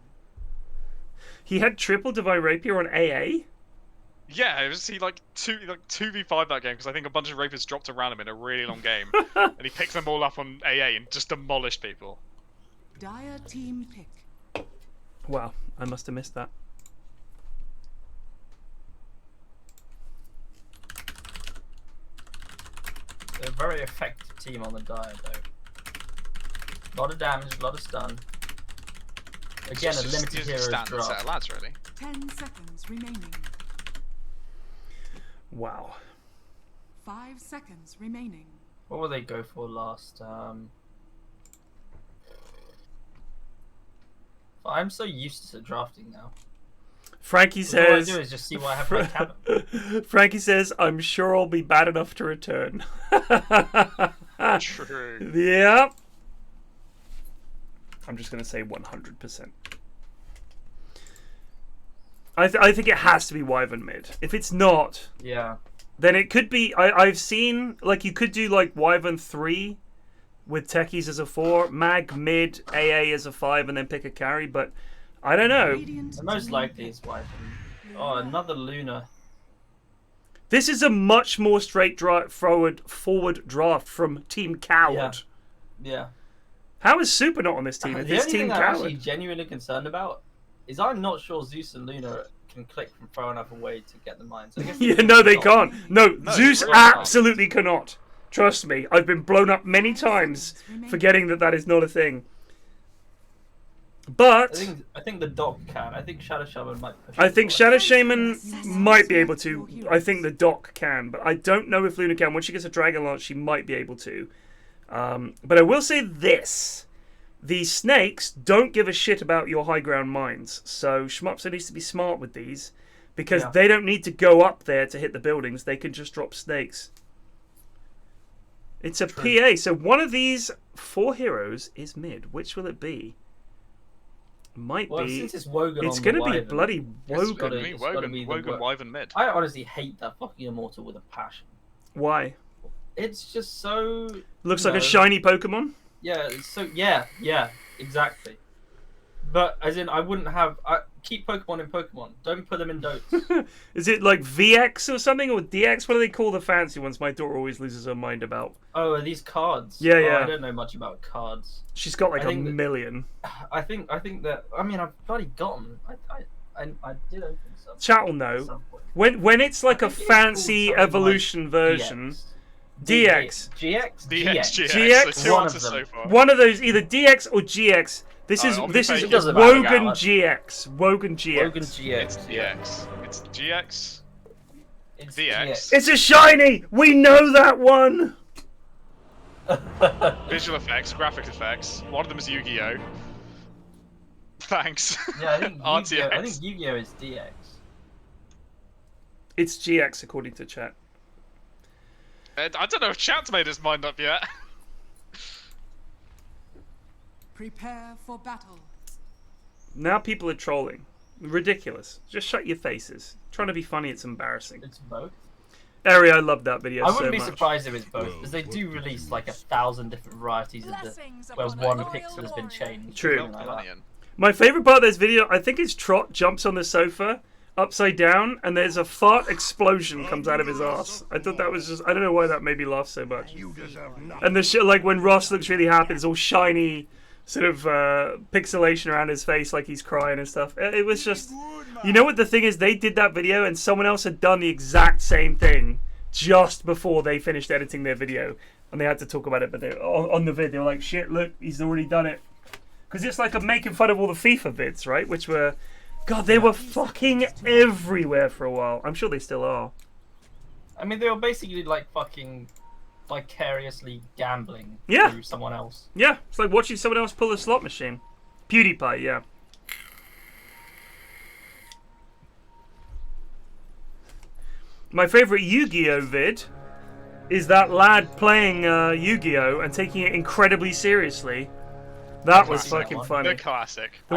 He had triple Divine Rapier on AA. Yeah, it was he like 2v5 that game because I think a bunch of rapiers dropped around him in a really long game, and he picked them all up on AA and just demolished people. Dire team pick. Wow, I must have missed that. They're a very effective team on the Dire, though. A lot of damage, a lot of stun. Again, It's a just limited heroes standard set drop. of lads, really. 10 seconds remaining. Wow. 5 seconds remaining. What will they go for last? I'm so used to drafting now. Frankie All I says. do is just see what I have in my cabin. Frankie says, "I'm sure I'll be bad enough to return." True. Yep. I'm just gonna say 100%. I think it has to be Wyvern mid. If it's not, Yeah. then it could be. I've seen like you could do like Wyvern 3 with techies as a 4, Mag mid, AA as a 5, and then pick a carry. But I don't know. Radiant The most team likely pick. is Wyvern. Oh, another Luna. This is a much more straight forward draft from Team Coward. Yeah. How is Super not on this team? If The it's only Team thing I'm actually Coward. genuinely concerned about is I'm not sure Zeus and Luna can click from far enough away to get the mines. I guess Yeah, no, they can't. No, No, Zeus they really can't. absolutely cannot. Trust me, I've been blown up many times forgetting that is not a thing. But I think the Doc can. I think Shadow Shaman might push. I it think forward. Shadow Shaman might be able to. I think the Doc can, but I don't know if Luna can. When she gets a Dragon Lance, she might be able to. But I will say this. These snakes don't give a shit about your high ground mines. So Schmupster needs to be smart with these. Because Yeah. they don't need to go up there to hit the buildings. They can just drop snakes. It's a PA. So one of these 4 heroes is mid. Which will it be? Might Well, be. since it's Wogan It's on going the to be Wyvern, bloody It's Wogan. gotta be It's gotta be the Wogan work. Wyvern mid. I honestly hate that fucking immortal with a passion. Why? it's just so. Looks you like a know, shiny Pokemon. Yeah, it's so yeah, exactly. But as in, I wouldn't have. Keep Pokemon in Pokemon. Don't put them in Dotes. Is it like VX or something, or DX? What do they call the fancy ones? My daughter always loses her mind about. Oh, are these cards? Yeah, Oh, yeah. I don't know much about cards. She's got like I a think that- million. I think that. I mean, I've bloody got them. I did open some. Chat will at know. some point. When it's like a I think it's called fancy something like evolution version. DX. DX. DX. GX? So two One answers of them. so far. One of those, either DX or GX. This is I'll be this is fake. Doesn't matter Wogan now. GX. Wogan GX. Wogan GX. It's DX. It's GX. It's DX. It's a shiny. We know that one. Visual effects, graphic effects. One of them is Yu-Gi-Oh. Thanks. Yeah, I think Yu-Gi-Oh, I RTX. think Yu-Gi-Oh is DX. It's GX according to chat. I don't know if chat's made his mind up yet. Prepare for battle. Now people are trolling. Ridiculous. Just shut your faces. Trying to be funny, it's embarrassing. It's both. Ari, I loved that video I so wouldn't be much. surprised if it's both, because they do release like 1,000 different varieties of the Blessings where upon one a loyal pixel has been warrior. changed. True. something like that. Lion. My favourite part of this video, I think, is Trot jumps on the sofa upside down and there's a fart explosion comes out of his ass. I thought that was just, I don't know why that made me laugh so much. And the shit, like when Ross looks really happy, it's all shiny sort of pixelation around his face like he's crying and stuff. It was just, you know what the thing is, they did that video and someone else had done the exact same thing just before they finished editing their video and they had to talk about it, but they on the vid they were like, shit, look, he's already done it. Because it's like a making fun of all the FIFA vids, right? Which were, God, they were fucking everywhere for a while. I'm sure they still are. I mean, they were basically like fucking vicariously gambling Yeah. through someone else. Yeah, it's like watching someone else pull a slot machine. PewDiePie, yeah. My favourite Yu-Gi-Oh vid is that lad playing Yu-Gi-Oh and taking it incredibly seriously. That was Classic. fucking funny. The classic. The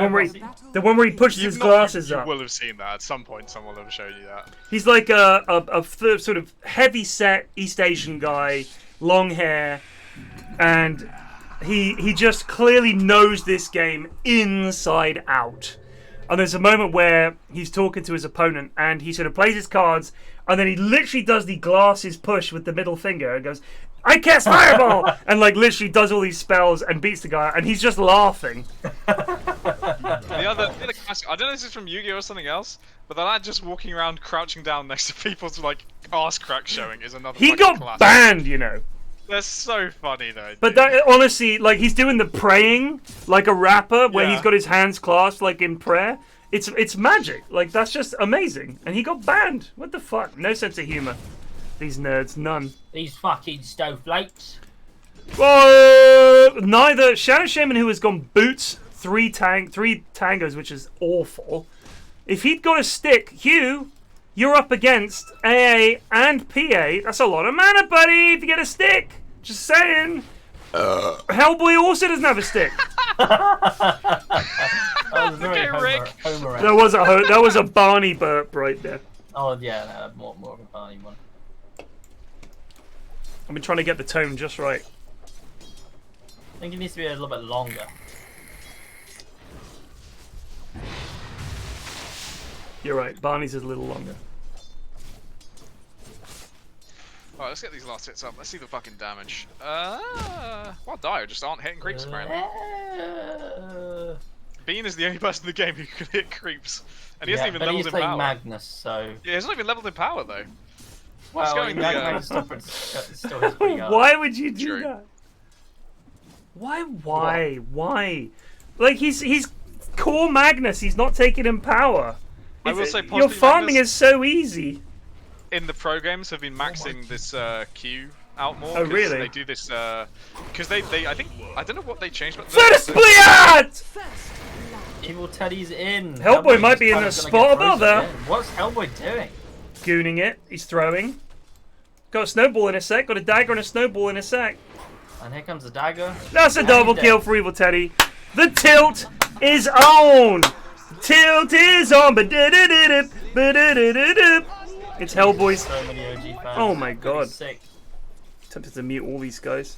one where he pushes his glasses you up. will have seen that at some point. Someone will have shown you that. He's like a sort of heavy-set East Asian guy, long hair, and he just clearly knows this game inside out. And there's a moment where he's talking to his opponent, and he sort of plays his cards, and then he literally does the glasses push with the middle finger and goes, I cast Fireball! And like literally does all these spells and beats the guy, and he's just laughing. The other classic, I don't know if this is from Yu-Gi-Oh or something else, but the lad just walking around crouching down next to people's like arse crack showing is another. He fucking got classic. banned, you know. They're so funny though. But dude. that honestly, like he's doing the praying like a rapper, where Yeah. he's got his hands clasped like in prayer. It's magic. Like that's just amazing. And he got banned. What the fuck? No sense of humor. These nerds, none. These fucking snowflakes. Neither Shadow Shaman, who has gone boots, three tangos, which is awful. If he'd got a stick, Hugh, you're up against AA and PA. That's a lot of mana, buddy. If you get a stick, just saying. Hellboy also doesn't have a stick. That was very Okay, Rick. Homer. That was a Barney burp right there. Oh yeah, no, more of a Barney one. I've been trying to get the tone just right. I think it needs to be a little bit longer. You're right. Barney's is a little longer. Alright, let's get these last hits up. Let's see the fucking damage. Well, Dio just aren't hitting creeps apparently. Bean is the only person in the game who can hit creeps, and he hasn't even but leveled he's in playing power. Magnus, so. Yeah, he's not even leveled in power though. What's Well, going Magnus on? still hits pretty hard. Why would you do True. that? Why? Like he's core Magnus. He's not taking in power. I will say Your possibly farming Magnus- is so easy. In the pro games have been maxing this Q out more. Oh, 'cause really? They do this because they I think I don't know what they changed, but First Bliat! Evil Teddy's in. Hellboy might be in Hellboy's the kinda gonna spot get above frozen there. in. What's Hellboy doing? Gooning it. He's throwing. Got a snowball in a sec. Got a dagger and a snowball in a sec. And here comes the dagger. That's a And double he's kill dead. for Evil Teddy. The tilt is on. Tilt is on. Ba-da-da-da-da, ba-da-da-da-da. It's Hellboy's. So many OG fans. Oh my Pretty God. Sick. Tempted to mute all these guys.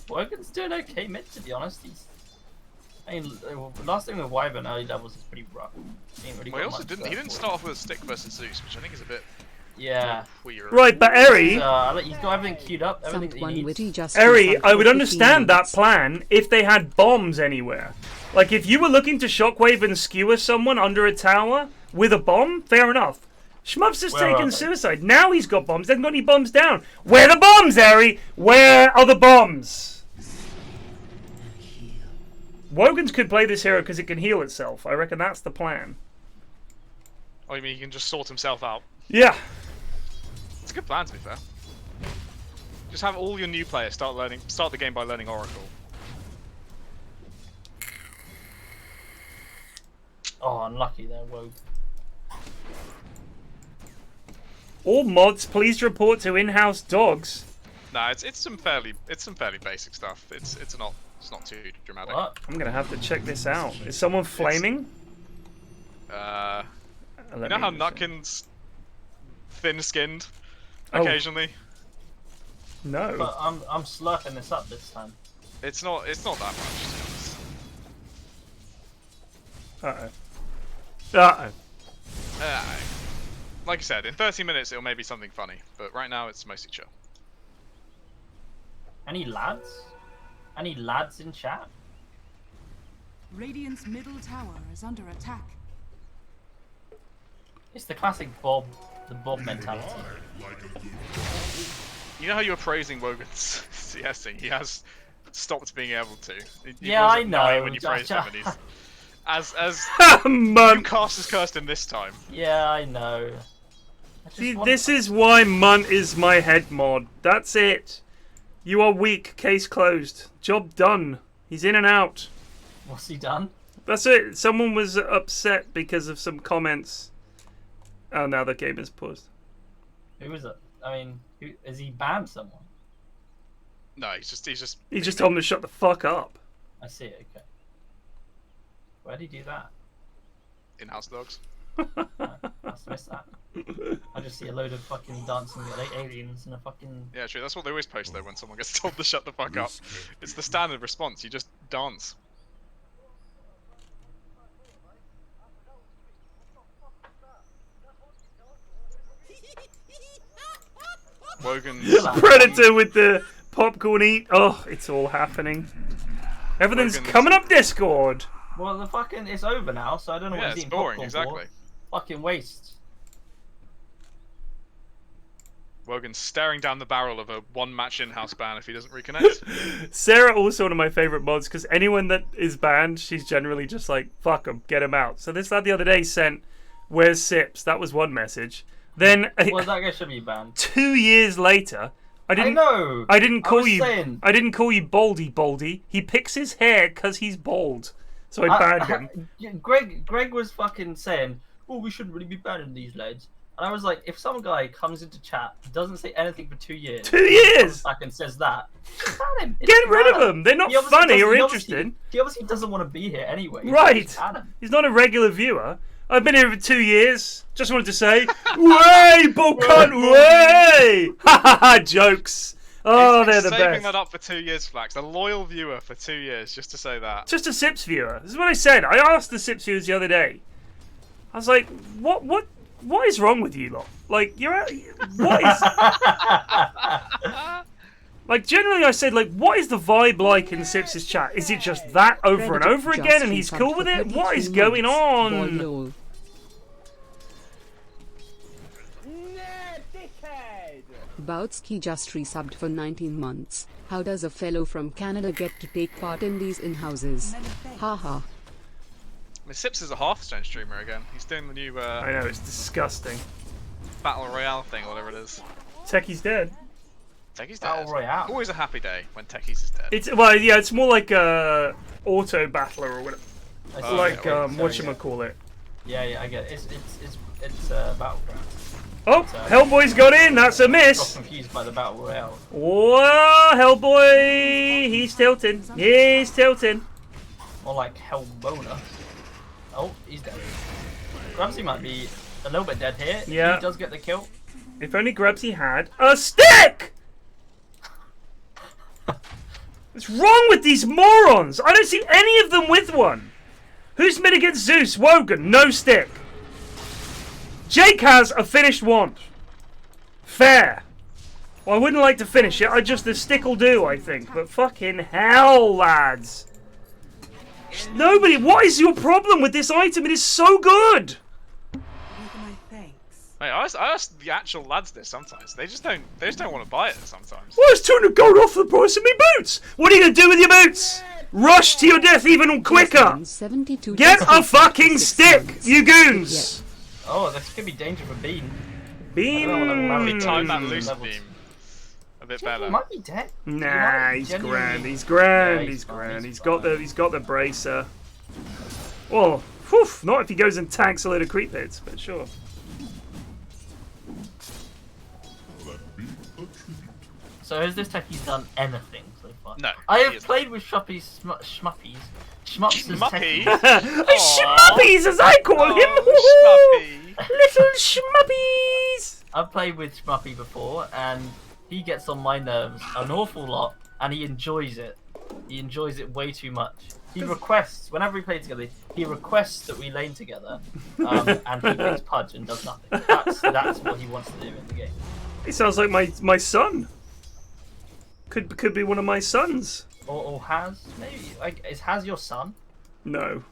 Wogan's doing okay mid, to be honest. I mean, last thing with Wyvern early levels is pretty rough. He didn't start off with a stick versus Zeus, which I think is a bit weird. Right, but Eri, he's got everything queued up. Everything that he needs. Eri, I would understand that plan if they had bombs anywhere. Like if you were looking to shockwave and skewer someone under a tower with a bomb, fair enough. Schmupster's taken suicide. Now he's got bombs. They haven't got any bombs down. Where are the bombs, Eri? Where are the bombs? Wogan's could play this hero because it can heal itself. I reckon that's the plan. Oh, you mean he can just sort himself out? Yeah. It's a good plan, to be fair. Just have all your new players start the game by learning Oracle. Oh, unlucky there, Wogan. All mods, please report to in-house dogs. Nah, it's some fairly basic stuff. It's not too dramatic. What? I'm gonna have to check this out. Is someone flaming? You know how Nutkin's thin-skinned occasionally? No. But I'm slurping this up this time. It's not that much. Uh-oh. Like I said, in 30 minutes it'll maybe something funny, but right now it's mostly chill. Any lads? Any lads in chat? Radiant's middle tower is under attack. It's the classic the Bob mentality. You know how you were praising Wogan's CSing? He has stopped being able to. He Yeah, I wasn't know. when you praised him, and he's as Munt. Cast has cursed him this time. Yeah, I know. See, this is why Munt is my head mod. That's it. You are weak. Case closed. Job done. He's in and out. What's he done? That's it. Someone was upset because of some comments. Oh, now the game is paused. Who is it? I mean, has he banned someone? No, he's just He just told him to shut the fuck up. I see it. Okay. Where did he do that? in-house dogs. I must miss that. I just see a load of fucking dancing aliens and a fucking... Yeah, true. That's what they always post though when someone gets told to shut the fuck up. It's the standard response. You just dance. Wogan. Predator with the popcorn eat. Oh, it's all happening. Everything's Wogan's... coming up Discord. Well, the fucking... It's over now, so I don't know what he's it's eating boring, popcorn exactly. for. Fucking waste. Wogan's staring down the barrel of a one-match in-house ban if he doesn't reconnect. Sarah, also one of my favourite mods, because anyone that is banned, she's generally just like, fuck them, get him out. So this lad the other day sent, where's Sips? That was one message. Then, Well, that guy should be banned. 2 years later, I didn't call you Baldy. He picks his hair because he's bald. So I banned him. Greg was fucking saying, oh, we shouldn't really be banning these lads. And I was like, if some guy comes into chat, doesn't say anything for 2 years, 2 years, comes back and says that, just ban him. Get rid of him. They're not funny or interesting. He obviously doesn't want to be here anyway. Right. He's not a regular viewer. I've been here for 2 years. Just wanted to say, way, bull cunt, way! Ha ha ha, jokes. Oh, they're the best. Saving that up for 2 years, Flax. A loyal viewer for 2 years, just to say that. Just a Sips viewer. This is what I said. I asked the Sips viewers the other day. I was like, what is wrong with you lot? Like, what is... Like, generally I said, like, what is the vibe like in Sips' chat? Is it just that over and over again and he's cool with it? What is going on? Boutsky just resubbed for 19 months. How does a fellow from Canada get to take part in these in-houses? Haha. I mean, Sips is a Hearthstone streamer again. He's doing the new I know, it's disgusting. Battle Royale thing, or whatever it is. Techie's dead. Techie's dead. Battle Royale. Always a happy day when Techie's is dead. It's more like a auto battler or whatever. Oh, like yeah, whatchamacallit. Yeah, I get it. It's Battleground. Oh, Hellboy's got in. That's a miss. I'm confused by the Battle Royale. Whoa, Hellboy! He's tilting. He's tilting. More like Hellboner. Oh, he's dead. Grubsy might be a little bit dead here. Yeah. He does get the kill. If only Grubsy had a stick! What's wrong with these morons? I don't see any of them with one. Who's mid against Zeus? Wogan, no stick. Jake has a finished wand. Fair. Well, I wouldn't like to finish it. The stick will do, I think. But fucking hell, lads. Nobody, what is your problem with this item? It is so good. Mate, I ask the actual lads this sometimes. They just don't want to buy it sometimes. Well, it's 200 gold off the price of me boots. What are you going to do with your boots? Rush to your death even quicker. 72 Get a fucking stick, you goons. Oh, this could be danger for Bean. Bean. Maybe time that loose beam a bit better. He might be dead. Nah, he's genuinely- grand. He's grand. Yeah, he's fine, grand. he's He's got the bracer. Well, whew, not if he goes and tanks a load of creep hits, but sure. So has this techie's done anything so far? No, I he have isn't. played with Schmupster's Schmuppy? techie. Schmuppies, as I call him. Oh, Schmuppy. Little schmuppies. I've played with Schmuppy before, and he gets on my nerves an awful lot, and he enjoys it. He enjoys it way too much. He requests, whenever we play together, he requests that we lane together, and he picks Pudge and does nothing. That's what he wants to do in the game. He sounds like my son. Could be one of my sons. Or Has, maybe? Is Has your son? No.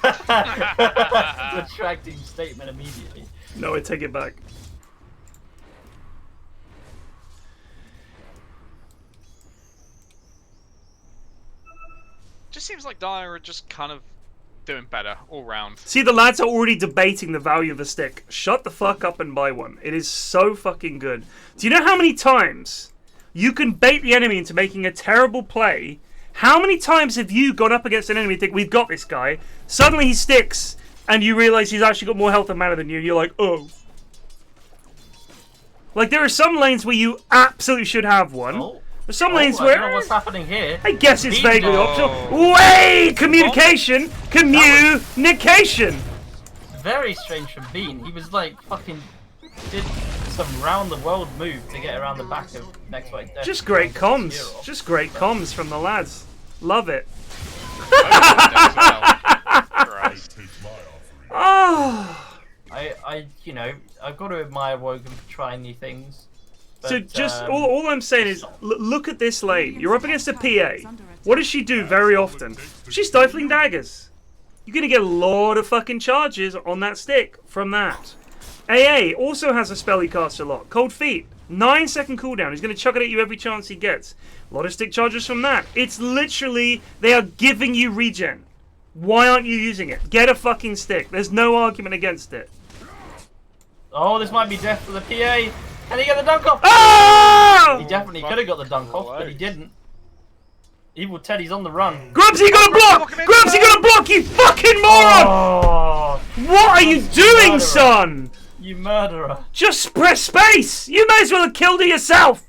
Retracting statement immediately. No, I take it back. Just seems like Dire are just kind of doing better all round. See, the lads are already debating the value of a stick. Shut the fuck up and buy one. It is so fucking good. Do you know how many times you can bait the enemy into making a terrible play? How many times have you gone up against an enemy and think, we've got this guy, suddenly he sticks, and you realise he's actually got more health and mana than you, and you're like, oh. Like, there are some lanes where you absolutely should have one. Oh. There's some Oh, lanes I where... don't know what's happening here. I guess it's Bean vaguely dog. optional. Way! Communication! Communication! Very strange from Bean. He was like fucking did some round the world move to get around the back of NextWhiteDeath. Just great comms. Just great comms from the lads. Love it. Christ. Oh. I've got to admire Wogan for trying new things. But, So just all I'm saying is, look at this lane. You're up against a PA. What does she do very often? She's stifling daggers. You're gonna get a lot of fucking charges on that stick from that. AA also has a spell he casts a lot. Cold Feet. 9-second cooldown. He's gonna chuck it at you every chance he gets. A lot of stick charges from that. It's literally, they are giving you regen. Why aren't you using it? Get a fucking stick. There's no argument against it. Oh, this might be death for the PA. Can he get the dunk off? Oh! He definitely could have got the dunk off, but he didn't. Evil Teddy's on the run. Grubsy, you got a block! Grubsy, you got a block, you fucking moron! Oh, What are you doing, murderer. son? you murderer. Just press space! You may as well have killed her yourself!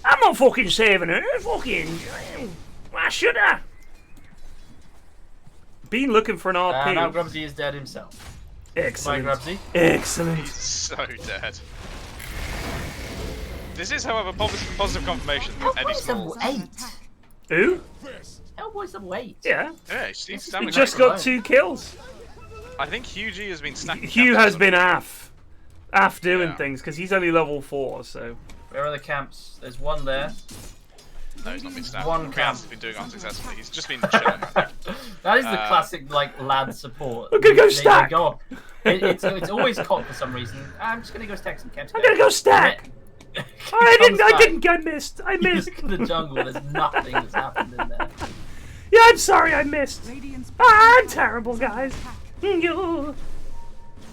I'm not fucking saving her. Fucking. Why should I? Been looking for an RP. Now Grubsy is dead himself. Excellent. Bye, Grubsy. Excellent. He's so dead. This is, however, positive confirmation that Eddie Hellboy's level Small. 8. Who? Hellboy's level 8. Yeah. Yeah, he's He standing just great. got 2 kills. I think Hugh G has been snacking. Hugh has been AF doing Yeah. things because he's only level 4, so. Where are the camps? There's one there. No, he's not been snacking. One Brian's camp. been doing it unsuccessfully. He's just been chilling. That is the classic, like, lad support. I'm gonna go They stack. go up. It's always caught for some reason. I'm just gonna go stack some camps. I'm gonna go stack! I missed. I You missed. look at the jungle, there's nothing that's happened in there. Yeah, I'm sorry, I missed. Radiant's I'm terrible, guys. You.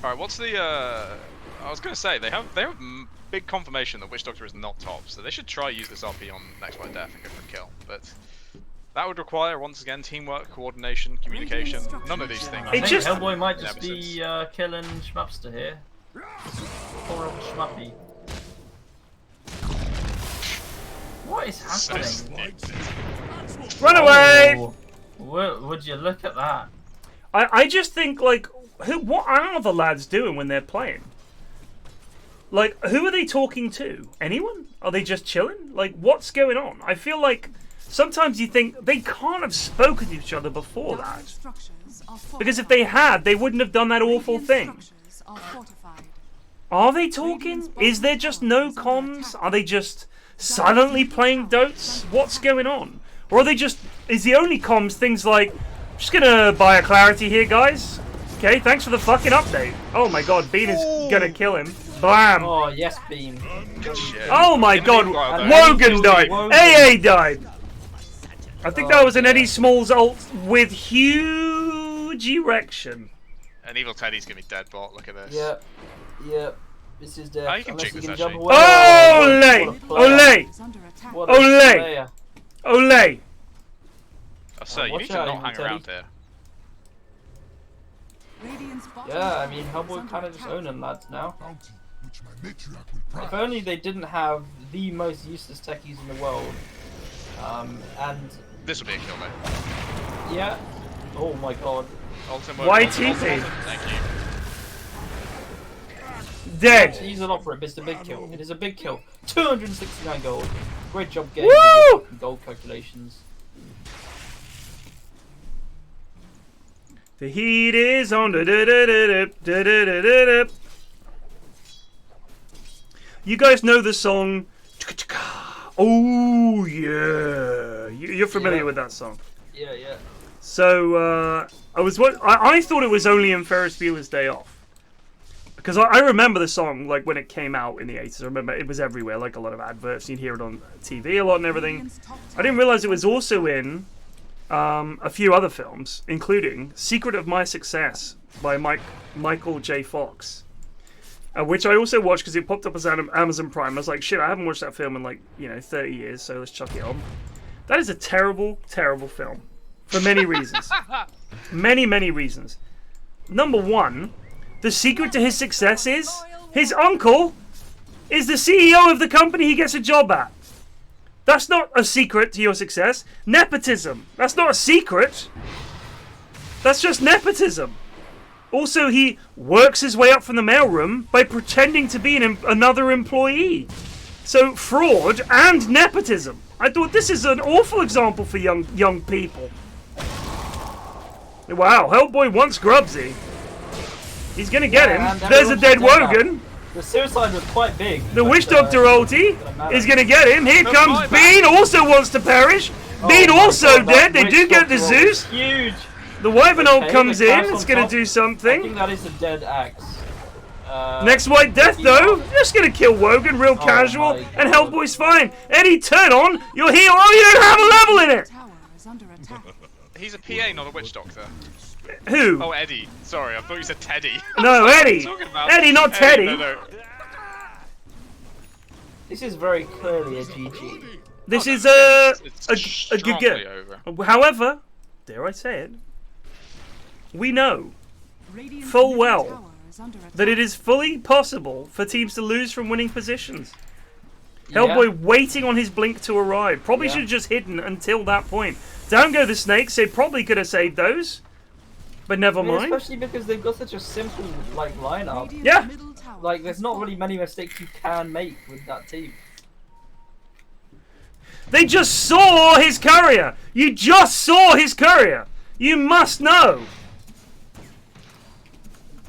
Alright, what's the, I was gonna say, they have big confirmation that Witch Doctor is not top, so they should try use this RP on NextWhiteDeath and go for a kill, but that would require, once again, teamwork, coordination, communication, none of these things. I think just- Hellboy might just Nemesis. be killing Schmupster here. Poor old Schmuppy. What is So happening? stupid. Run away! Oh, Would you look at that? I just think, like, what are the lads doing when they're playing? Like, who are they talking to? Anyone? Are they just chilling? Like, what's going on? I feel like sometimes you think they can't have spoken to each other before that. Because if they had, they wouldn't have done that awful thing. Are they talking? Is there just no comms? Are they just silently playing Dotes? What's going on? Or are they just... Is the only comms things like... Just gonna buy a clarity here, guys. Okay, thanks for the fucking update. Oh my god, Bean is gonna kill him. Blam! Oh, yes, Beam. Good shit. Oh my god, Wogan died! AA died! I think that was an Eddie Smalls ult with huge erection. And Evil Teddy's gonna be dead bot, look at this. Yep. This is dead. Oh, you can check this, actually. Ole! Ole! Ole! Ole! Oh, sir, you need to not hang around here. Yeah, I mean, Hellboy kind of just owning lads now. If only they didn't have the most useless techies in the world. And... This will be a kill, mate. Yeah. Oh my god. Why TP? Thank you. Dead! He's an opera, it's a big kill. It is a big kill. 269 gold. Great job getting your fucking gold calculations. The heat is on. You guys know the song? Oh yeah, you're familiar with that song. Yeah. So I thought it was only in Ferris Bueller's Day Off. Because I remember the song, like, when it came out in the 80s. I remember it was everywhere, like a lot of adverts. You'd hear it on TV a lot and everything. I didn't realize it was also in a few other films, including Secret of My Success by Michael J. Fox. Which I also watched because it popped up as Amazon Prime. I was like, shit, I haven't watched that film in, like, 30 years, so let's chuck it on. That is a terrible, terrible film. For many reasons. Many, many reasons. Number one... The secret to his success is his uncle is the CEO of the company he gets a job at. That's not a secret to your success. Nepotism. That's not a secret. That's just nepotism. Also, he works his way up from the mailroom by pretending to be another employee. So, fraud and nepotism. I thought this is an awful example for young people. Wow, Hellboy wants Grubsy. He's gonna get him. There's a dead Wogan. The suicide was quite big. The Witch Doctor ulti is gonna get him. Here comes Bean, also wants to perish. Bean also dead. They do get the Zeus. Huge. The Wyvern ult comes in. It's gonna do something. I think that is a dead axe. NextWhiteDeath though, just gonna kill Wogan real casual, and Hellboy's fine. Eddie, turn on your heal. Oh, you don't have a level in it. He's a PA, not a Witch Doctor. Who? Oh, Eddie. Sorry, I thought you said Teddy. No, Eddie. Eddie, not Teddy. No. This is very clearly a GG. This is a good game. However, dare I say it, we know full well that it is fully possible for teams to lose from winning positions. Hellboy waiting on his blink to arrive. Probably should have just hidden until that point. Down go the snakes. They probably could have saved those. But never mind. Especially because they've got such a simple lineup. Yeah. Like there's not really many mistakes you can make with that team. They just saw his courier. You just saw his courier. You must know.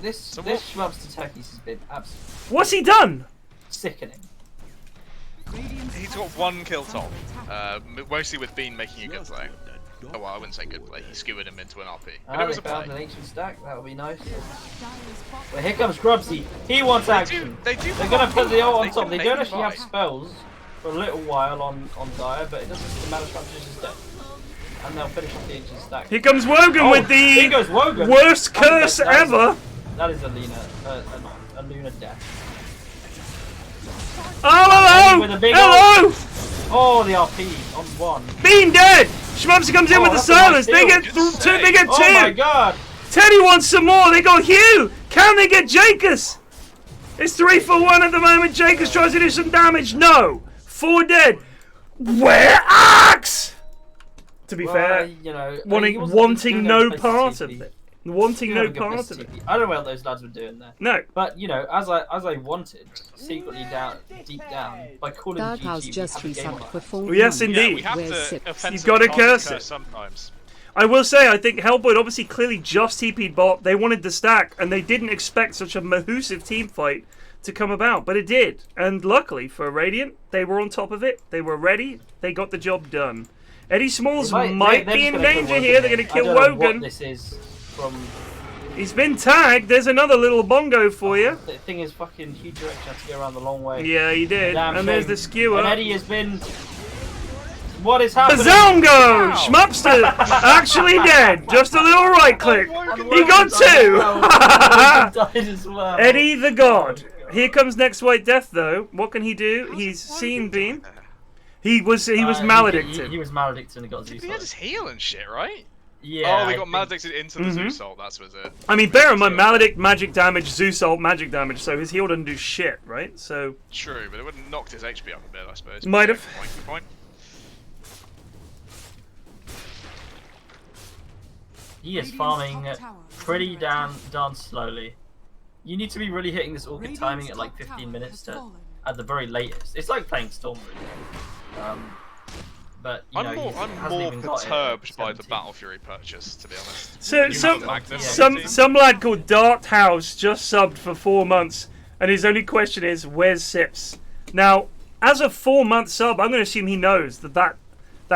This Schmupster Techies has been absolutely. What's he done? Sickening. He's got one kill top. Mostly with Bean making a good play. Oh well, I wouldn't say good play. He skewered him into an RP. But it was a play. Found an ancient stack. That would be nice. Well, here comes Grubsy. He wants action. They're gonna put the ult on top. They don't actually have spells for a little while on Dire, but it doesn't seem to matter. Schmupster's just dead. And they'll finish off the ancient stack. Here comes Wogan with the worst curse ever. That is a Luna death. Oh, hello! Hello! Oh, the RP on one. Bean dead! Schmupster comes in with the silence. They get two. They get two. Oh my god! Teddy wants some more. They got Hugh. Can they get Jacus? It's 3 for 1 at the moment. Jacus tries to do some damage. No. 4 dead. Where Axe? To be Well, fair, you know, wanting no part of it. Wanting no part of it. I don't know what those lads were doing there. No. But you know, as I wanted, secretly deep down, by calling Dark GG, House we just have a game on resubbed our for hands. 4 Yes, months. indeed. Yeah, we have Where's to Sips? offensively You've gotta target curse curse it. sometimes. I will say, I think Hellboy obviously clearly just TP'd bot. They wanted the stack, and they didn't expect such a mahoosive team fight to come about, but it did. And luckily for Radiant, they were on top of it. They were ready. They got the job done. Eddie Smalls might be in danger here. They're going to kill I don't know Wogan. what this is from. He's been tagged. There's another little bongo for you. The thing is, fucking Hugh Direction had to go around the long way. Yeah, he did. Damn And there's shame. the skewer. And Eddie has been. What is happening? Bazongo! Schmupster actually dead. Just a little right click. He got two. Died as well. Eddie the God. Here comes NextWhiteDeath though. What can he do? He's seen Beam. He was maledicted. He was maledicted and got He Zeus. had his heal and shit, right? Yeah. Oh, we I got think- maledicted into the Zeus ult. That's was it. I mean, bear in mind, Maledict magic damage, Zeus ult magic damage, so his heal doesn't do shit, right? So True, but it would have knocked his HP up a bit, I suppose. Might have. Good point. He is Radiant's farming top tower is pretty under darn slowly. You need to be really hitting this orchid Radiant's timing at like top 15 tower minutes has to, fallen. at the very latest. It's like playing Storm really. But you know, I'm he more hasn't even got it at perturbed by the 17. Battle Fury purchase, to be honest. So You some have Magnus some on the some lad called Dart House just subbed for 4 months, and his only question is, "Where's Sips?" Now, as a 4-month sub, I'm going to assume he knows that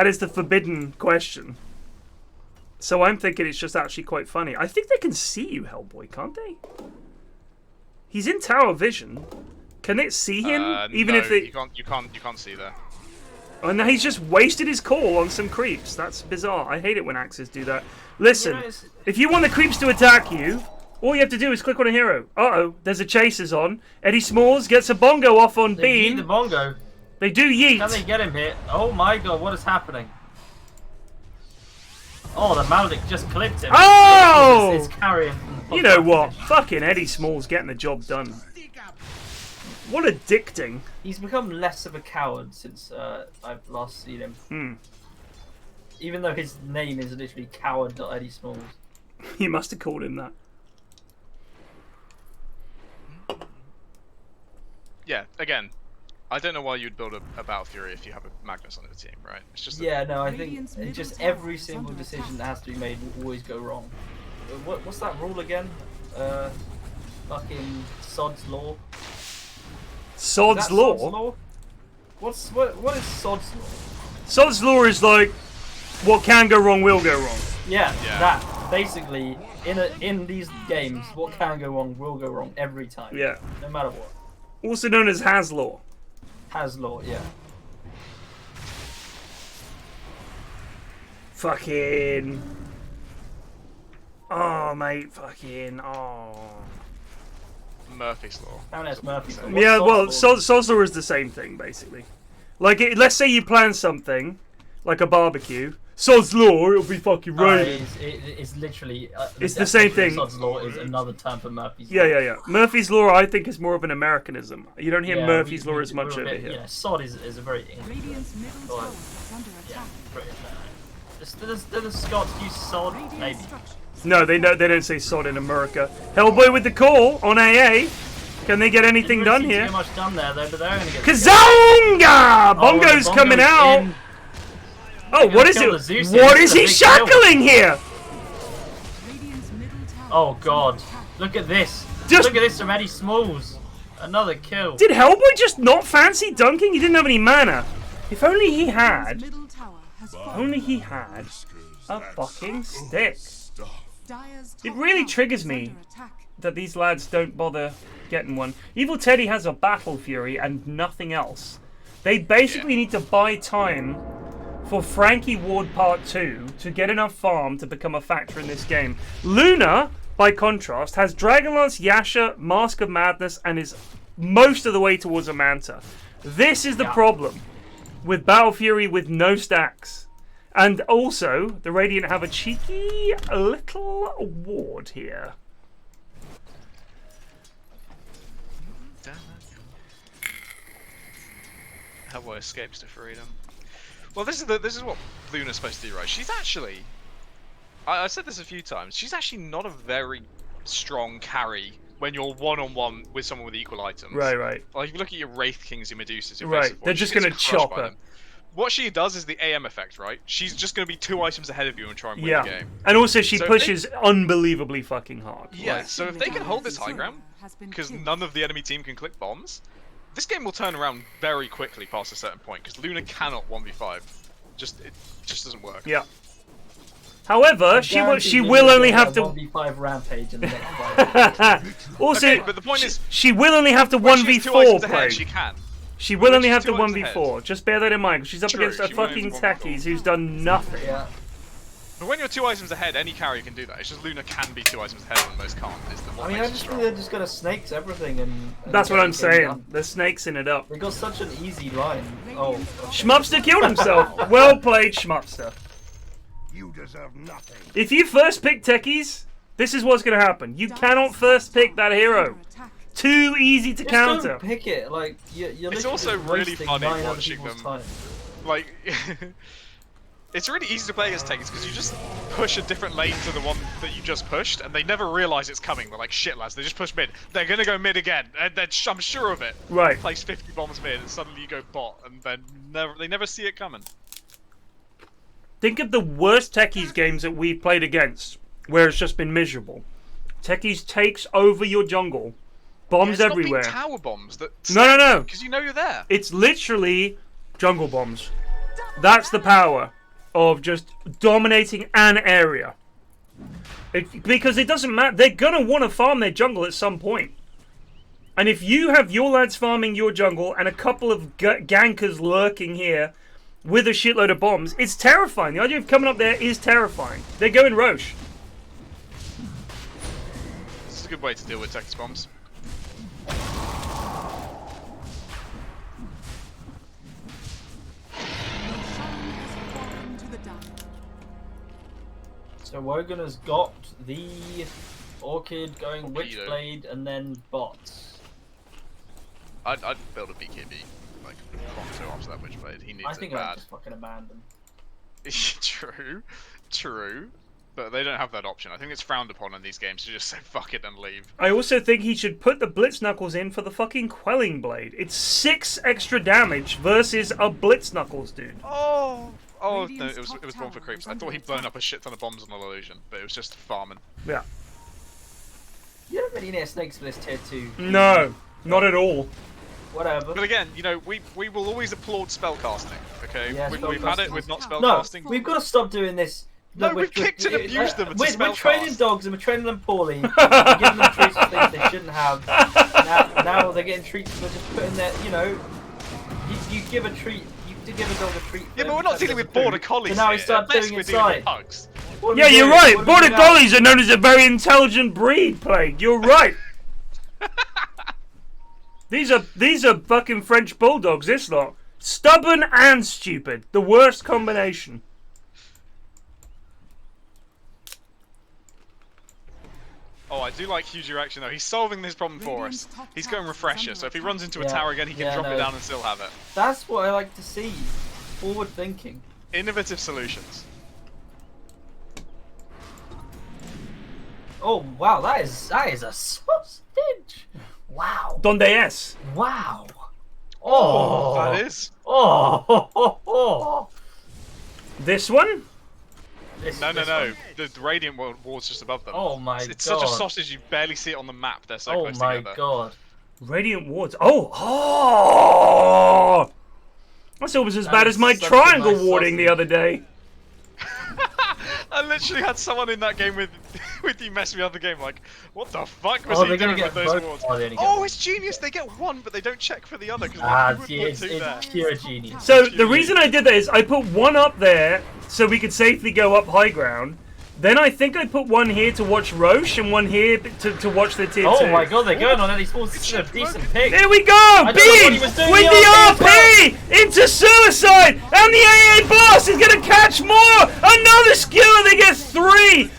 is the forbidden question. So I'm thinking it's just actually quite funny. I think they can see you, Hellboy, can't they? He's in tower vision. Can it see him? Even no, if they... you can't see there. Oh, no, he's just wasted his call on some creeps. That's bizarre. I hate it when axes do that. Listen, You know, it's- if you want the creeps to attack you, all you have to do is click on a hero. Uh-oh, there's a chasers on. Eddie Smalls gets a bongo off on They yeet the Beam. bongo. They do Can they yeet. get him here? Oh my god, what is happening? Oh, the Maledict just clipped him. Oh! It's carrying. From the You know top what? position. Fucking Eddie Smalls getting the job done. What addicting. He's become less of a coward since I've last seen him. Hmm. Even though his name is literally Coward.Eddie Smalls. You must have called him that. Yeah, again, I don't know why you'd build a Battle Fury if you have a Magnus on your team, right? It's just Yeah, no, I think Radiant's it's just middle every tower is single under decision attack. that has to be made will always go wrong. What's that rule again? Fucking Sod's Law. Is Sod's that Law? Sod's Law? What is Sod's Law? Sod's Law is like, what can go wrong will go wrong. Yeah, Yeah. that basically in these games, what can go wrong will go wrong every time. Yeah. No matter what. Also known as Has Law. Has law, yeah. Fucking. Oh, mate, fucking. Oh. Murphy's Law. Down there's Murphy's Law. Yeah, well, Sod's Law? Sod's Law is the same thing, basically. Like, let's say you plan something, like a barbecue. Sod's Law, it'll be fucking raining. It's literally. It's the same definition of thing. Sod's Law is another term for Murphy's Yeah, Law. yeah, yeah. Murphy's Law, I think, is more of an Americanism. You don't hear Yeah, Murphy's we- Law we- as much we're a over bit- here. Yeah, Sod is a very English. Radiant's middle Oh, tower is under Yeah, attack. pretty. Do the Scots use Sod? Radiant Maybe. structures. No, they don't say sod in America. Hellboy with the call on AA. Can they get anything Didn't done really seem to here? get much done there, though, but they're only going Kazonga! Bongo's the coming bongo's out. in. Oh, what is kill the it? Zeus What here. is This he is a big kill. shackling here? Radiant's middle tower Oh is god. under attack. Look at this. Just- Look at this from Eddie Smalls. Another kill. Did Hellboy just not fancy dunking? He didn't have any mana. If only he Radiant's had. middle tower has fallen. Only he had a fucking stick. Dire's It top really tower triggers is me under attack. that these lads don't bother getting one. Evil Teddy has a Battle Fury and nothing else. They basically need to buy time for Frankie Ward Part 2 to get enough farm to become a factor in this game. Luna, by contrast, has Dragonlance, Yasha, Mask of Madness, and is most of the way towards a Manta. This is the Yeah. problem with Battle Fury with no stacks. And also, the Radiant have a cheeky little ward here. Hellboy escapes to freedom. Well, this is what Luna's supposed to do, right? She's actually, I've said this a few times. She's actually not a very strong carry when you're one-on-one with someone with equal items. Right. Like if you look at your Wraith Kings, your Medusas, your Right, Basic they're Force, just she gets gonna crushed chop by her. them. What she does is the AM effect, right? She's just going to be 2 items ahead of you and try and win the game. And also she So if pushes unbelievably fucking hard. Yeah, Like, so if they can hold this high ground, because none of the enemy team can click bombs, this game will turn around very quickly past a certain point, because Luna cannot 1v5. It just doesn't work. yeah. However, she Guaranteed will Luna's only gonna have to. 1v5 rampage in the next fight. Also, Okay, but the point is, she will only have to when she's 2 1v4 items play. ahead, she can. She will when only she's have to 2 items 1v4. Just bear that in mind. 'Cause she's up True, against a she will only fucking have to 1v4. techies who's done nothing. Yeah. But when you're 2 items ahead, any carrier can do that. It's just Luna can be 2 items ahead when most can't. Is the what I mean, makes I it just strong. think they're just gonna snakes everything and That's get what I'm the game saying. done. The snake's in it up. They got such an easy line. Oh. Okay. Schmupster killed himself. Well played, Schmupster. You deserve nothing. If you first pick techies, this is what's going to happen. You cannot first pick that hero. Too easy to Just counter. don't pick it. Like you're It's literally also just really wasting funny 9 other watching people's them. time. Like, it's really easy to play against techies because you just push a different lane to the one that you just pushed, and they never realize it's coming. They're like, shit, lads, they just push mid. They're gonna go mid again, and I'm sure of it. Right. Place 50 bombs mid, and suddenly you go bot, and then they never see it coming. Think of the worst techies games that we've played against, where it's just been miserable. Techies takes over your jungle. Bombs everywhere. It's not being tower bombs that. No. Because you know you're there. It's literally jungle bombs. That's the power of just dominating an area. Because it doesn't matter. They're going to want to farm their jungle at some point. And if you have your lads farming your jungle and a couple of gankers lurking here with a shitload of bombs, it's terrifying. The idea of coming up there is terrifying. They're going Roche. This is a good way to deal with techies bombs. So Wogan has got the Orchid going Torpedo. Witchblade and then bots. I'd build a BKB, like, pronto after that Witchblade. He needs I think it I'd bad. just fucking abandon. True. But they don't have that option. I think it's frowned upon in these games to just say fuck it and leave. I also think he should put the Blitz Knuckles in for the fucking Quelling Blade. It's 6 extra damage versus a Blitz Knuckles, dude. Oh no, Radiant's it was top born for tower creeps. is I under thought he'd blown attack. up a shit ton of bombs on the illusion, but it was just farming. Yeah. You don't really need snakes for this tier 2. No, not at all. Whatever. But again, you know, we will always applaud spellcasting. Okay, Yeah, we've had it spellcasting. with not No, spellcasting. we've got to stop doing this. No, Look, we've kicked and abused them. It's a We're spellcast. training dogs and we're training them poorly. We're giving them treats for things they shouldn't have. Now they're getting treats for just putting their, you know, you give a treat, you give a dog a treat. Yeah, but we're not dealing with border collies. So now he here. starts At best, doing we're it dealing with side. pugs. What are we Yeah, you're doing? right. What are we Border doing now? Collies are known as a very intelligent breed, Plague. You're right. These are fucking French bulldogs, this lot. Stubborn and stupid. The worst combination. Oh, I do like huge reaction though. He's solving this problem for us. He's going refresher, so if he runs into a tower again, he can drop it down and still have it. That's what I like to see. Forward thinking. Innovative solutions. Oh wow, that is a sausage. Wow. Donde es? Wow. Oh. That is. Oh. This one? No. One. The Radiant Ward's just above them. Oh my It's god. such a sausage you barely see it on the map. They're so Oh close my together. god. Radiant Wards. Oh! That's almost as That bad is as my such a triangle nice warding the sausage. other day. I literally had someone in that game with you mess me up the game. Like, what the fuck was Oh, he they're gonna doing get with those both. wards? Oh, they only get Oh, one. it's genius. They get one, but they don't check for the other. Cause It's there. pure genius. So the reason I did that is I put one up there so we could safely go up high ground. Then I think I put one here to watch Roche and one here to watch the tier 2. Oh my god, they're going on Eddie Sports. This is a decent pick. There we go! don't know what Beam! he was doing With the the RP as RP! Into suicide! And the AA boss is gonna catch more! Another skewer, they get 3!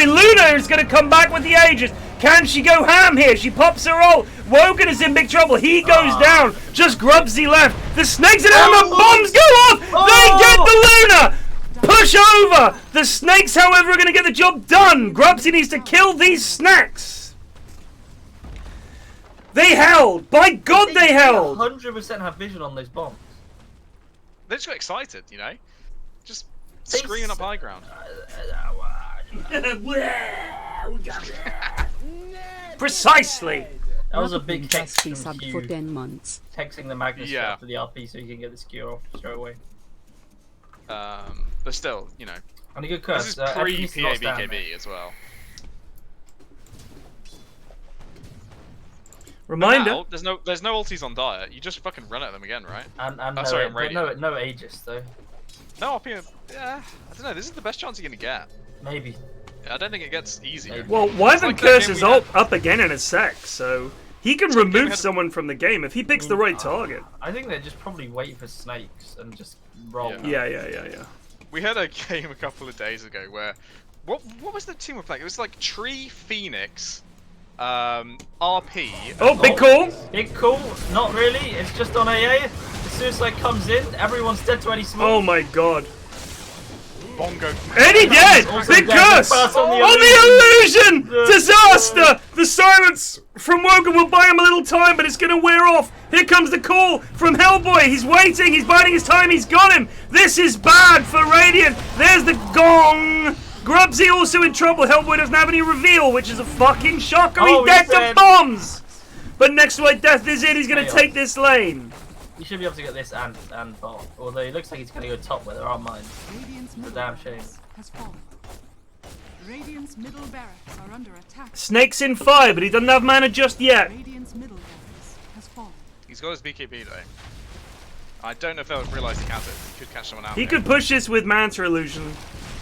Luna is gonna come back with the Aegis. Can she go ham here? She pops her ult. Wogan is in big trouble. He goes down. Just Grubsy left. The snakes are down. The bombs go off. They get the Luna. Push over. The snakes, however, are going to get the job done. Grubsy needs to kill these snacks. They held. By God, they held. 100% have vision on those bombs. They just got excited, you know? Just screaming up high ground. Precisely. That was a big text Justly from subbed Hugh, for 10 months. texting the Magnus Yeah. after the RP so he can get the skewer off straight away. But still, you know. And a good This curse. is pre-PABKB as well. Reminder. Now, there's no ultis on Dire. You just fucking run at them again, right? And Oh, no, sorry, I'm but radiant. no Aegis though. No, up here. Yeah, I don't know. This is the best chance you're gonna get. Maybe. Yeah, I don't think it gets easier. Maybe. Well, Wyvern like that Curse game is we had- up again in a sec, so he can like the game we remove had- someone from the game if he picks the right target. I think they're just probably waiting for snakes and just roll. Yeah. Yeah. We had a game a couple of days ago where what was the team we're playing? It was like Tree Phoenix, RP. Oh, big call. Big cool. Not really. It's just on AA. The suicide comes in. Everyone's dead to any small. Oh my God. Bongo. Eddie dead! Also Big dead. curse! Pass On on the the illusion! Disaster! The silence from Wogan will buy him a little time, but it's gonna wear off. Here comes the call from Hellboy. He's waiting, he's biding his time, he's got him! This is bad for Radiant. There's the gong! Grubsy also in trouble. Hellboy doesn't have any reveal, which is a fucking shocker. Oh, He's dead he's to dead. bombs! But NextWhiteDeath is in, he's gonna Chaos. take this lane. You should be able to get this and bot. Although it looks like he's going to go top where there are mines. Radiant's It's a middle damn barracks shame. has fallen. Radiant's middle barracks are under attack. Snake's in fire, but he doesn't have mana just yet. Radiant's middle barracks has fallen. He's got his BKB though. I don't know if they'll realise he has it. He could catch someone out. He there. could push this with Manta Illusion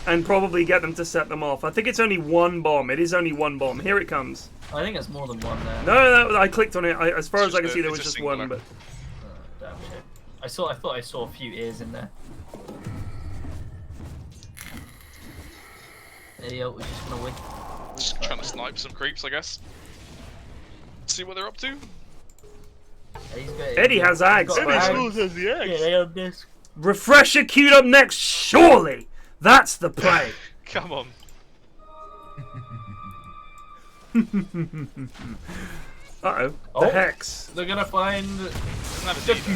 and probably get them to set them off. I think it's only one bomb. It is only one bomb. Here it comes. I think it's more than one there. No, I clicked on it. As far It's as I can just see, a- there it's was a just one. singular. But Damn shit. I thought I saw a few ears in there. Idiot was just gonna win. Just trying to snipe some creeps, I guess. See what they're up to. Eddie has Ags, got but- Ags. Yeah, they have this. Refresher queued up next. Surely that's the play. Come on. Uh-oh. The Oh. Hex. They're gonna find. Doesn't have a D, though.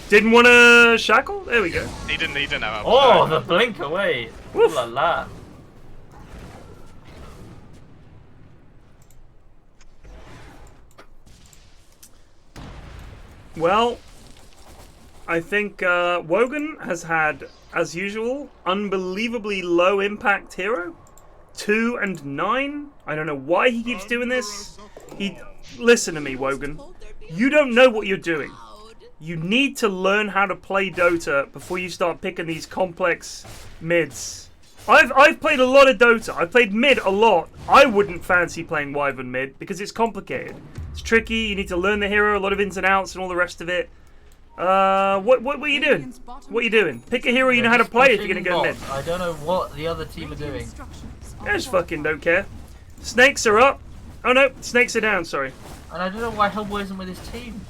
Didn't want to shackle? There we go. He didn't have a Oh, the blink away. Ooh Woof. la la. Well, I think Wogan has had, as usual, unbelievably low impact hero. 2 and 9. I don't know why he keeps doing this. Listen to me, Wogan. You don't know what you're doing. You need to learn how to play Dota before you start picking these complex mids. I've played a lot of Dota. I've played mid a lot. I wouldn't fancy playing Wyvern mid because it's complicated. It's tricky. You need to learn the hero, a lot of ins and outs, and all the rest of it. What are you doing? What are you doing? Pick a hero you know how to play if you're gonna go mid. I don't know what the other team are doing. I just fucking don't care. Snakes are up. Oh no, snakes are down. Sorry. And I don't know why Hellboy isn't with his team.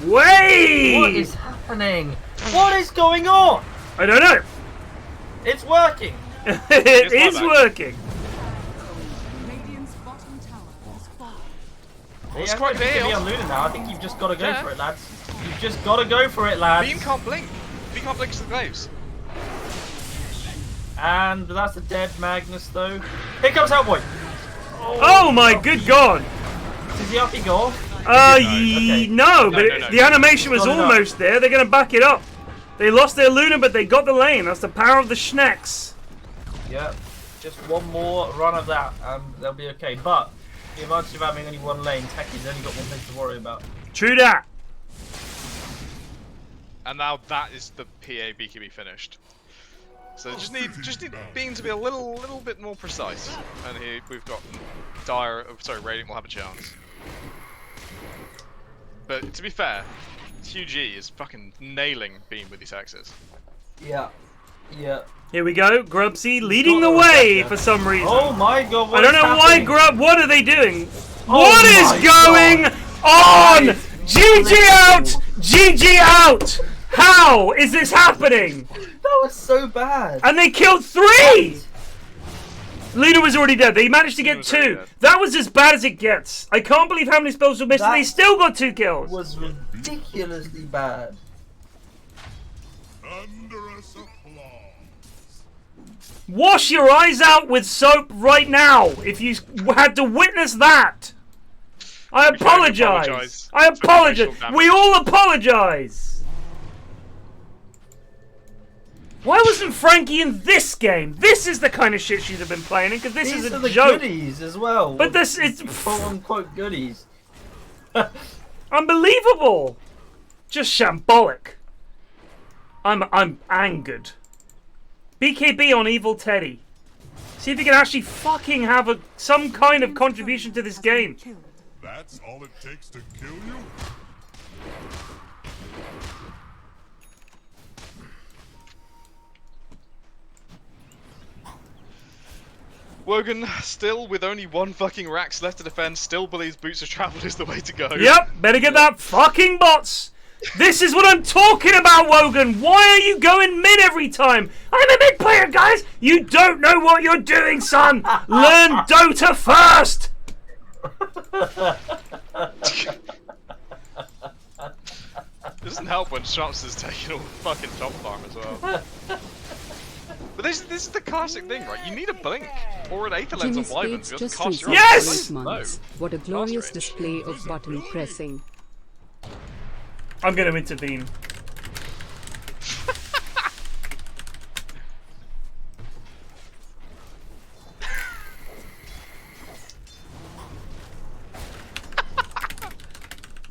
Wait! What is happening? What is going on? I don't know. It's working. It is working. Radiant's bottom tower has fallen. It's quite big big. on Luna now. I think you've just got to go Yeah. for it, lads. You've just got to go for it, lads. Beam can't blink. Beam can't blink to the glaives. And that's a dead Magnus, though. Here comes Hellboy. Oh my good god. Does the RP go off? No, No, but no. the animation was It's not almost there. They're gonna back it up. They lost their Luna, but they got the lane. That's the power of the Schnecks. Yep. Just one more run of that, and they'll be okay. But the advantage of having only one lane, Techie's only got one thing to worry about. True that. And now that is the PA BKB finished. So just need Beam to be a little bit more precise. And here we've got Radiant will have a chance. But to be fair, Hugh G is fucking nailing Beam with these axes. Yeah. Yeah. Here we go. Grubsy leading the way for some reason. Oh my god, what I don't is know why happening? Grub. What are they doing? Oh What is my going God. on? GG out! GG out! How is this happening? That was so bad. And they killed 3! Luna was already dead. They managed to get was already 2. dead. That was as bad as it gets. I can't believe how many spells were missed. And they That still got 2 kills. Was ridiculously bad. Thunderous applause. Wash your eyes out with soap right now if you had to witness that. I We can only apologize. apologise I for apologize. emotional damage. We all apologize. Why wasn't Frankie in this game? This is the kind of shit she'd have been playing in because this These is are a the joke. goodies as well. But this is quote unquote goodies. unbelievable. Just shambolic. I'm angered. BKB on Evil Teddy. See if you can actually fucking have some kind of contribution to this game. That's all it takes to kill you? Wogan, still with only 1 fucking Rax left to defend, still believes Boots of Travel is the way to go. Yep, better get that fucking bots. This is what I'm talking about, Wogan. Why are you going mid every time? I'm a mid player, guys. You don't know what you're doing, son. Learn Dota first. It doesn't help when Schmupster's taking all the fucking top farm as well. But this is the classic thing, right? You need a blink or an Aether Lens Jimmy on Wyvern Spades to just cast your resubbed Yes! for 8 months. What a glorious range. display of button pressing. I'm going to intervene.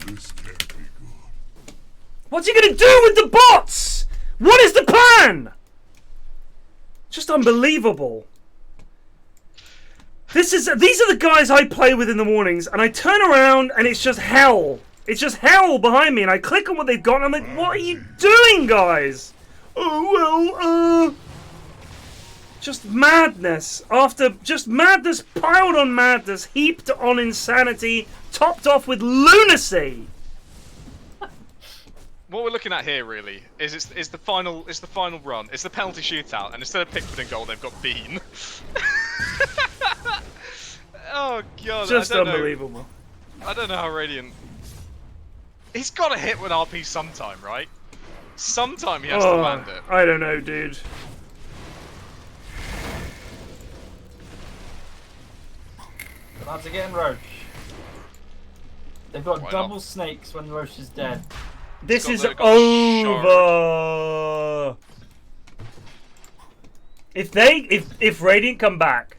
This can't be good. What's he going to do with the bots? What is the plan? Just unbelievable. These are the guys I play with in the mornings, and I turn around and it's just hell. It's just hell behind me, and I click on what they've got, and I'm like, what are you doing, guys? Oh, well, just madness after just madness piled on madness, heaped on insanity, topped off with lunacy. What we're looking at here really is the final run. It's the penalty shootout, and instead of Pickford and goal, they've got Bean. Oh god, Just I don't unbelievable. know. I don't know how Radiant. He's got to hit with RP sometime, right? Sometime he has to land it. I don't know, dude. Lads again, Roche. They've got Why double not? snakes when Roche is dead. This is They've got the over. If Radiant come back,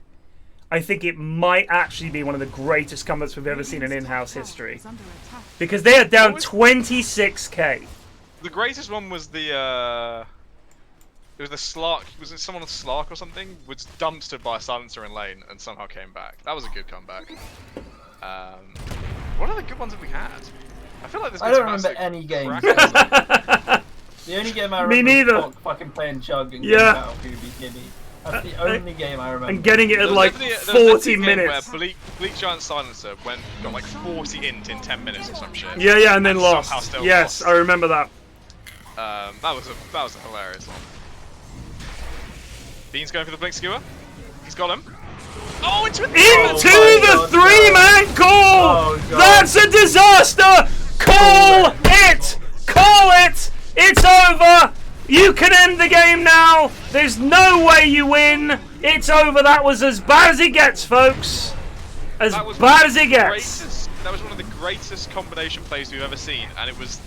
I think it might actually be one of the greatest comebacks we've ever seen in in-house history. Because they are down 26k. The greatest one was the it was the Slark. Was it someone on Slark or something? Was dumpstered by a silencer in lane and somehow came back. That was a good comeback. What other good ones have we had? I feel like there's I been don't some remember any games. crackers. The only game I Me remember neither. was fucking playing Chug and Yeah. getting out of Gooby Gibby. That's the only game I remember. And getting it There at was like definitely- there was 40 definitely a game minutes. Where Bleak Giant Silencer got like 40 int in 10 minutes or some shit. Yeah, and then somehow lost. still Yes, lost. I remember that. That was a hilarious one. Bean's going for the blink skewer. He's got him. Oh, into Into God, the 3-man call! Oh, God. That's a disaster! Call it! Call it! It's over! You can end the game now! There's no way you win! It's over! That was as bad as it gets, folks! As That was bad as it gets! That was one of the greatest combination plays we've ever seen, and it was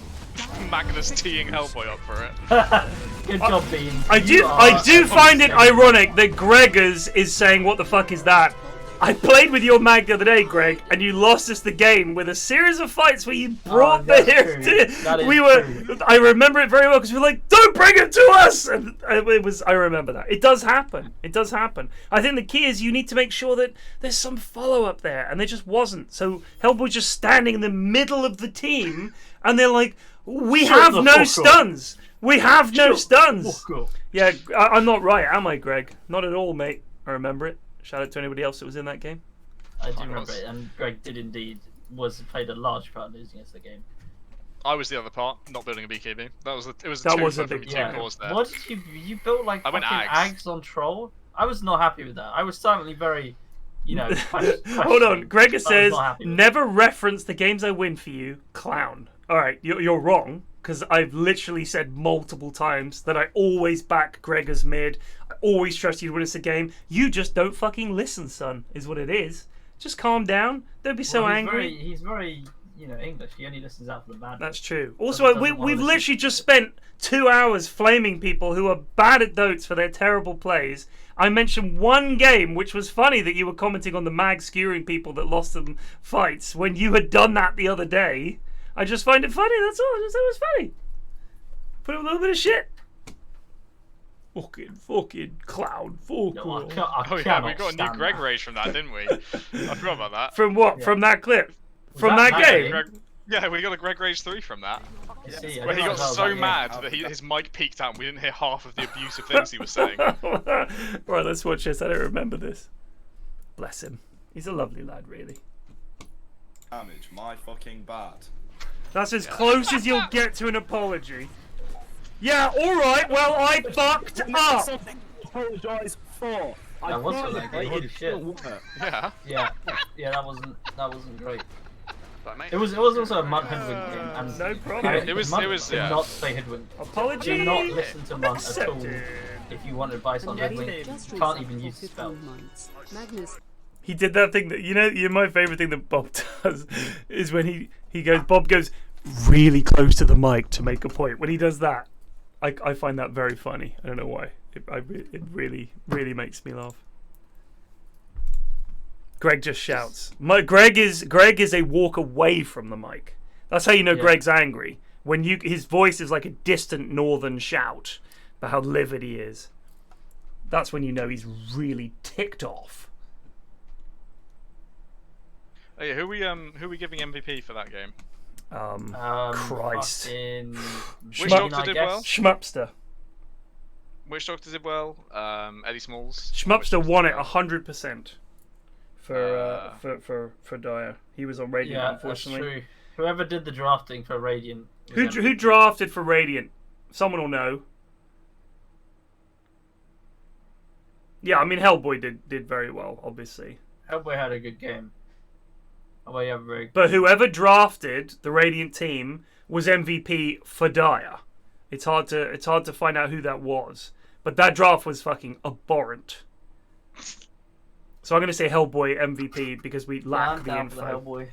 Magnus teeing Hellboy up for it. Good job, Bean. I do find it ironic that Gregors is saying, what the fuck is that? I played with your mag the other day, Greg, and you lost us the game with a series of fights where you brought the that's hero true. to. That is We were. true. I remember it very well because we were like, "Don't bring it to us!" And it was. I remember that. It does happen. It does happen. I think the key is you need to make sure that there's some follow up there, and there just wasn't. So Hellboy's just standing in the middle of the team, and they're like, "We Shut have the no fuck up. stuns." We have no Sure. stuns. Cool. Yeah, I'm not right, am I, Greg? Not at all, mate. I remember it. Shout out to anybody else that was in that game. I do remember it, and Greg did indeed played a large part in losing us the game. I was the other part, not building a BKB. It was That two was a from big two part. cores there. What did you built like I went fucking Ags. Ags on Troll? I was not happy with that. I was silently very, Hold on, Gregor says, not happy with it. never reference the games I win for you, clown. Alright, you're wrong, because I've literally said multiple times that I always back Gregor's mid. I always trust you to win us a game. You just don't fucking listen, son, is what it is. Just calm down. Don't be so Well, angry. He's very, English. He only listens out for the bad. That's true. Also, Doesn't we've wanna listen literally to just it. spent 2 hours flaming people who are bad at Dotes for their terrible plays. I mentioned one game, which was funny that you were commenting on the mag skewering people that lost them fights when you had done that the other day. I just find it funny, that's all. I just thought it was funny. Put up a little bit of shit. Fucking clown. No, Oh yeah, we got a new Greg rage from that, didn't we? I forgot about that. From what? Yeah. From that clip? Was From that that that game? Greg, yeah, we got a Greg Rage 3 from that. See, I Where he didn't got know so that, mad that his mic peaked out and we didn't hear half of the abusive things he was saying. Right, let's watch this. I don't remember this. Bless him. He's a lovely lad, really. Damage, my fucking bad. That's as close as you'll get to an apology. Yeah, alright, well, I fucked up. Apologise for. That was for that game. Holy shit. Yeah. Yeah, that wasn't great. But, mate, It was also a Munt Hoodwink game, and No problem. It was- did yeah. not play Hoodwink. Apology. Do not listen to Munt at all accepted. if you want advice on Hoodwink. Just You can't resubbed even for use 15 spells. months. Magnus He did that thing that, my favourite thing that Bob does is when Bob goes really close to the mic to make a point. When he does that, I find that very funny. I don't know why. It really, really makes me laugh. Greg just shouts. Greg is a walk away from the mic. That's how you know Yeah. Greg's angry. When his voice is like a distant northern shout about how livid he is. That's when you know he's really ticked off. Oh, yeah, who are we giving MVP for that game? Christ. fucking Which Sheen, doctor I did guess. well? Schmupster. Which doctor did well? Eddie Smalls. Schmupster Which won doctor it did 100% for Dyer. He was on Radiant, Yeah, unfortunately. that's true. Whoever did the drafting for Radiant. was Who MVP. drafted for Radiant? Someone will know. Yeah, I mean Hellboy did very well, obviously. Hellboy had a good game. Hellboy had a very But whoever drafted the Radiant team was MVP for Dyer. It's hard to find out who that was. But that draft was fucking abhorrent. So I'm going to say Hellboy MVP because we lack the down for info. the Hellboy.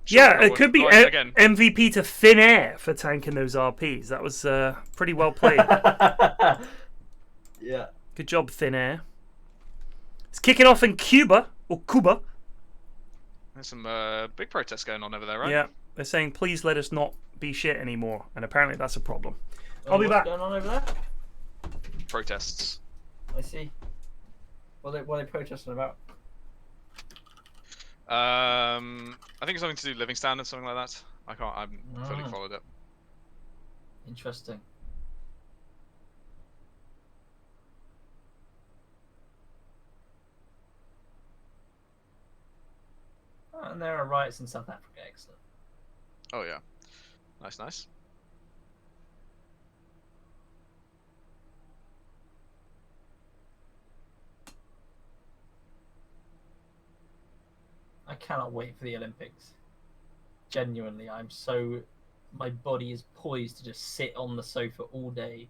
Yeah, Sure, it could be right, again. MVP to Thin Air for tanking those RPs. That was pretty well played. Yeah. Good job, Thin Air. It's kicking off in Cuba, or Cuba. There's some big protests going on over there, right? Yeah, they're saying, please let us not be shit anymore. And apparently that's a problem. Oh, I'll be what's back. going on over there? Protests. I see. What are they protesting about? I think it's something to do with living standards, something like that. I haven't fully Ah. followed it. Interesting. Oh, and there are riots in South Africa. Excellent. Oh yeah. Nice, nice. I cannot wait for the Olympics. Genuinely, my body is poised to just sit on the sofa all day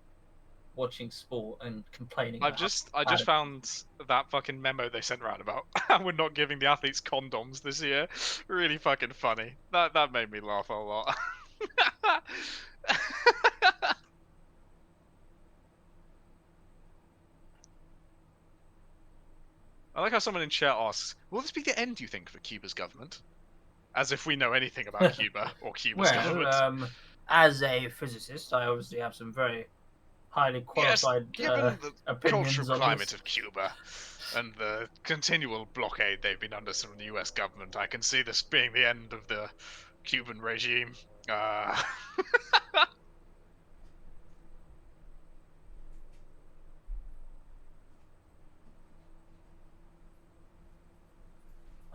watching sport and complaining. I about just how bad it- found that fucking memo they sent around about we're not giving the athletes condoms this year. Really fucking funny. That made me laugh a lot. I like how someone in chat asks, will this be the end, you think, for Cuba's government? As if we know anything about Cuba or Cuba's government. Well, as a physicist, I obviously have some very highly Yes, qualified given the opinions cultural on climate this. of Cuba and the continual blockade they've been under from the US government, I can see this being the end of the Cuban regime. I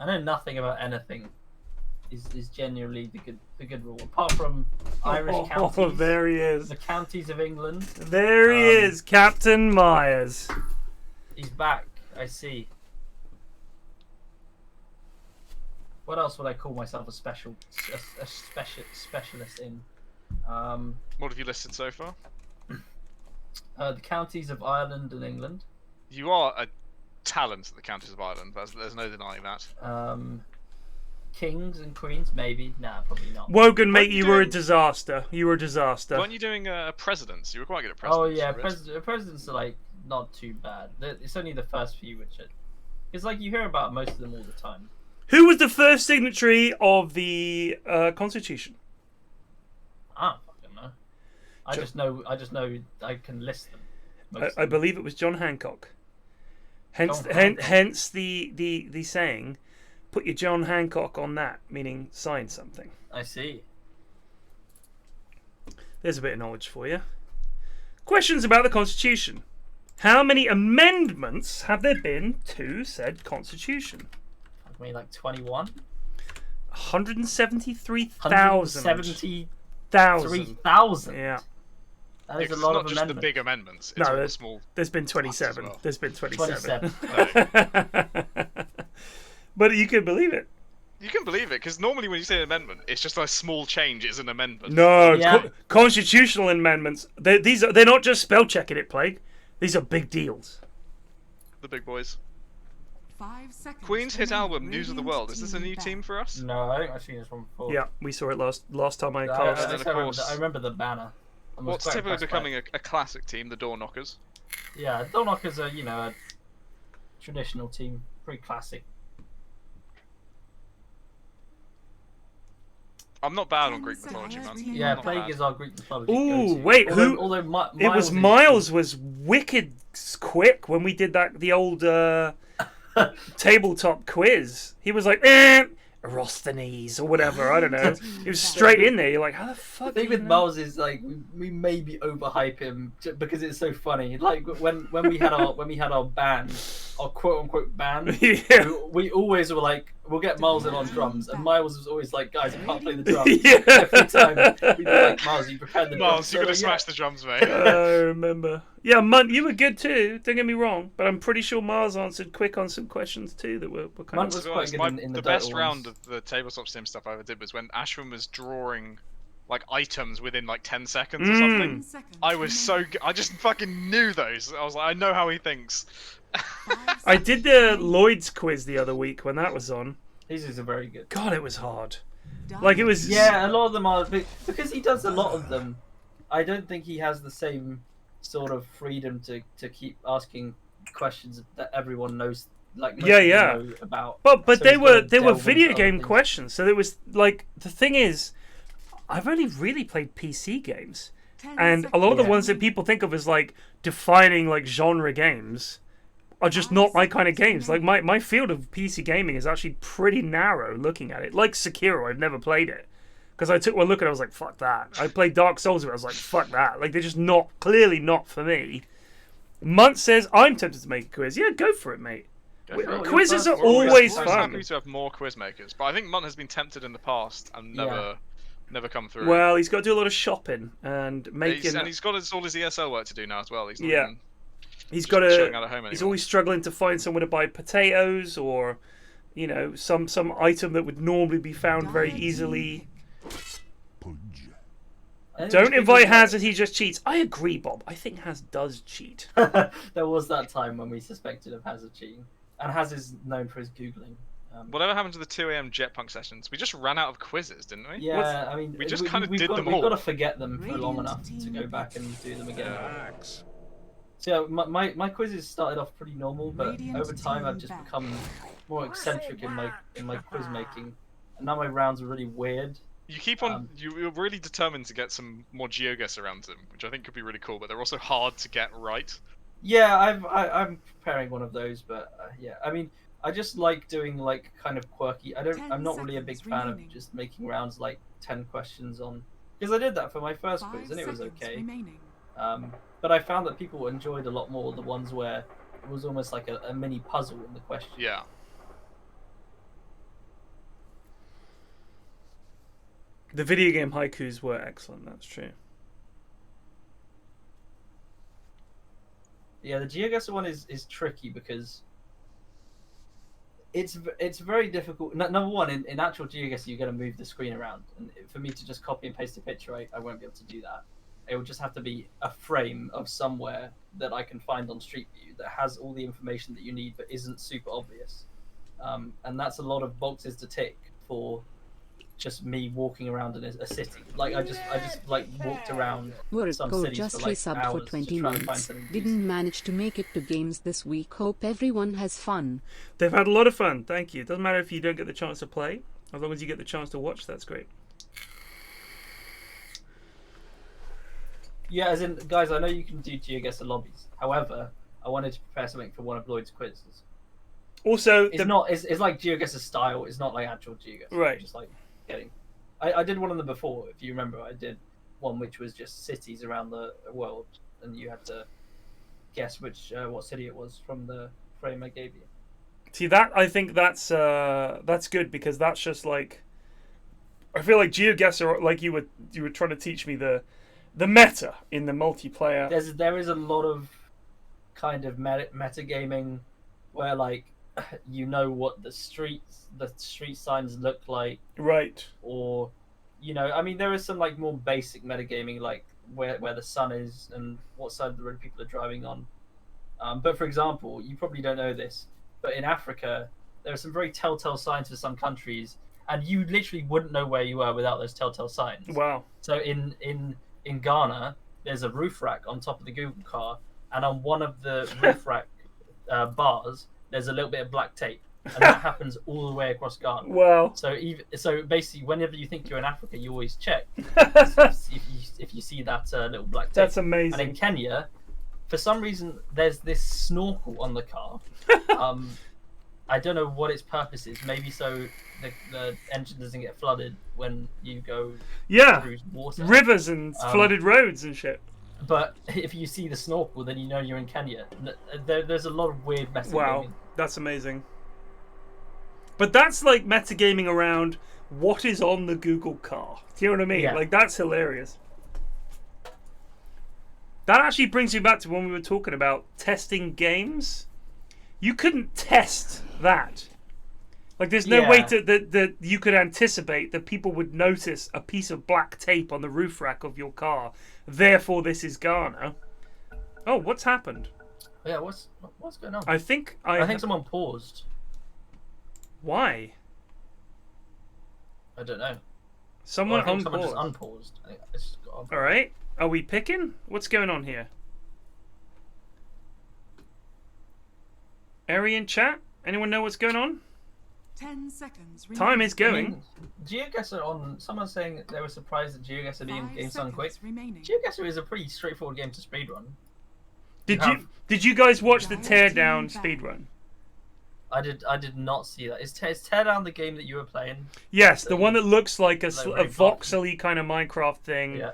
know nothing about anything. Is genuinely the good rule. Apart from Irish counties. Oh, there he is. The counties of England. There he is, Captain Myers. He's back. I see. What else would I call myself a specialist in? What have you listed so far? The counties of Ireland and England. You are a talent at the counties of Ireland. There's no denying that. Kings and queens, maybe. Nah, probably not. Wogan, mate, you were a disaster. You were a disaster. Weren't you doing presidents? You were quite good at presidents. Oh yeah, presidents are like not too bad. It's only the first few which are. It's like you hear about most of them all the time. Who was the first signatory of the Constitution? I don't fucking know. I just know I can list them. I believe it was John Hancock. Hence the saying, put your John Hancock on that, meaning sign something. I see. There's a bit of knowledge for you. Questions about the Constitution. How many amendments have there been to said Constitution? I mean, like 21? 173,000. 173,000? Yeah. That is a lot of amendments. It's not just the big amendments. It's all the small. There's been 27. Well. There's been 27. 27. But you can believe it. You can believe it, because normally when you say an amendment, it's just a small change is an amendment. No, Yeah. constitutional amendments. They're not just spell checking it, Plague. These are big deals. The big boys. 5 seconds. Queen's hit remaining. album, News of the World. Is this a new team for us? No, I think I've seen this one before. Yeah, we saw it last time I I, cast. And then, of course- I remember the banner. I was What's quite typically impressed by becoming a classic team, the Door Knockers. it. Yeah, Door Knockers are, a traditional team. Pretty classic. I'm not bad on 10 Greek mythology, man. seconds. Yeah, I'm not Plague bad. is our Greek mythology. Ooh, go-to. wait, although, who? Although It was Miles was wicked quick when we did the old tabletop quiz. He was like, Eratosthenes or whatever. I don't know. He was straight in there. You're like, how the fuck? The thing with Miles is like we maybe overhype him because it's so funny. Like when we had our band, our quote unquote band, Yeah. we always were like, we'll get Miles in on drums, and Miles was always like, guys, I can't play the drums. Yeah. Every time we'd be like, Miles, you prepared the drums. Miles, you're gonna smash the drums, mate. I remember. Yeah, Munt, you were good too. Don't get me wrong, but I'm pretty sure Miles answered quick on some questions too that were kind Munt of. was To be quite honest, good in the the best Dota round ones. of the tabletop sim stuff I ever did was when Ashwin was drawing like items within like 10 seconds or something. 10 seconds I was so good. I just fucking knew those. I was like, I know how he thinks. I did the Lloyd's quiz the other week when that was on. These are very good. God, it was hard. Done. Like it was. Yeah, a lot of them are because he does a lot of them. I don't think he has the same sort of freedom to keep asking questions that everyone knows. Like most people know about. But So they he's were gotta delve video into other game things. questions, so it was like the thing is, I've only really played PC games, 10 and a lot of the Yeah. ones that people think of as like defining like genre games are just not my kind of games. Like my field of PC gaming is actually pretty narrow. Looking at it, like Sekiro, I've never played it because I took one look and I was like, fuck that. I played Dark Souls, but I was like, fuck that. Like they're just clearly not for me. Munt says I'm tempted to make a quiz. Yeah, go for it, mate. Go for it. Quizzes are We're always We're fun. happy to have more quiz makers, but I think Munt has been tempted in the past and never come through. Well, he's got to do a lot of shopping and making. And he's got all his ESL work to do now as well. He's not Yeah. even He's just got chilling to. out at home He's anymore. always struggling to find somewhere to buy potatoes or, some item that would normally be found very easily. Pudge. I think Don't it's invite because- Haz that he just cheats. I agree, Bob. I think Haz does cheat. There was that time when we suspected of Hazard cheating, and Haz is known for his googling. Whatever happened to the 2 a.m. Jetpunk sessions? We just ran out of quizzes, didn't we? Yeah, I mean, we just kinda we've did got, them we've all. got to forget them for long Radiant enough team to go back and do them again. Axe. So yeah, my quizzes started off pretty normal, but Radiant over time I've team just back. become more eccentric in my quiz making, and now my rounds are really weird. You keep on. You're really determined to get some more GeoGuess around them, which I think could be really cool. But they're also hard to get right. Yeah, I'm preparing one of those, but yeah, I mean, I just like doing like kind of quirky. I'm 10 not really a big seconds fan remaining. of just making rounds like 10 questions on, because I did that for my first 5 quiz and it was seconds okay. remaining. But I found that people enjoyed a lot more the ones where it was almost like a mini puzzle in the question. Yeah. The video game haikus were excellent. That's true. Yeah, the GeoGuessr one is tricky because it's very difficult. Number one, in actual GeoGuessr, you're going to move the screen around, and for me to just copy and paste a picture, I won't be able to do that. It will just have to be a frame of somewhere that I can find on Street View that has all the information that you need but isn't super obvious. And that's a lot of boxes to tick for just me walking around in a city. Like I just like walked around some Wurko cities just for like resubbed hours for 20 to try and find months. something to Didn't manage to make it to games this week. Hope everyone has fun. They've had a lot of fun. Thank you. Doesn't matter if you don't get the chance to play, as long as you get the chance to watch. That's great. Yeah, as in, guys, I know you can do GeoGuessr lobbies. However, I wanted to prepare something for one of Lloyd's quizzes. Also, It's not. It's like GeoGuessr style. It's not like actual GeoGuessr. Right. Just like getting. I did one of them before. If you remember, I did one which was just cities around the world, and you had to guess which what city it was from the frame I gave you. See that I think that's good because that's just like I feel like GeoGuessr, like you were trying to teach me the meta in the multiplayer. There is a lot of kind of metagaming where like you know what the street signs look like, Right. or you know, I mean, there is some like more basic metagaming like where the sun is and what side of the road people are driving on. But for example, you probably don't know this, but in Africa there are some very telltale signs for some countries, and you literally wouldn't know where you were without those telltale signs. Wow. So in Ghana, there's a roof rack on top of the Google car, and on one of the roof rack bars, there's a little bit of black tape, and that happens all the way across Ghana. Wow. So basically, whenever you think you're in Africa, you always check if you see that little black tape. That's amazing. And in Kenya, for some reason, there's this snorkel on the car. I don't know what its purpose is. Maybe so the engine doesn't get flooded when you go through water. Rivers and flooded roads and shit. But if you see the snorkel, then you know you're in Kenya. There's a lot of weird metagaming. Wow, that's amazing. But that's like metagaming around what is on the Google car. Do you know what I mean? Yeah. Like, that's hilarious. That actually brings me back to when we were talking about testing games. You couldn't test that. Like, there's no way that you could anticipate that people would notice a piece of black tape on the roof rack of your car. Therefore, this is Ghana. Oh, what's happened? Yeah, what's going on? I think someone paused. Why? I don't know. Someone Someone just unpaused. unpaused. I think it's just got unpaused. All right. Are we picking? What's going on here? Arian chat? Anyone know what's going on? 10 seconds. Time is going. I mean, GeoGuessr on someone's saying that they were surprised that GeoGuessr being 5 games done quick. seconds remaining. GeoGuessr is a pretty straightforward game to speedrun. Did you guys watch the Dire teardown team speedrun? I did not see that. Is Teardown the game that you were playing? Yes, the one that looks like a Like voxely kind of Minecraft thing. Yeah.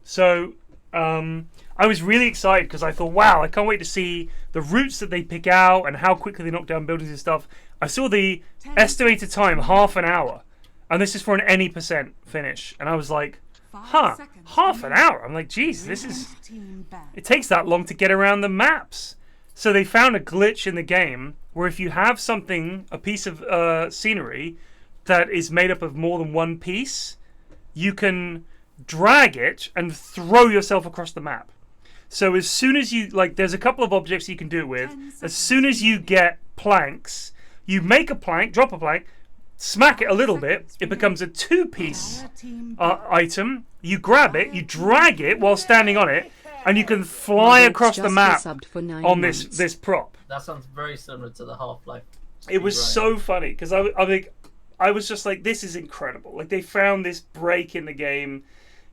So, I was really excited because I thought, wow, I can't wait to see the routes that they pick out and how quickly they knock down buildings and stuff. I saw the estimated time, half an hour. And this is for an any percent finish. And I was like, 5 huh, seconds half an remaining. hour? I'm like, geez, this is... Red team back. It takes that long to get around the maps. So they found a glitch in the game where if you have something, a piece of scenery that is made up of more than one piece, you can drag it and throw yourself across the map. So as soon as you, like, there's a couple of objects you can do it with. As soon as you get planks, you make a plank, drop a plank, smack it a little bit, it becomes a two-piece Dire team back. item. You grab it, you drag it while standing on it, and you can fly across the Just map resubbed for 9 on months. this prop. That sounds very similar to the Half-Life. It was speedrun. so funny because I was just like, this is incredible. Like, they found this break in the game.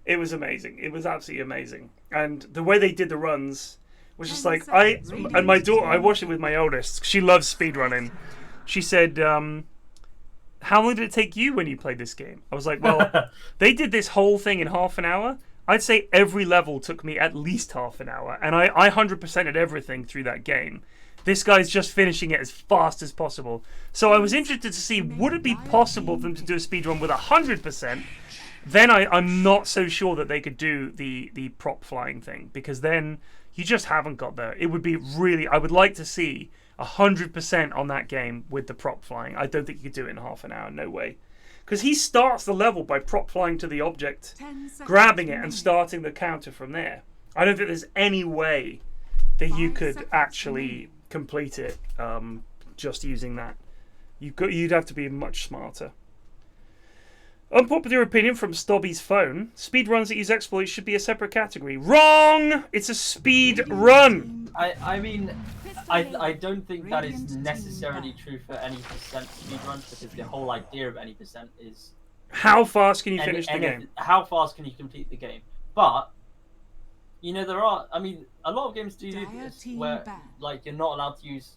It was amazing. It was absolutely amazing. And the way they did the runs was just like, and my daughter, I watched it with my oldest. She loves speedrunning. She said, how long did it take you when you played this game? I was like, well, they did this whole thing in half an hour. I'd say every level took me at least half an hour, and I 100%ed everything through that game. This guy's just finishing it as fast as possible. So I was interested to see, would it be possible for them to do a speedrun with 100%? Then I'm not so sure that they could do the prop flying thing, because then you just haven't got there. It would be really... I would like to see 100% on that game with the prop flying. I don't think you could do it in half an hour. No way. Because he starts the level by prop flying to the object, grabbing it, and starting the counter from there. I don't think there's any way that you could actually complete it just using that. You'd have to be much smarter. Unpopular opinion from Stobby's phone. Speedruns that use exploits should be a separate category. Wrong! It's a speed run! I mean, I don't think that is necessarily true for any percent speedruns, because the whole idea of any percent is... How fast can you finish the game? How fast can you complete the game? But, you know, there are... I mean, a lot of games do this, where, like, you're not allowed to use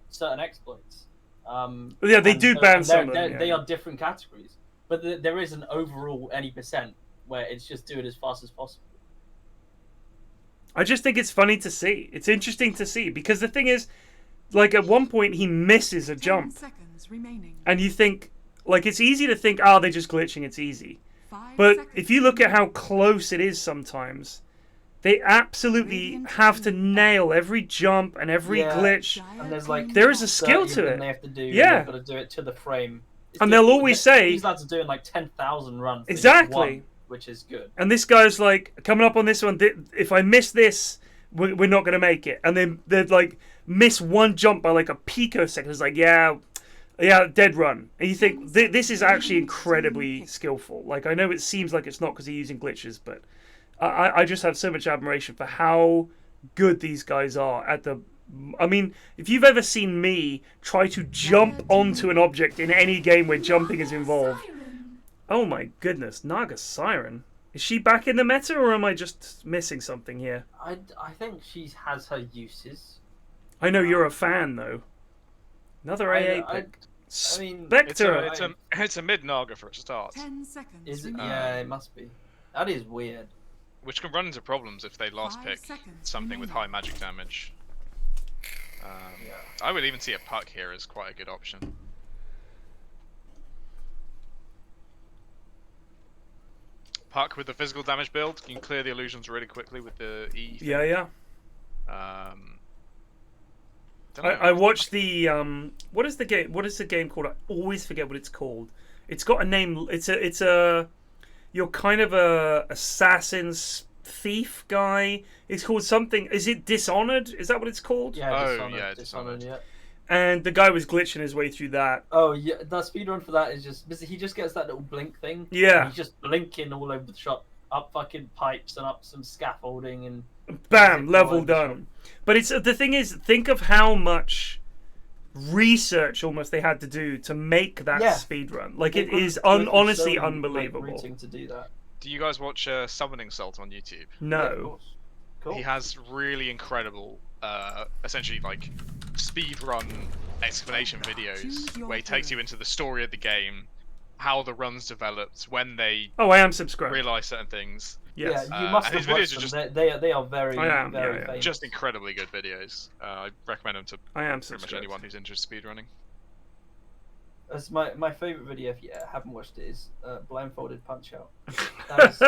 certain exploits. Yeah, they do ban some of them. They are different categories. But there is an overall any percent where it's just do it as fast as possible. I just think it's funny to see. It's interesting to see, because the thing is, like, at one point he misses a jump. 10 seconds remaining. And you think, like, it's easy to think, they're just glitching, it's easy. But if you look at how close it is sometimes, they absolutely have to nail every jump and every glitch. And there's like there is a skill to it. They have to do. Yeah. They've got to do it to the frame. And they'll always say... These lads are doing like 10,000 runs. Exactly. Which is good. And this guy's like, coming up on this one, if I miss this, we're not going to make it. And then they'd like miss one jump by like a picosecond. It's like, yeah, dead run. And you think, this is actually incredibly skillful. Like, I know it seems like it's not because they're using glitches, but I just have so much admiration for how good these guys are at the... I mean, if you've ever seen me try to jump onto an object in any game where jumping is involved... Oh my goodness, Naga Siren. Is she back in the meta, or am I just missing something here? I think she has her uses. I know you're a fan, though. Another AA pick. I mean, Spectre! It's a mid-Naga for a start. 10 seconds. Is it? Yeah, it must be. That is weird. Which can run into problems if they last pick something with high magic damage. I would even see a puck here as quite a good option. Puck with the physical damage build, you can clear the illusions really quickly with the E. Yeah. I watched the what is the game called? I always forget what it's called. It's got a name. It's a you're kind of a assassin's thief guy. It's called something. Is it Dishonored? Is that what it's called? Yeah, Dishonored. Yeah. And the guy was glitching his way through that. Oh yeah, the speedrun for that is just he just gets that little blink thing. Yeah. He's just blinking all over the shop, up fucking pipes and up some scaffolding and. Bam, level done. But it's the thing is, think of how much research almost they had to do to make that speedrun. Like it is honestly unbelievable. To do that. Do you guys watch Summoning Salt on YouTube? No. Yeah, of course. Cool. He has really incredible, essentially like speedrun explanation videos where he takes you into the story of the game, how the runs developed, when they I am subscribed. Realize certain things. Yes. Yeah, you must and have his videos watched are just them. They are very famous. just incredibly good videos. I recommend them to pretty much anyone who's interested in speedrunning. That's my favorite video. If you haven't watched it, is Blindfolded Punch Out. That is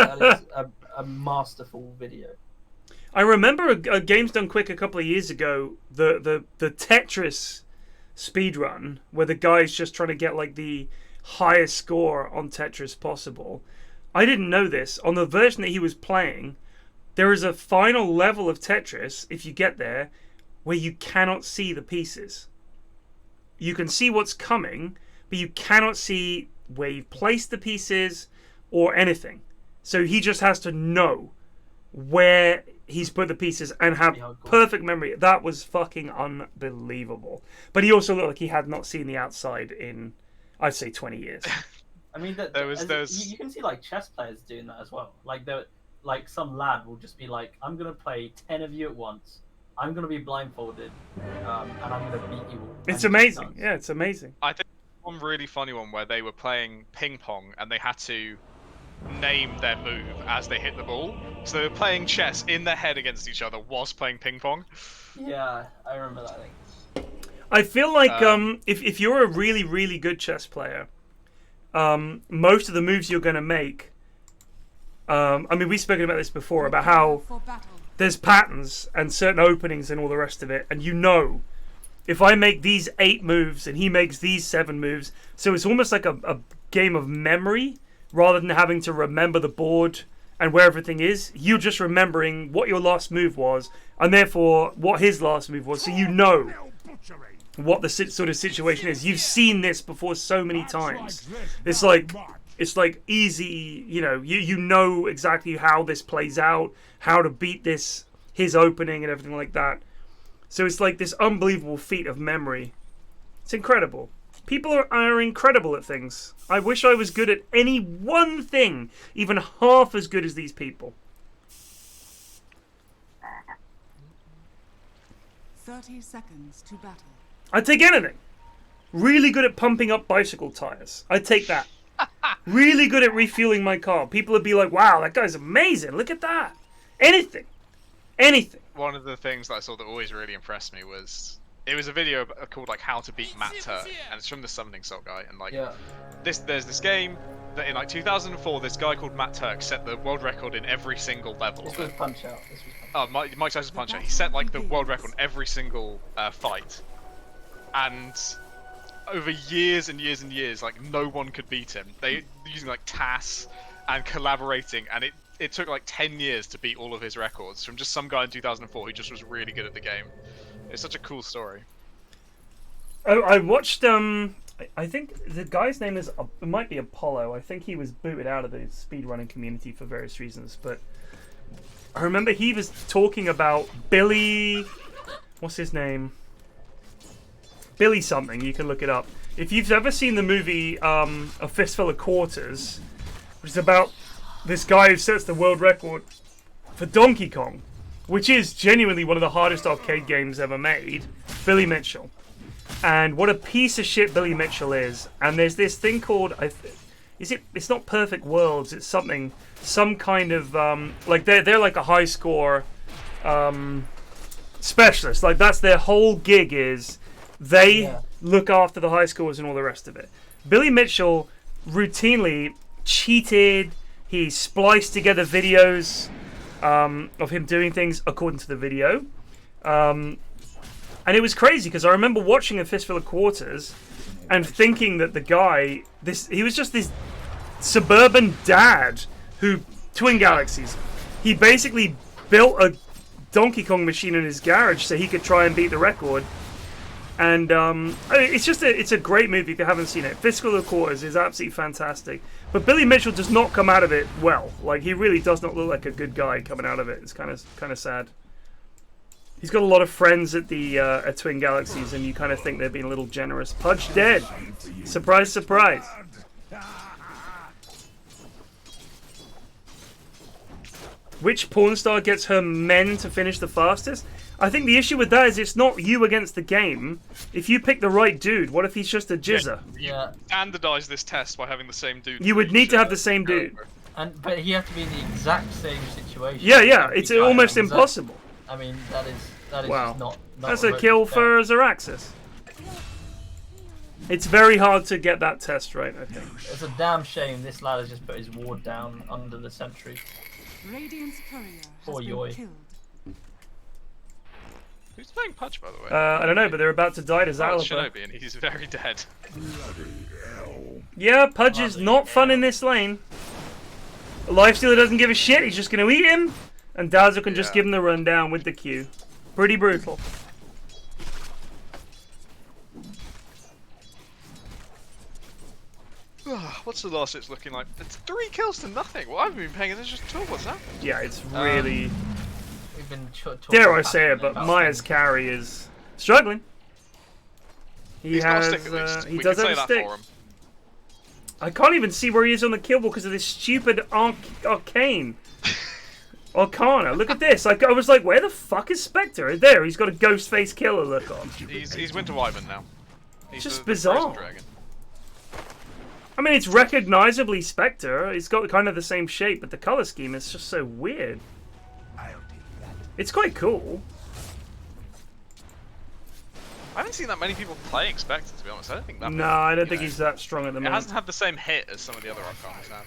a masterful video. I remember a Games Done Quick a couple of years ago, the Tetris speedrun, where the guy's just trying to get like the highest score on Tetris possible. I didn't know this. On the version that he was playing, there is a final level of Tetris, if you get there, where you cannot see the pieces. You can see what's coming, but you cannot see where you've placed the pieces or anything. So he just has to know where he's put the pieces and have perfect memory. That was fucking unbelievable. But he also looked like he had not seen the outside in, I'd say, 20 years. I mean, you can see like chess players doing that as well. Like some lad will just be like, "I'm gonna play 10 of you at once, I'm gonna be blindfolded, and I'm gonna beat you all. It's And amazing. dance. Yeah, it's amazing. I think one really funny one where they were playing ping pong and they had to name their move as they hit the ball. So they were playing chess in their head against each other whilst playing ping pong. Yeah, I remember that thing. I feel like if you're a really, really good chess player, most of the moves you're going to make, I mean, we've spoken about this before, about how For battle. there's patterns and certain openings and all the rest of it, and you know, if I make these 8 moves and he makes these 7 moves, so it's almost like a game of memory rather than having to remember the board and where everything is. You're just remembering what your last move was, and therefore what his last move was, so you know what the sort of situation is. You've seen this before so many times. It's like easy, you know, you know exactly how this plays out, how to beat his opening and everything like that. So it's like this unbelievable feat of memory. It's incredible. People are incredible at things. I wish I was good at any one thing, even half as good as these people. 30 seconds to battle. I'd take anything. Really good at pumping up bicycle tires. I'd take that. Really good at refueling my car. People would be like, wow, that guy's amazing. Look at that. Anything. Anything. One of the things that I saw that always really impressed me was it was a video called like How to Beat Matt Turk, and it's from the Summoning Salt guy. And like there's this game that in like 2004, this guy called Matt Turk set the world record in every single level. This was Punch Out. Mike Tyson's Punch Out. He set like the world record in every single fight, and over years and years and years, like no one could beat him. They using like TAS and collaborating, and it took like 10 years to beat all of his records from just some guy in 2004 who just was really good at the game. It's such a cool story. I watched I think the guy's name is it might be Apollo. I think he was booted out of the speedrunning community for various reasons, but I remember he was talking about Billy, what's his name? Billy something, you can look it up. If you've ever seen the movie A Fistful of Quarters, which is about this guy who sets the world record for Donkey Kong, which is genuinely one of the hardest arcade games ever made, Billy Mitchell. And what a piece of shit Billy Mitchell is. And there's this thing called, it's not Perfect Worlds, it's some kind of, like they're like a high score specialist. Like that's their whole gig is they look after the high scores and all the rest of it. Billy Mitchell routinely cheated. He spliced together videos of him doing things according to the video. And it was crazy because I remember watching A Fistful of Quarters and thinking that the guy, he was just this suburban dad who, Twin Galaxies, he basically built a Donkey Kong machine in his garage so he could try and beat the record. And it's a great movie if you haven't seen it. Fistful of Quarters is absolutely fantastic. But Billy Mitchell does not come out of it well. Like he really does not look like a good guy coming out of it. It's kind of sad. He's got a lot of friends at the at Twin Galaxies, and you kind of think they're being a little generous. Pudge dead. Surprise, surprise. Which porn star gets her men to finish the fastest? I think the issue with that is it's not you against the game. If you pick the right dude, what if he's just a jizzer? Yeah. Standardize this test by having the same dude. You would need to have the same dude. But he has to be in the exact same situation. Yeah, it's almost impossible. I mean, that is wow. just not That's a kill for Zaraxis. It's very hard to get that test right, I think. It's a damn shame this lad has just put his ward down under the sentry. Radiant's courier Poor has Yoy. been killed. Who's playing Pudge, by the way? I don't know, but they're about to die to Zalafa. Shinobi, and he's very dead. Yeah, Pudge is not fun in this lane. Lifestealer doesn't give a shit, he's just going to eat him. And Dazzle can just give him the rundown with the Q. Pretty brutal. What's the last hits looking like? It's 3 kills to nothing. Well, I haven't been paying attention at all. What's that? Yeah, it's really... We've been dare I say it, but Maya's carry is struggling. He's got a stick at least. He We does can have say a that stick. for him. I can't even see where he is on the kill wall because of this stupid arcane. Arcana, look at this. I was like, where the fuck is Spectre? There, he's got a ghost face killer look on. He's Winter Wyvern now. He's Just the bizarre. frozen dragon. I mean, it's recognizably Spectre. It's got kind of the same shape, but the color scheme is just so weird. It's quite cool. I haven't seen that many people playing Spectre, to be honest. I don't think that. No, I don't think he's that strong at the It moment. hasn't had the same hit as some of the other Arcanas have.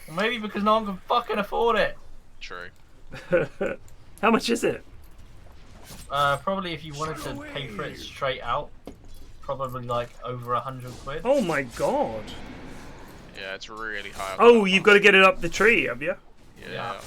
Well, maybe because no one can fucking afford it. True. How much is it? Probably if you wanted to pay for it straight out, probably like over 100 quid. Oh my god. Yeah, it's really high. Oh, you've got to get it up the tree, have you? Yeah.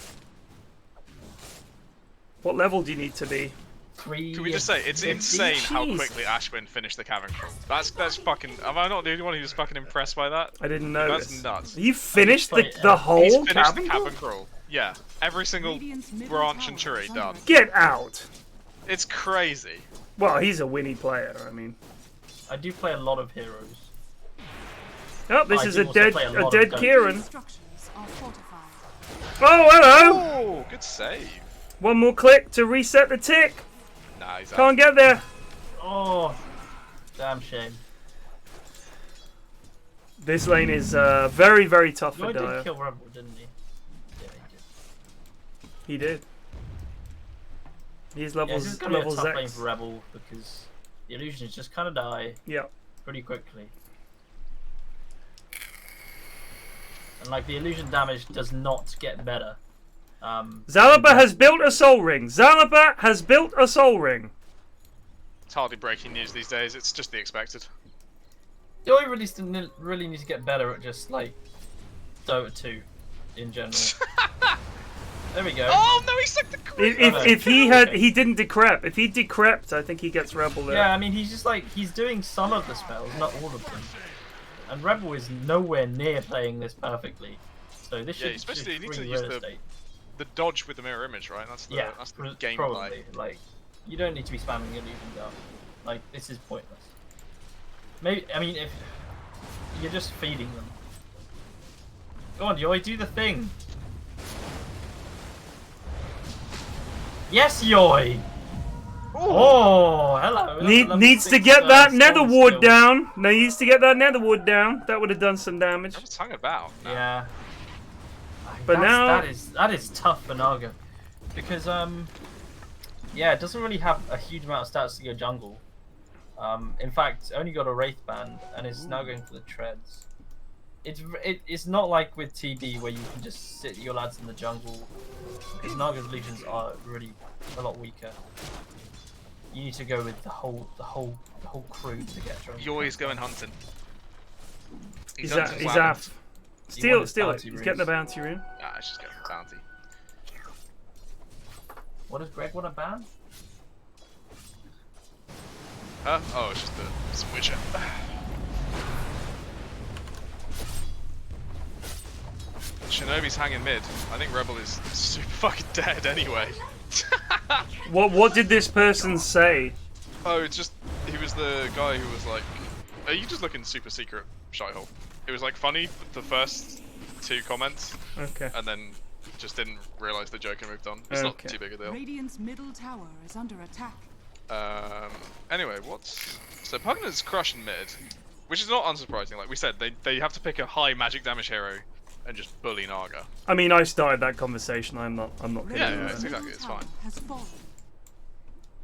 What level do you need to be? Can we just say it's insane how quickly Ashwin finished the cavern crawl? That's fucking. Am I not the only one who's fucking impressed by that? I didn't know. That's nuts. You finished the whole He's finished cavern the cavern crawl. Yeah, every single branch and tree done. Get out! It's crazy. Well, he's a winny player. I mean. I do play a lot of heroes. Oh, this I is do a also dead play a lot of Kieran. Radiant structures are fortified. Oh, hello! Oh, good save. One more click to reset the tick. Nah, he's out. Can't get there. Oh, damn shame. This lane is very, very tough for You did Dire. kill Rebel, didn't he? Yeah, he did. He did. He's Yeah, levels this is gonna be a levels tough lane X. for Rebel because the illusions just kind of die Yeah. pretty quickly. And like the illusion damage does not get better. Zalapa has built a soul ring. Zalapa has built a soul ring. It's hardly breaking news these days. It's just the expected. You really need to get better at just like Dota 2 in general. There we go. Oh no, he sucked the creep. If he didn't decrep. If he decrept, I think he gets Rebel there. Yeah, I mean he's just like he's doing some of the spells, not all of them. And Rebel is nowhere near playing this perfectly. So this should especially you need to free use real estate. the dodge with the mirror image, right? That's the that's the gameplay. Probably. Like you don't need to be spamming illusions out. Like this is pointless. Maybe I mean if you're just feeding them. Go on, Yoi, do the thing. Yes, Yoi. Oh, hello. Needs to get that nether ward down. No, needs to get that nether ward down. That would have done some damage. I'm just hung about. No. Yeah. But now that is tough for Naga, because yeah, it doesn't really have a huge amount of stats to go jungle. In fact, only got a Wraith band and is now going for the treads. It's not like with TB where you can just sit your lads in the jungle, because Naga's legions are really a lot weaker. You need to go with the whole crew to get jungle. Yoi's going hunting. he's done some off. wagons. Steal his it. bounty He's getting the bounty rune. Nah, it's just getting the bounty. What does Greg want to ban? Huh? Oh, it's just the switcher. Shinobi's hanging mid. I think Rebel is super fucking dead anyway. What did this person say? Oh, it's just he was the guy who was like, "Are you just looking super secret, shithole?" It was like funny the first two comments, Okay. and then just didn't realise the joke and moved on. It's not too big a deal. Radiant's middle tower is under attack. Anyway, so Pugna's crushing mid, which is not unsurprising. Like we said, they have to pick a high magic damage hero and just bully Naga. I mean, I started that conversation. I'm not kidding. Yeah, it's exactly. It's fine. Has fallen.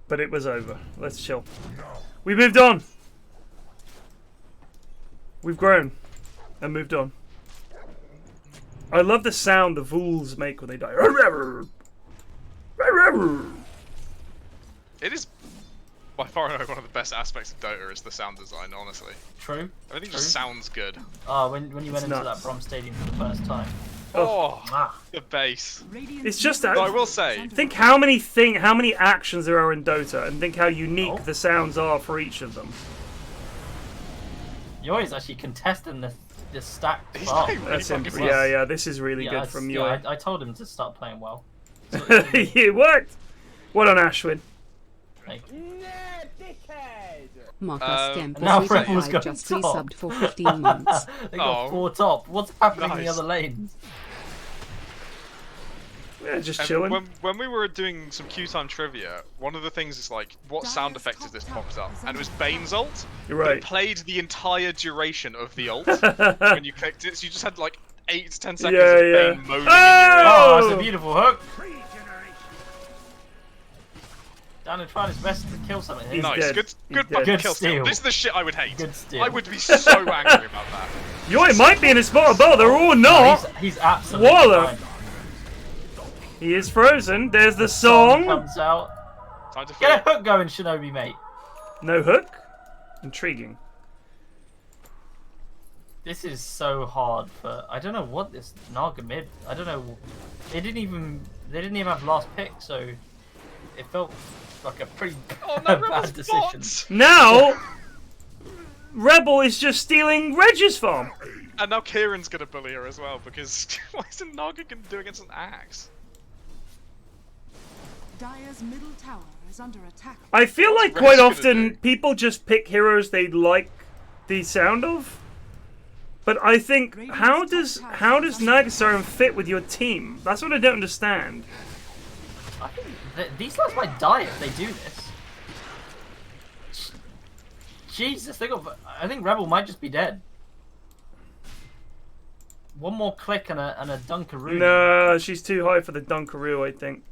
But it was over. Let's chill. We moved on. We've grown and moved on. I love the sound the Vools make when they die. It is by far and away one of the best aspects of Dota is the sound design. Honestly, True. everything just sounds good. When you went into nuts. that Brom Stadium for the first time. Oh, Ah. the bass. It's just that. Though I will say, Think how many actions there are in Dota, and think how unique the sounds are for each of them. Yoi's actually contesting this stack. he's Well. playing really That's fucking it. well. Yeah. This is really good from you. I told him to start playing well. It worked. What on Ashwin? Like, Marcus now Kemp Rebel's is going just top. resubbed for 15 months. they got Oh. 4 top. What's happening in the Nice. other lanes? Yeah, just And chilling. when we were doing some queue time trivia, one of the things is like, what sound effect is this popped up? And it was Bane's ult. You're But right. it played the entire duration of the ult when you clicked it, so you just had like 8 to 10 seconds Yeah, of yeah. Bane moaning in your ear. Oh, that's a beautiful hook. Daniel trying his best to kill something here. He's Nice, dead. good He's fucking dead. Good kill steal. steal. This is the shit I would hate. Good steal. I would be so angry about that. Yoy might be in a spot above. They're all not. He's absolutely Waller. fine. He is frozen. There's the song. Comes out. Time to Get feel. a hook going, Shinobi, mate. No hook. Intriguing. This is so hard for. I don't know what this Naga mid. I don't know. They didn't even have last pick, so it felt like a pretty Oh no, Rebel's bad decision. bots! Now, Rebel is just stealing Reg's farm. And now Kieran's gonna bully her as well, because what is a Naga gonna do against an axe? Dire's middle tower is under attack. I feel like What's quite Rex gonna often do? people just pick heroes they like the sound of. But I think how does Nagasaran fit with your team? That's what I don't understand. I think these guys might die if they do this. Jesus, they got. I think Rebel might just be dead. One more click and a Dunkaroo. No, she's too high for the Dunkaroo, I think.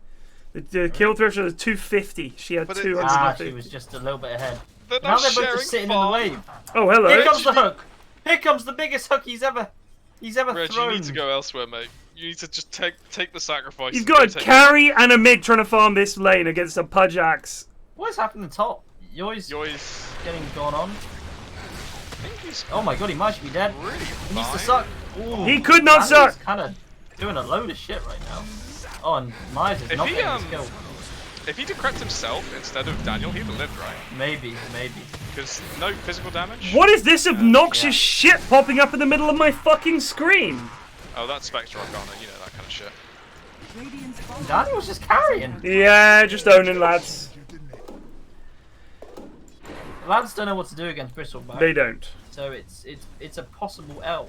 The kill threshold is 250. She had But it- 250. she was just a little bit ahead. They're Now not they're both sharing just sitting farm. in the wave. Oh, hello. Here comes the hook. Here comes the biggest hook he's ever Reg, thrown. you need to go elsewhere, mate. You need to just take the sacrifice. You've and got go a take carry and a mid trying to farm this lane against a Pudge Axe. What is happening top? Yoi's Yoi's getting gone on. I think he's Oh my god, he might be dead. really He needs to fine. suck. Ooh, He could not suck. kind of doing a load of shit right now. Oh, and Myers is If not he, getting his kill. If he decrypted himself instead of Daniel, he'd have lived, right? Maybe. Because no physical damage. What is this obnoxious yeah. shit popping up in the middle of my fucking screen? Oh, that's Spectre Arcana, you know, that kind of shit. Radiant's bottom Daniel was just carrying. Yeah, just owning, lads. Lads don't know what to do against Bristleback. They don't. So it's a possible L.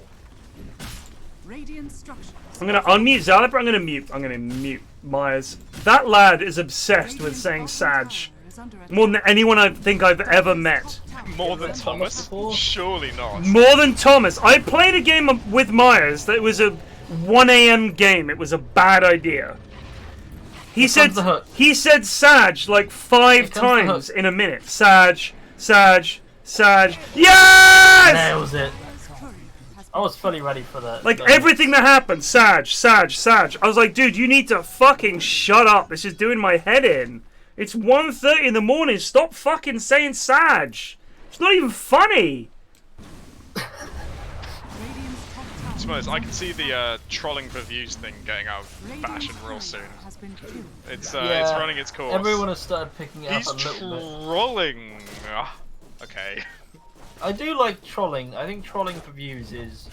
Radiant structures. I'm gonna unmute Zalibra. I'm gonna mute Myers. That lad is obsessed with saying Sag more than anyone I think I've ever met. More than Thomas? Surely not. More than Thomas. I played a game with Myers that was a 1 a.m. game. It was a bad idea. He said comes the hook. he said Sag like 5 comes the times hook. in a minute. Sag. Yes! Nails it. I was fully ready for that. Like everything that happened, Sag. I was like, dude, you need to fucking shut up. This is doing my head in. It's 1:30 in the morning. Stop fucking saying Sag. It's not even funny. Radiant's top tower. I suppose I can see the trolling for views thing getting out of fashion real soon. Has been killed. It's Yeah, running its course. Everyone has started picking it He's up a little bit. trolling. Ah, okay. I do like trolling. I think trolling for views is.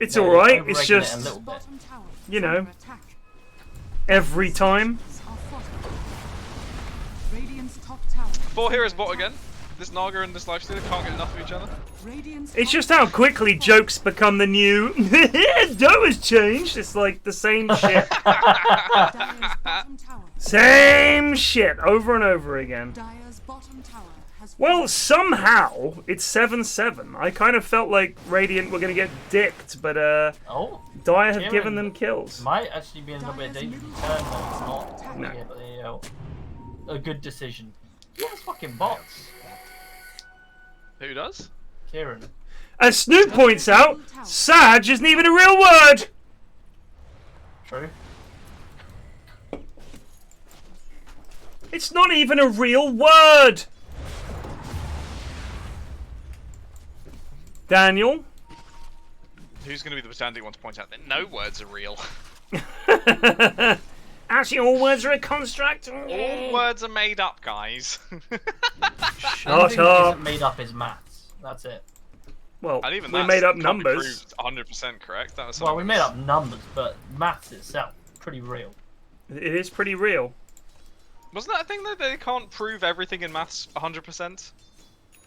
It's Yeah, alright. overregulate It's a just little bit. Bottom tower is You know. under attack. every time. Are fortified. Radiant's top tower. 4 heroes bot again. This Naga and this Lifestealer can't get enough of each other. Radiant's It's top just how quickly jokes become the new. Dota's changed. It's like the same shit. Dire's bottom tower. Same shit over and over again. Dire's bottom tower has Well, somehow it's 7-7. I kind of felt like Radiant were gonna get dicked, but Oh, Dire have Kieran given them kills. might actually be a little bit of danger turn, but it's not No. really a good decision. Yes, fucking bots. Who does? Kieran. As Snoop points out, Sag isn't even a real word. True. It's not even a real word. Daniel. Who's going to be the pedantic one to point out that no words are real? Actually, all words are a construct. All words are made up, guys. Shut Anything that up. isn't made up is maths. That's it. Well, And even we that's made up can't be numbers. proved 100% correct. That was Well, we something made else. up numbers, but maths itself, pretty real. It is pretty real. Wasn't that a thing that they can't prove everything in maths 100%?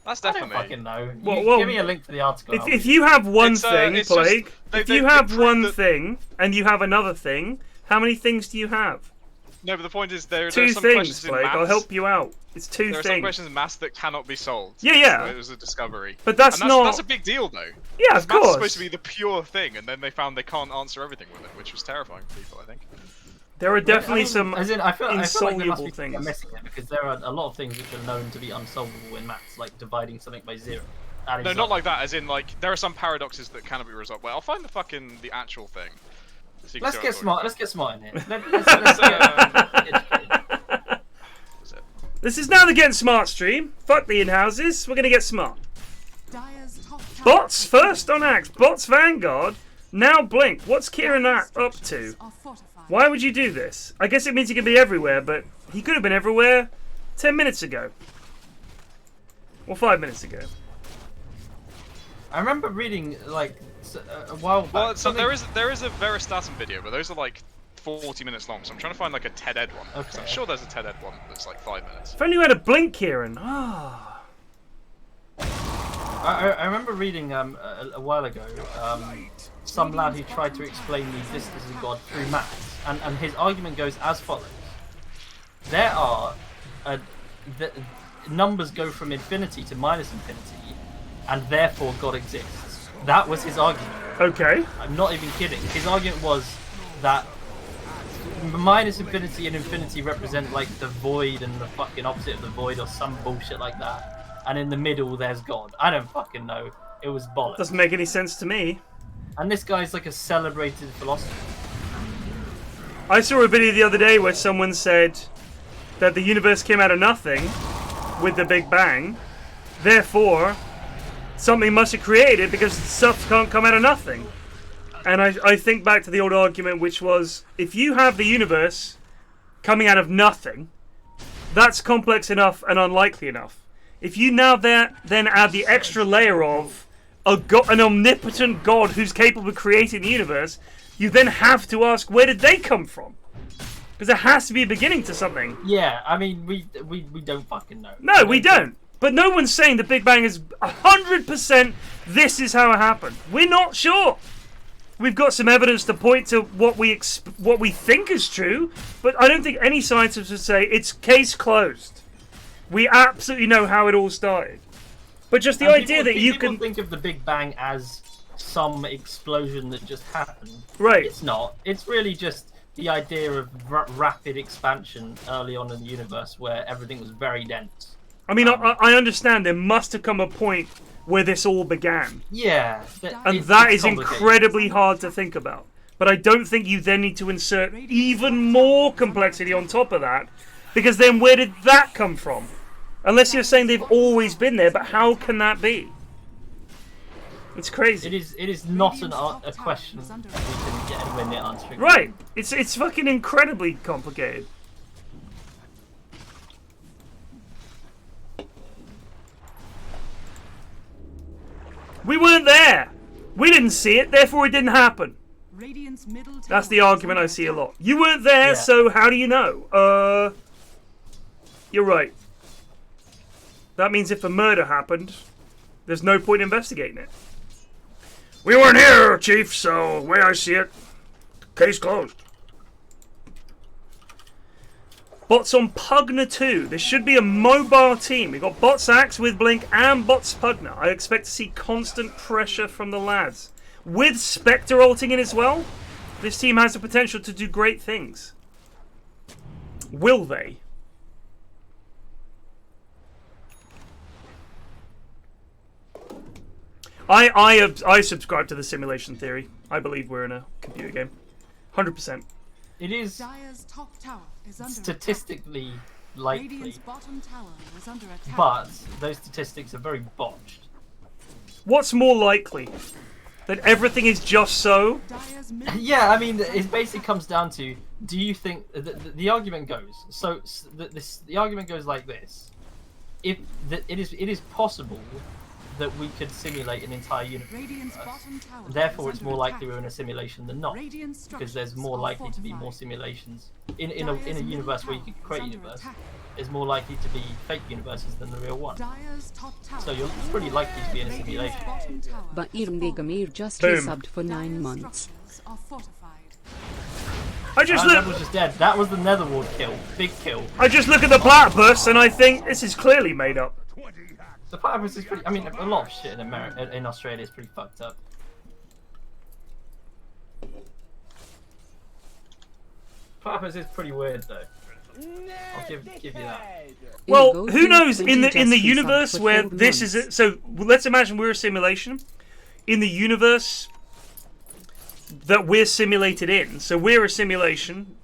That's I don't definitely. fucking know. Well, Give me a link to the article. If you have one It's, thing, it's just- Plague, they- if you they have prove one that- thing and you have another thing, How many things do you have? No, but the point is there are Two some things, questions in Blake. maths. I'll help you out. It's two There are some things. questions in maths that cannot be solved. Yeah, yeah. It was a discovery. But that's not. That's a big deal, though. Yeah, of Maths is course. supposed to be the pure thing, and then they found they can't answer everything with it, which was terrifying for people, I think. There are definitely some As in, I feel like there insoluble must be things. missing it because there are a lot of things which are known to be unsolvable in maths, like dividing something by 0. No, not like that. As in, like, there are some paradoxes that cannot be resolved. Well, I'll find the actual thing. So Let's get smart. Let's get smart in here. Let's get educated. This is now the Getting Smart stream. Fuck the in-houses. We're gonna get smart. Bots first on Axe. Bots Vanguard. Now Blink. What's Kieran up to? Why would you do this? I guess it means he can be everywhere, but he could have been everywhere 10 minutes ago. Or 5 minutes ago. I remember reading like a while back. Well, so there is a Veristatum video, but those are like 40 minutes long. So I'm trying to find like a TED Ed one. Okay. I'm sure there's a TED Ed one that's like 5 minutes. If only you had a Blink, Kieran. Ah. I remember reading a while ago some lad who tried to explain the existence of God through maths, and his argument goes as follows: there are the numbers go from infinity to minus infinity, and therefore God exists. That was his argument. Okay. I'm not even kidding. His argument was that minus infinity and infinity represent like the void and the fucking opposite of the void or some bullshit like that. And in the middle there's God. I don't fucking know. It was bollocks. Doesn't make any sense to me. And this guy's like a celebrated philosopher. I saw a video the other day where someone said that the universe came out of nothing with the Big Bang. Therefore, something must have created because stuff can't come out of nothing. And I think back to the old argument, which was, if you have the universe coming out of nothing, that's complex enough and unlikely enough. If you now then add the extra layer of an omnipotent God who's capable of creating the universe, you then have to ask, where did they come from? Because there has to be a beginning to something. Yeah, I mean, we don't fucking know. No, we don't. But no one's saying the Big Bang is 100% this is how it happened. We're not sure. We've got some evidence to point to what we think is true, but I don't think any scientist would say it's case closed. We absolutely know how it all started. But just the idea that you can think of the Big Bang as some explosion that just happened. Right. It's not. It's really just the idea of rapid expansion early on in the universe where everything was very dense. I mean, I understand there must have come a point where this all began. Yeah. And that is incredibly hard to think about. But I don't think you then need to insert even more complexity on top of that, because then where did that come from? Unless you're saying they've always been there, but how can that be? It's crazy. It is not a question we can get anywhere near answering. Right. It's fucking incredibly complicated. We weren't there. We didn't see it, therefore it didn't happen. That's the argument I see a lot. You weren't there, so how do you know? You're right. That means if a murder happened, there's no point investigating it. We weren't here, Chief, so the way I see it, case closed. Bots on Pugna 2. There should be a mobile team. We've got Bots Axe with Blink and Bots Pugna. I expect to see constant pressure from the lads. With Spectre ulting in as well, this team has the potential to do great things. Will they? I subscribe to the simulation theory. I believe we're in a computer game. 100%. It is statistically likely, but those statistics are very botched. What's more likely? That everything is just so? Yeah, I mean, it basically comes down to, do you think... The argument goes, the argument goes like this. It is possible that we could simulate an entire universe. Therefore, it's more likely we're in a simulation than not, because there's more likely to be more simulations in a universe where you can create a universe. There's more likely to be fake universes than the real one. So you're pretty likely to be in a simulation. But Irm Degamir just resubbed for 9 months. I just That was look. just dead. That was the Netherward kill. Big kill. I just look at the platypus and I think this is clearly made up. The platypus is pretty. I mean, a lot of shit in Australia is pretty fucked up. Platypus is pretty weird though. I'll give you that. Well, who knows? In the Just universe for where 4 this is months. it. So let's imagine we're a simulation. In the universe that we're simulated in, so we're a simulation.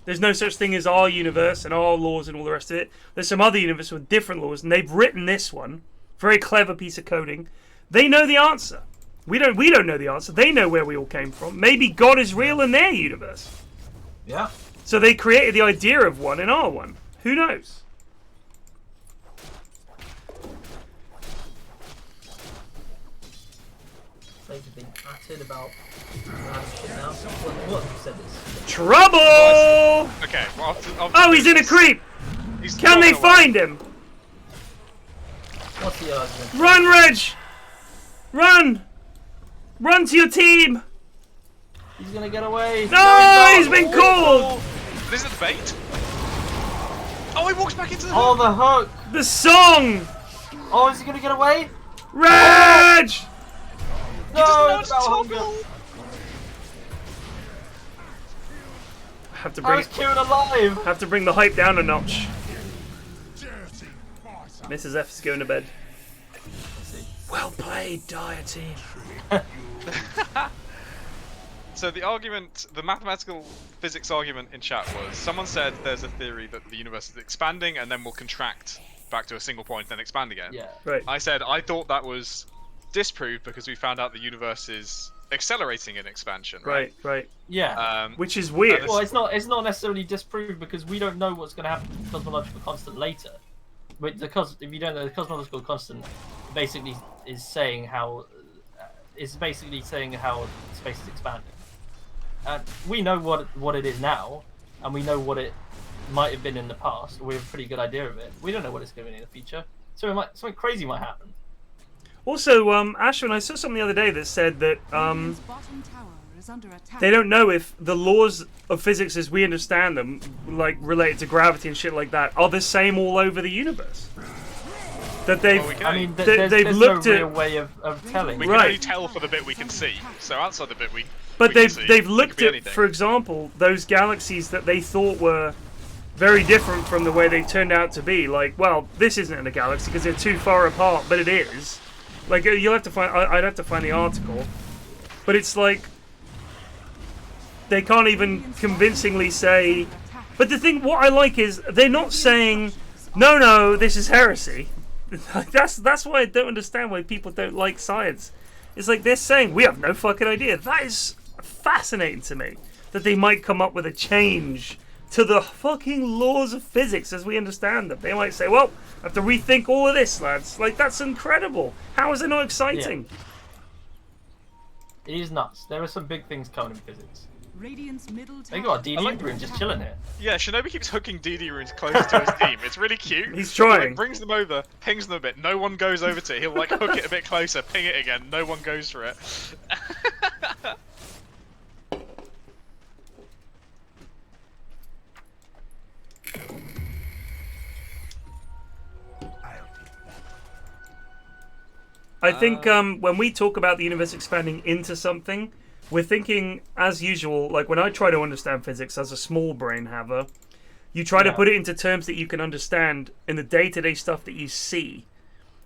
There's no such thing as our universe and our laws and all the rest of it. There's some other universe with different laws, and they've written this one. Very clever piece of coding. They know the answer. We don't know the answer. They know where we all came from. Maybe God is real in their universe. Yeah. So they created the idea of one in our one. Who knows? They've been chatted about shit now. What have you said this? Trouble! Okay. Well, Oh, he's in a creep. He's Can they gone away. find him? What's the argument? Run, Reg! Run! Run to your team! He's gonna get away. No, he's been called! This is the bait. Oh, he walks back into the. Oh, the hook. The song! Oh, is he gonna get away? Reg! No, it's about hunger. Have to I bring was Kieran alive. have to bring the hype down a notch. Mrs. F is going to bed. Well played, Dire Team. So the argument, the mathematical physics argument in chat was, someone said there's a theory that the universe is expanding and then will contract back to a single point, then expand again. Yeah. Right. I said I thought that was disproved because we found out the universe is accelerating in expansion. Right, right. Yeah. Which is weird. Well, it's not necessarily disproved because we don't know what's going to happen to the cosmological constant later. But if you don't know, the cosmological constant basically is saying how space is expanding. We know what it is now, and we know what it might have been in the past. We have a pretty good idea of it. We don't know what it's going to be in the future, so something crazy might happen. Also, Ashwin, I saw something the other day that said that Radiant's bottom tower is under attack. they don't know if the laws of physics as we understand them, like related to gravity and shit like that, are the same all over the universe. That they've, I mean, they've there's looked no at, real way of telling. We can Right. only tell for the bit we can see. So outside the bit we. but we can see, they've it looked could be at, anything. for example, those galaxies that they thought were very different from the way they turned out to be. Like, well, this isn't a galaxy because they're too far apart, but it is. Like, you'll have to find. I'd have to find the article, but it's like they can't even convincingly say. But the thing, what I like is they're not saying, no, this is heresy. That's why I don't understand why people don't like science. It's like they're saying we have no fucking idea. That is fascinating to me that they might come up with a change to the fucking laws of physics as we understand them. They might say, well, I have to rethink all of this, lads. Like, that's incredible. How is it not exciting? It is nuts. There are some big things coming in physics. Radiant's middle They tower got a DD room just chilling here. Yeah, Shinobi keeps hooking DD runes closer to his team. It's really cute. He's He, trying. like, brings them over, pings them a bit. No one goes over to it. He'll like hook it a bit closer, ping it again. No one goes for it. I think when we talk about the universe expanding into something, we're thinking, as usual, like when I try to understand physics as a small brain haver, you try to put it into terms that you can understand in the day-to-day stuff that you see.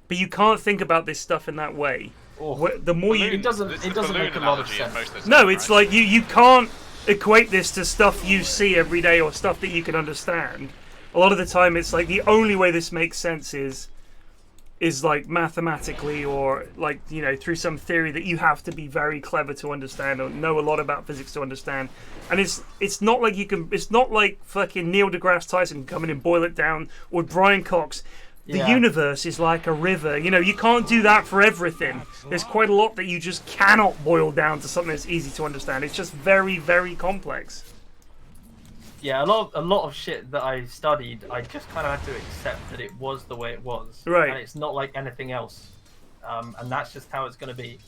But you can't think about this stuff in that way. The more you... It doesn't It's the make balloon a lot of analogy in sense. most of the No, time, it's right? like you can't equate this to stuff you see every day or stuff that you can understand. A lot of the time it's like the only way this makes sense is like mathematically or like, you know, through some theory that you have to be very clever to understand or know a lot about physics to understand. And it's not like you can, it's not like fucking Neil deGrasse Tyson can come in and boil it down, or Brian Cox. The universe is like a river. You know, you can't do that for everything. There's quite a lot that you just cannot boil down to something that's easy to understand. It's just very, very complex. Yeah, a lot of shit that I studied, I just kind of had to accept that it was the way it was. Right. And it's not like anything else. And that's just how it's going to be.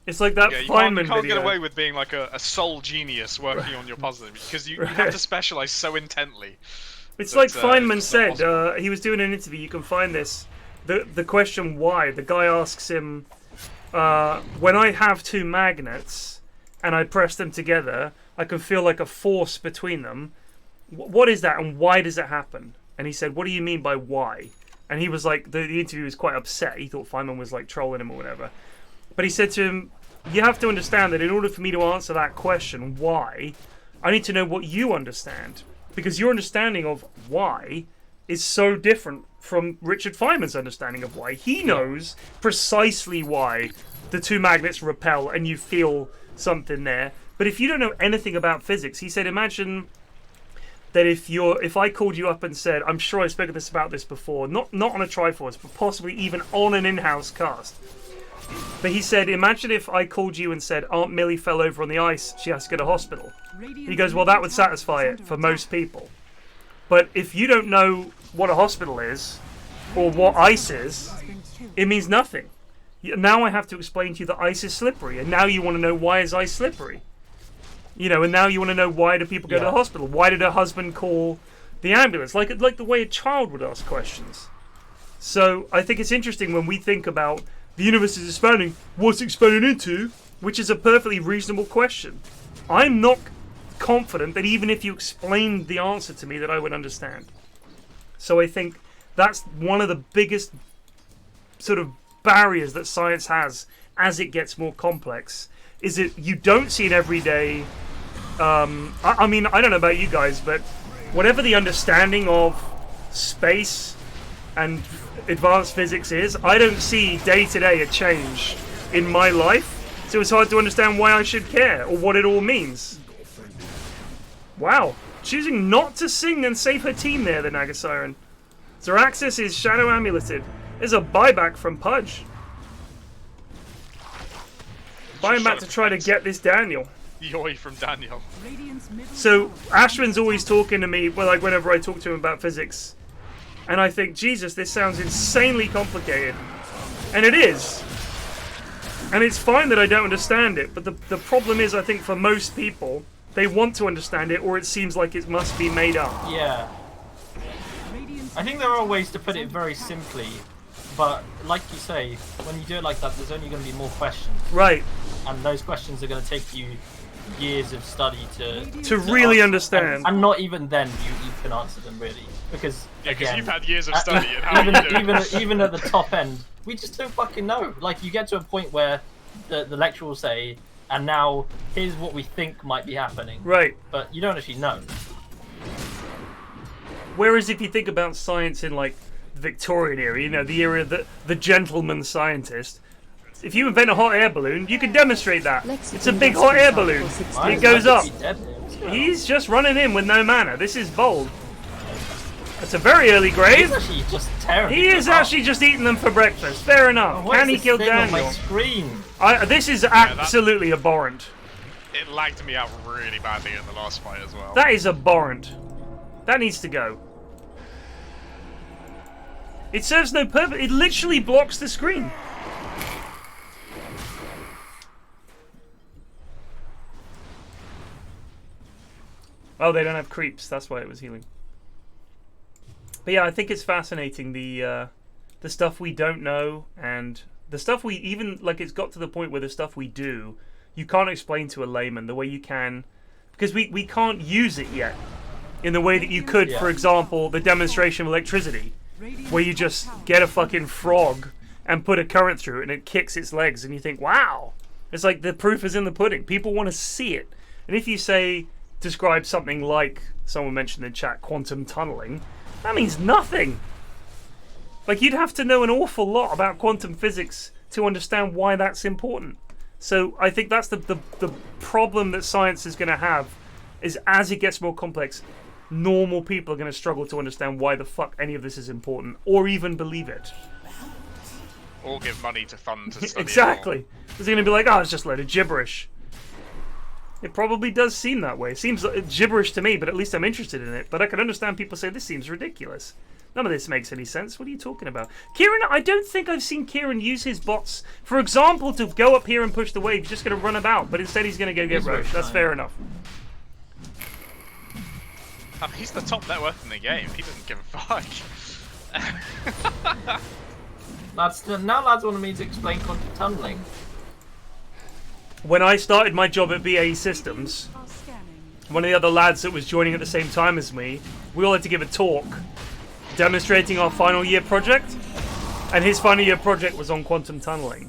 It's like that Yeah, you Feynman can't video. get away with being like a sole genius working on your puzzle because you have to specialize so intently. It's that, like Feynman it's not said. He was doing an interview. You can find this. The question why. The guy asks him, when I have two magnets and I press them together, I can feel like a force between them. What is that, and why does it happen? And he said, what do you mean by why? And he was like, the interview was quite upset. He thought Feynman was like trolling him or whatever. But he said to him, you have to understand that in order for me to answer that question, why, I need to know what you understand. Because your understanding of why is so different from Richard Feynman's understanding of why. He knows precisely why the two magnets repel and you feel something there. But if you don't know anything about physics, he said, imagine that if I called you up and said, I'm sure I've spoken about this before, not on a Triforce, but possibly even on an in-house cast. But he said, imagine if I called you and said, Aunt Millie fell over on the ice, she has to go to hospital. He goes, well, that would satisfy it for most people. But if you don't know what a hospital is, or what ice is, it means nothing. Now I have to explain to you that ice is slippery, and now you want to know why is ice slippery. You know, and now you want to know why do people go to the hospital? Why did her husband call the ambulance? Like the way a child would ask questions. So I think it's interesting when we think about the universe is expanding, what's it expanding into? Which is a perfectly reasonable question. I'm not confident that even if you explained the answer to me that I would understand. So I think that's one of the biggest sort of barriers that science has as it gets more complex. Is it you don't see it every day. I mean, I don't know about you guys, but whatever the understanding of space and advanced physics is, I don't see day to day a change in my life, so it's hard to understand why I should care or what it all means. Wow, choosing not to sing and save her team there, the Naga Siren. Zaraxis is shadow amuleted. There's a buyback from Pudge. Buying back to try to get this Daniel. Yoy from Daniel. So Ashwin's always talking to me, well, like whenever I talk to him about physics. And I think, Jesus, this sounds insanely complicated. And it is. And it's fine that I don't understand it, but the problem is, I think, for most people, they want to understand it, or it seems like it must be made up. Yeah. I think there are ways to put it very simply, but like you say, when you do it like that, there's only going to be more questions. Right. And those questions are going to take you years of study to really answer. understand. And not even then you can answer them, really. Because, again, you've had years of study. And how even at the top end, we just don't fucking know. Like, you get to a point where the lecturer will say, and now here's what we think might be happening. Right. But you don't actually know. Whereas if you think about science in, like, the Victorian era, you know, the era of the gentleman scientist, if you invent a hot air balloon, you can demonstrate that. It's a big hot air balloon. It goes up. He's just running in with no mana. This is bold. It's a very early grave. He's actually just tearing He is actually just eating them for breakfast. Fair enough. Can he kill Daniel? On my screen? This is absolutely abhorrent. It lagged me out really badly in the last fight as well. That is abhorrent. That needs to go. It serves no purpose. It literally blocks the screen. Oh, they don't have creeps. That's why it was healing. But yeah, I think it's fascinating the stuff we don't know, and the stuff we even like. It's got to the point where the stuff we do, you can't explain to a layman the way you can, because we can't use it yet in the way that you could, for example, the demonstration of electricity, where you just get a fucking frog and put a current through it and it kicks its legs, and you think, wow, it's like the proof is in the pudding. People want to see it, and if you say describe something like someone mentioned in chat, quantum tunneling. That means nothing. Like, you'd have to know an awful lot about quantum physics to understand why that's important. So I think that's the problem that science is going to have, is as it gets more complex, normal people are going to struggle to understand why the fuck any of this is important, or even believe it. Or give money to fund to study Exactly. It's going to be like, oh, it's just a load of gibberish. It probably does seem that way. It seems like gibberish to me, but at least I'm interested in it. But I can understand people say, this seems ridiculous. None of this makes any sense. What are you talking about? Kieran, I don't think I've seen Kieran use his bots, for example, to go up here and push the wave. He's just going to run about, but instead he's going to go get Roche. That's fair enough. I mean, he's the top net worth in the game. He doesn't give a fuck. Now lads wanted me to explain quantum tunneling. When I started my job at BAE Systems, one of the other lads that was joining at the same time as me, we all had to give a talk demonstrating our final year project, and his final year project was on quantum tunneling,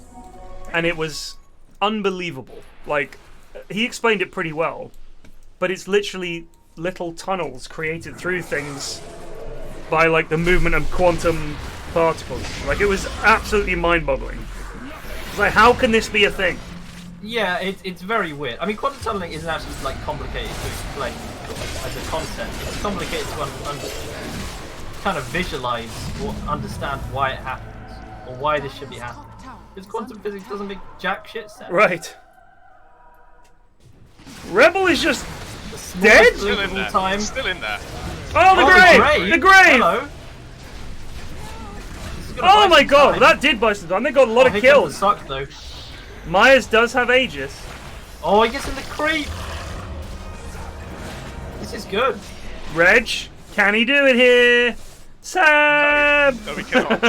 and it was unbelievable. Like, he explained it pretty well, but it's literally little tunnels created through things by like the movement of quantum particles. Like, it was absolutely mind-boggling. It's like, how can this be a thing? Yeah, it's very weird. I mean, quantum tunneling isn't actually like complicated to explain as a concept. It's complicated to kind of visualize or understand why it happens or why this should be happening. Because quantum physics doesn't make jack shit sense. Right. Rebel is just dead? Still in there. Time. Still in there. Oh, the grave! The grave! Hello. Oh my god, time. That did buy some time. They got a lot of kills. Suck, though. Myers does have Aegis. Oh, he gets in the creep. This is good. Reg, can he do it here? Sam! No, we cannot.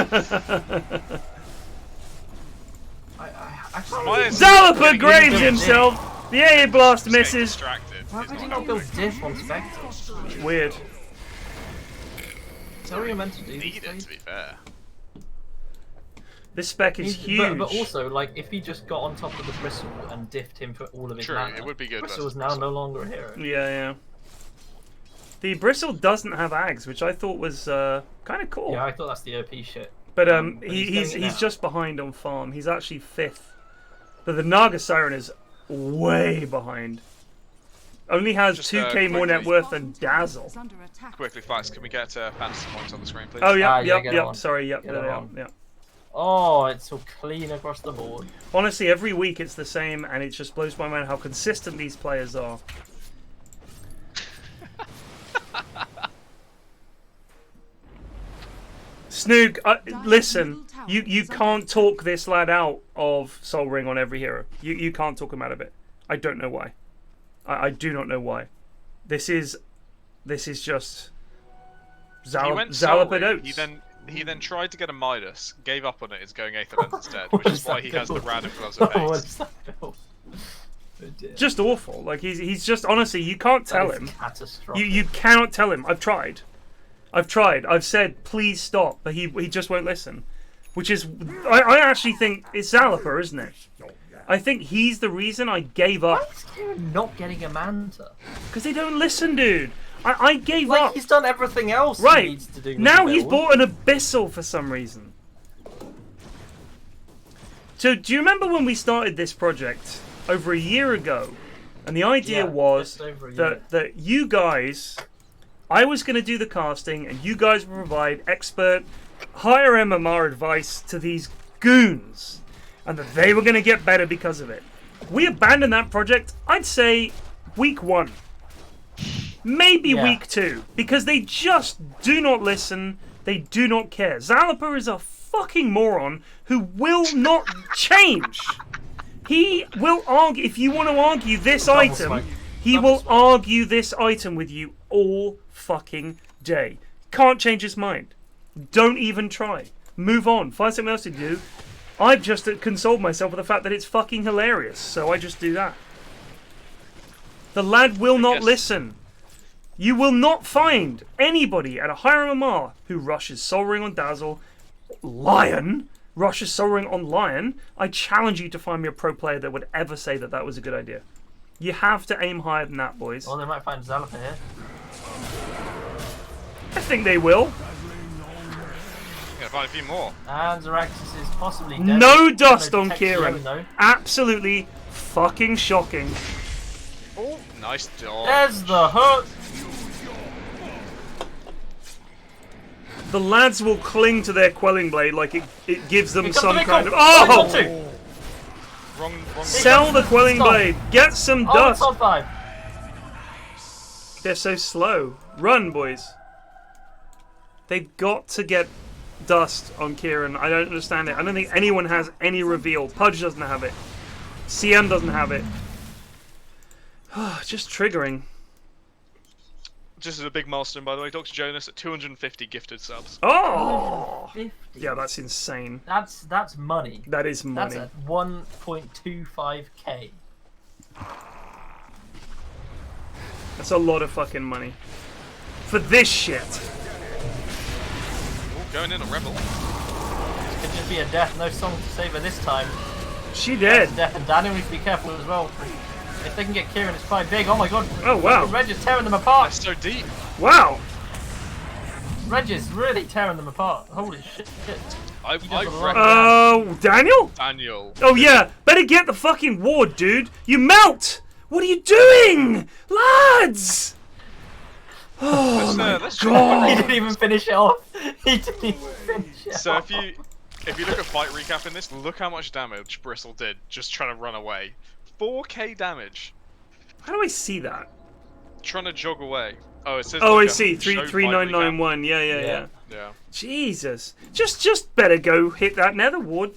Zalapa graves himself! The AA blast misses. Why would he not build diff on Spectre? Weird. Is that what you're meant to do? Need it, to be fair. This spec is huge. But also, like, if he just got on top of the Bristle and diffed him for all of his mana, it would be good. Bristle is now no longer a hero. Yeah. The Bristle doesn't have Ags, which I thought was kind of cool. Yeah, I thought that's the OP shit. But he's just behind on farm. He's actually 5th. But the Naga Siren is way behind. Only has 2k more net worth than Dazzle. Quickly, Flax, can we get fantasy points on the screen, please? Oh, yep. Sorry, yep. Oh, it's so clean across the board. Honestly, every week it's the same, and it just blows my mind how consistent these players are. Snoog, listen, you can't talk this lad out of Soul Ring on every hero. You can't talk him out of it. I don't know why. I do not know why. This is just Zalapa Oats. He then tried to get a Midas, gave up on it, is going Aether Lens instead, which is why he has the random gloves of haste. Just awful. Like he's just honestly, you can't tell him. You cannot tell him. I've tried. I've said please stop, but he just won't listen. Which is I actually think it's Zalapa, isn't it? I think he's the reason I gave up. Why is Kieran not getting a Manta? Because they don't listen, dude. I gave up. He's done everything else right. he needs to do. Now he's bought an Abyssal for some reason. So do you remember when we started this project over a year ago? And the idea was that you guys, I was going to do the casting and you guys would provide expert, higher MMR advice to these goons. And that they were going to get better because of it. We abandoned that project, I'd say, week 1. Maybe week 2. Because they just do not listen. They do not care. Zalapa is a fucking moron who will not change. He will argue. If you want to argue this item, he will argue this item with you all fucking day. Can't change his mind. Don't even try. Move on. Find something else to do. I've just consoled myself with the fact that it's fucking hilarious, so I just do that. The lad will not listen. You will not find anybody at a higher MMR who rushes Soul Ring on Dazzle. Lion rushes Soul Ring on Lion. I challenge you to find me a pro player that would ever say that that was a good idea. You have to aim higher than that, boys. Well, they might find Zalapa here. I think they will. Gonna find a few more. And Zaraxis is possibly dead. No dust on Kieran. Absolutely fucking shocking. Oh, nice dodge. There's the hook. The lads will cling to their quelling blade like it gives them some kind of. Oh! Wrong. Sell the quelling blade. Get some dust. Top 5. They're so slow. Run, boys. They've got to get dust on Kieran. I don't understand it. I don't think anyone has any reveal. Pudge doesn't have it. CM doesn't have it. Just triggering. Just as a big milestone, by the way, Dr. Jonas at 250 gifted subs. Oh! 50. Yeah, that's insane. That's money. That is money. That's at 1.25k. That's a lot of fucking money. For this shit. Ooh, going in on Rebel. This could just be a death, no song to save her this time. She did. Death, and Daniel needs to be careful as well. If they can get Kieran, it's quite big. Oh my god. Oh, wow. Reg is tearing them apart. That's so deep. Wow. Reg is really tearing them apart. Holy shit. Oh, Daniel? Daniel. Oh, yeah. Better get the fucking ward, dude. You melt. What are you doing? Lads! Oh, let's God. He didn't even finish it off. He didn't even finish it So off. if you look at fight recap in this, look how much damage Bristle did just trying to run away. 4k damage. How do I see that? Trying to jog away. Oh, it says. Oh, I look, see. show fight 3991. Yeah. recap. Yeah. Jesus. Just better go hit that nether ward.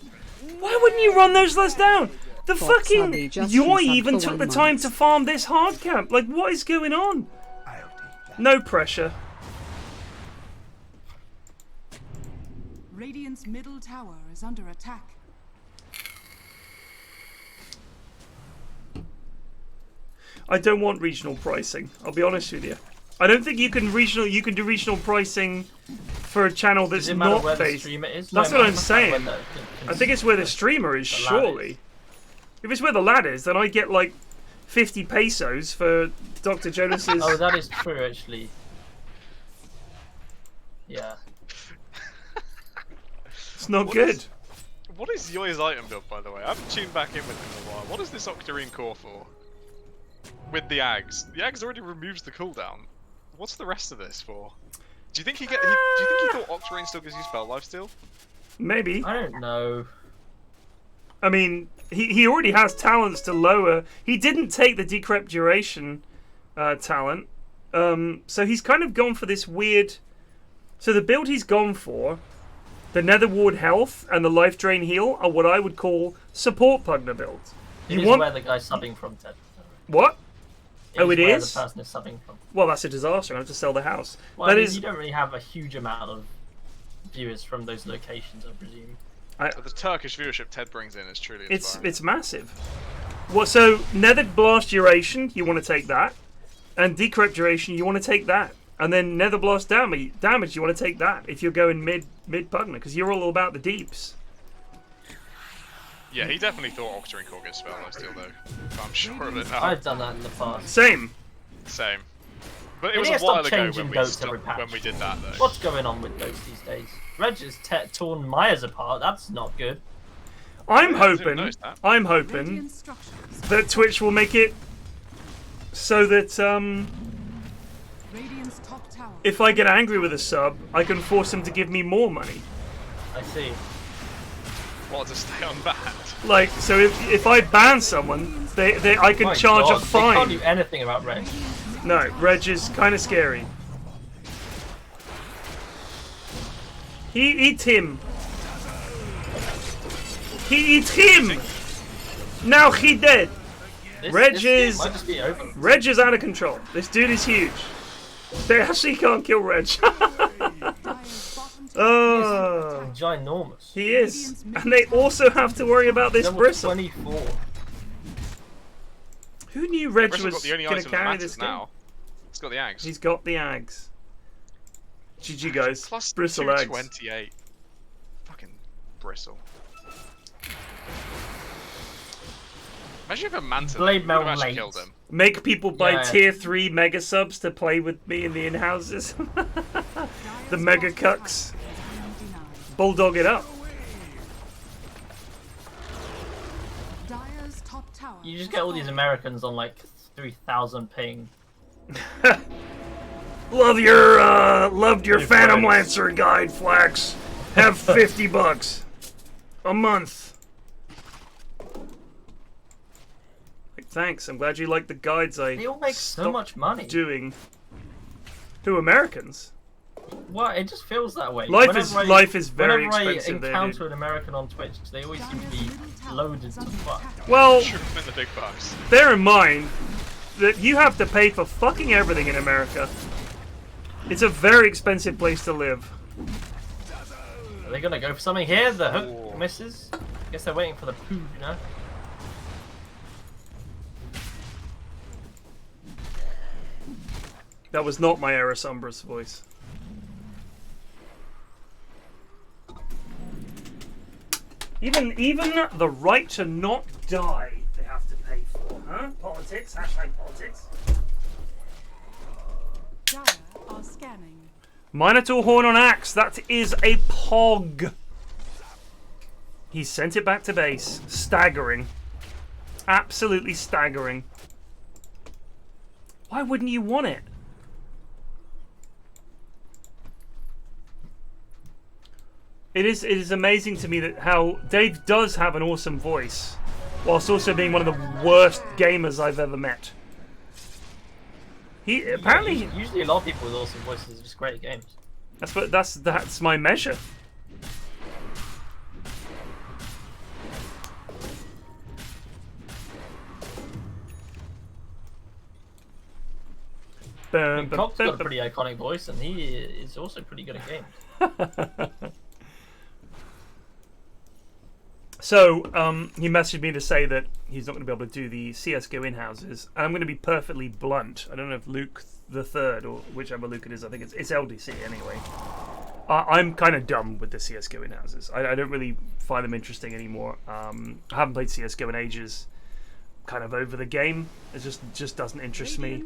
Why wouldn't you run those less down? The Fox fucking Hubby just Yoy resubbed even for took 1 the time month. to farm this hard camp. Like, what is going on? No pressure. Radiant's middle tower is under attack. I don't want regional pricing. I'll be honest with you. I don't think you can do regional pricing for a channel that's Does it matter not where the based. streamer is? That's No, what it I'm must matter saying. where I think it's where the streamer is, the lad surely. If it's where the lad is, then I get like 50 pesos for Dr. Jonas's. Oh, that is true, actually. Yeah. It's not good. What is Yoy's item build, by the way? I haven't tuned back in with him in a while. What is this Octarine core for? With the Ags. The Ags already removes the cooldown. What's the rest of this for? Do you think he thought Octarine still gives you spell life still? Maybe. I don't know. I mean, he already has talents to lower. He didn't take the decrep duration talent. So he's kind of gone for this weird... So the build he's gone for, the Nether Ward health and the life drain heal, are what I would call support Pugna builds. It is where the guy's subbing from, Ted. What? Oh, it where is? the person is subbing from. Well, that's a disaster. I have to sell the house. Well, That I mean, is... you don't really have a huge amount of viewers from those locations, I presume. The Turkish viewership Ted brings in is truly inspiring. It's massive. Well, so Nether Blast duration, you want to take that, and Decrypt duration, you want to take that, and then Nether Blast damage, you want to take that if you're going mid Pugna, because you're all about the deeps. Yeah, he definitely thought Octarine core gets spell life still though. I'm sure of it now. I've done that in the past. Same. But it They was need a to while stop ago changing when goats every we patch. did that though. What's going on with goats these days? Reg has torn Myers apart. That's not good. I'm I didn't hoping notice that. Radiant structures. that Twitch will make it so that Radiant's top tower. if I get angry with a sub, I can force them to give me more money. I see. What, to stay on that? Like, so if I ban someone, I can My charge God, a They can't fine. do anything about Reg. No, Reg is kind of scary. He eats him. He eats him. Now he dead. Reg This game is- might just be over. Reg is out of control. This dude is huge. They actually can't kill Reg. Dire's bottom tower. Oh, Ginormous. he is. And they also have to worry about this Level bristle. 24. Who knew Reg Bristle's was got the only going item to that carry matters this game? now. It's got the Ags. He's got the Ags. GG guys. Plus Bristle Ags. 228. Fucking Bristle. Imagine if a Manta Blade would Mail have actually late. killed him. Make people buy Yeah. tier 3 mega subs to play with me in the in-houses. The mega cucks. Bulldog it up. Dire's top tower. You just get all these Americans on like 3,000 ping. Loved your Hey, Phantom Flax. Lancer guide, Flax. Have $50 a month. Like, thanks. I'm glad you like the guides I They all make so stopped much money. doing. Who, Americans? What? It just feels that way. Life is very expensive Whenever I encounter an American on Twitch, they always seem to be loaded to fuck. Well, Shoot them in the big bucks. bear in mind that you have to pay for fucking everything in America. It's a very expensive place to live. Are they gonna go for something here? The hook misses. Guess they're waiting for the poo, you know? That was not my Erisumbrous voice. Even the right to not die, they have to pay for, huh? Politics, hashtag politics. Dire are scanning. Minotaur Horn on Axe, that is a pog. He sent it back to base. Staggering. Absolutely staggering. Why wouldn't you want it? It is amazing to me that how Dave does have an awesome voice, whilst also being one of the worst gamers I've ever met. He apparently usually a lot of people with awesome voices are just great at games. That's my measure. Cock's got a pretty iconic voice, and he is also pretty good at games. So, he messaged me to say that he's not going to be able to do the CSGO in-houses. And I'm going to be perfectly blunt. I don't know if Luke the Third or whichever Luke it is. I think it's LDC anyway. I'm kind of dumb with the CSGO in-houses. I don't really find them interesting anymore. I haven't played CSGO in ages. Kind of over the game. It just doesn't interest me.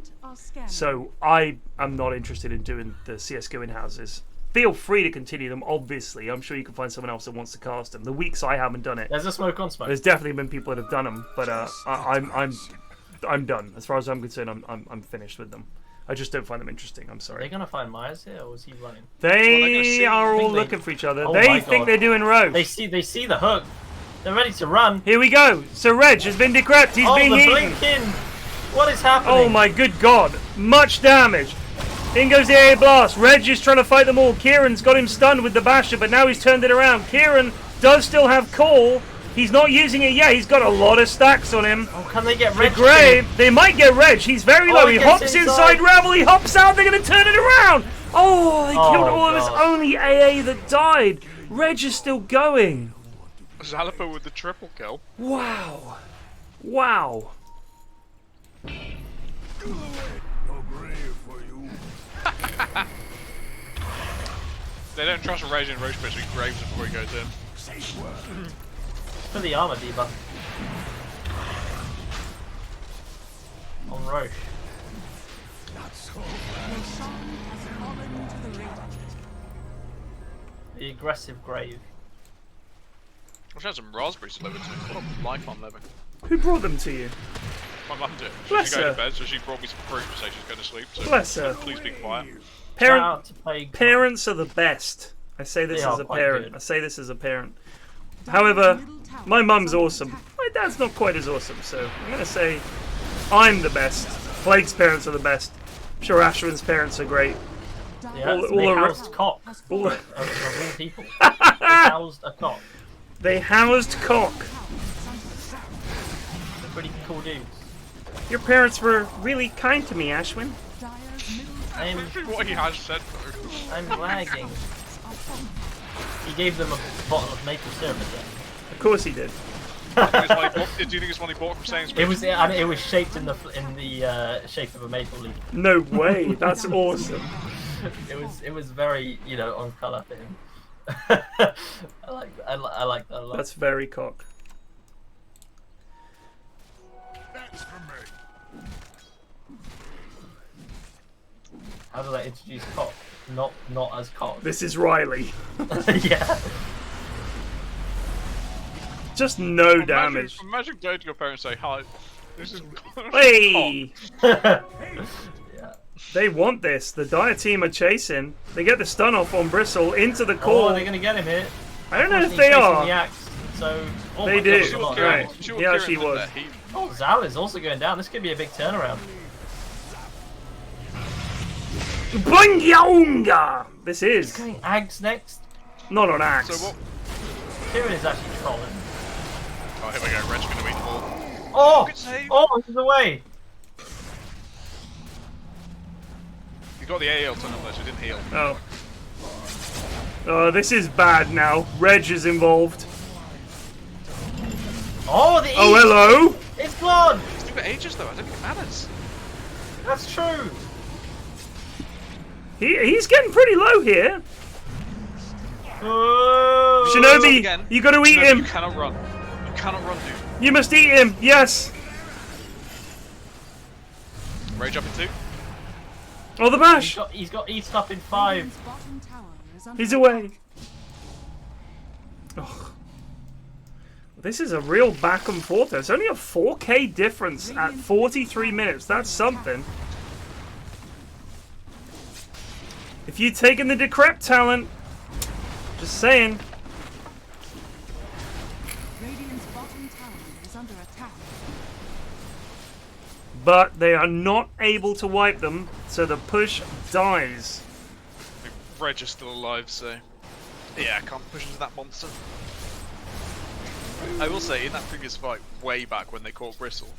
So I am not interested in doing the CSGO in-houses. Feel free to continue them, obviously. I'm sure you can find someone else that wants to cast them. The weeks I haven't done it. There's a smoke on smoke. There's definitely been people that have done them, but I'm done. As far as I'm concerned, I'm finished with them. I just don't find them interesting. I'm sorry. Are they gonna find Myers here, or is he running? They are all looking for each other. They think they're doing rogue. They see the hook. They're ready to run. Here we go. So Reg has been decrepit. He's being eaten. Blinking. What is happening? Oh my good god. Much damage. In goes the AA blast. Reg is trying to fight them all. Kieran's got him stunned with the basher, but now he's turned it around. Kieran does still have call. He's not using it yet. He's got a lot of stacks on him. Oh, can they get Reg? The Grave. They might get Reg. He's very low. He hops inside Ravel. He hops out. They're going to turn it around. Oh, they killed all of us. Only AA that died. Reg is still going. Zalapa with the triple kill. Wow. Wow. They don't trust a Rage in Roach Pit, so he graves him before he goes in. For the armor debuff. On Roche. The aggressive grave. I wish I had some raspberries delivered to me. What a life I'm living. Who brought them to you? My mum did. She Bless should go her. to bed, so she brought me some fruit to say she's going to sleep. So Bless her. please be quiet. Parents are the best. I say this They as are a quite parent. good. I say this as a parent. However, my mum's awesome. My dad's not quite as awesome, so I'm going to say I'm the best. Plague's parents are the best. I'm sure Ashwin's parents are great. Yeah, All they the- housed cock. all- Of all people. They housed a cock. They housed cock. They're pretty cool dudes. Your parents were really kind to me, Ashwin. I'm What he has said, though. I'm lagging. He gave them a bottle of maple syrup again. Of course he did. Do you think it's one he bought from Sainsbury's? It was shaped in the shape of a maple leaf. No way. That's awesome. It was very, on colour for him. I like that a lot. That's very cock. That's for me. How do I introduce cock? Not as cock. This is Riley. Yeah. Just no damage. Imagine going to your parents and say, hi, this is... Hey! Yeah. They want this. The Dire team are chasing. They get the stun off on Bristle into the call. Oh, they're gonna get him here. I don't know if He's they facing are. The axe, so They my do. God, a lot of Right. damage. He actually was. Oh, Zal is also going down. This could be a big turnaround. Bunyaunga! This He's is going Ags next. not on axe. So what? Pyrion is actually trolling. Oh, here we go. Reg's gonna eat more. Oh! Good save. Oh, he's away! You got the AL tunnel though, so it didn't heal. Oh. Oh, this is bad now. Reg is involved. Oh, the Oh, E! hello! It's blood! It's been ages though. I don't think it matters. That's true. He's getting pretty low here. Oh. Shinobi, Again. you gotta eat No, him. You cannot run. You cannot run, dude. You must eat him. Yes. Rage up in 2. Oh, the bash. He's got eaten up in 5. Radiant's bottom tower is under He's away. Oh. This is a real back and forth. There's only a 4K difference at 43 minutes. That's something. If you'd taken the Decrep talent, just saying. Radiant's bottom tower is under attack. But they are not able to wipe them, so the push dies. Reg is still alive, so yeah, I can't push into that monster. I will say, in that previous fight, way back when they caught Bristle,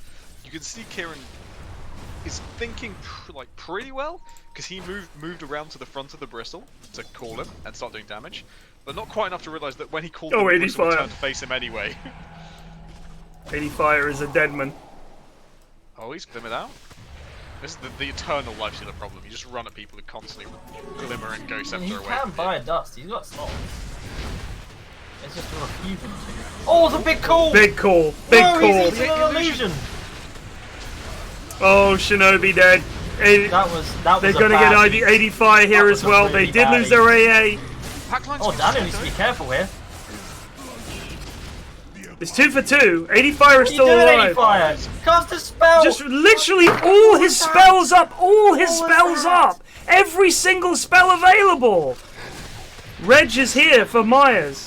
you can see Kieran is thinking pretty well, because he moved around to the front of the Bristle to call him and start doing damage, but not quite enough to realise that when he called him, the Bristle would turn to face him anyway. 80 Fire is a dead man. Oh, he's glimmered out. This is the eternal lifestealer problem. You just run at people who constantly glimmer and go He scepter away. can buy a dust. He's got slots. It's just a refusing to. Oh, the big call! Big call. Big no, call. He's eating an illusion. Oh, Shinobi dead. That was They're a going to bad- get 80 Fire here that as was a well. really They did bad lose their AA. Oh, Daniel needs to be careful here. It's 2 for 2. 80 Fire is What are you still doing, alive. 85? Cast a spell! Just literally all his spells up. All his spells up. Every single spell available. Reg is here for Myers.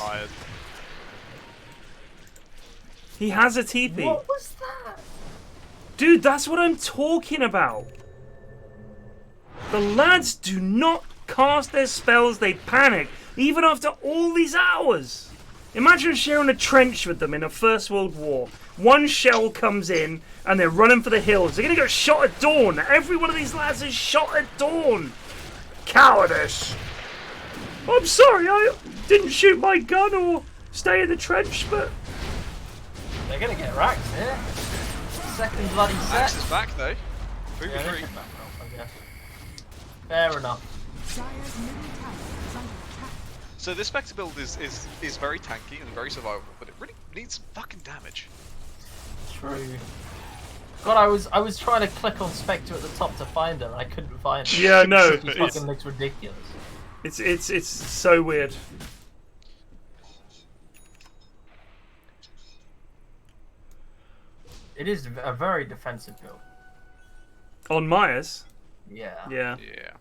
He has a TP. What was that? Dude, that's what I'm talking about. The lads do not cast their spells. They panic. Even after all these hours. Imagine sharing a trench with them in a First World War. One shell comes in and they're running for the hills. They're going to get shot at dawn. Every one of these lads is shot at dawn. Cowardice. I'm sorry, I didn't shoot my gun or stay in the trench, but... They're gonna get racked here. Second bloody set. Axe is back though. 3 Yeah, for they 3. can back off, I guess. Fair enough. Dire's middle tower is under attack. So this Spectre build is very tanky and very survivable, but it really needs fucking damage. True. God, I was trying to click on Spectre at the top to find her, and I couldn't find her. Yeah, no. She fucking looks ridiculous. It's so weird. It is a very defensive build. On Myers? Yeah. Yeah. Yeah.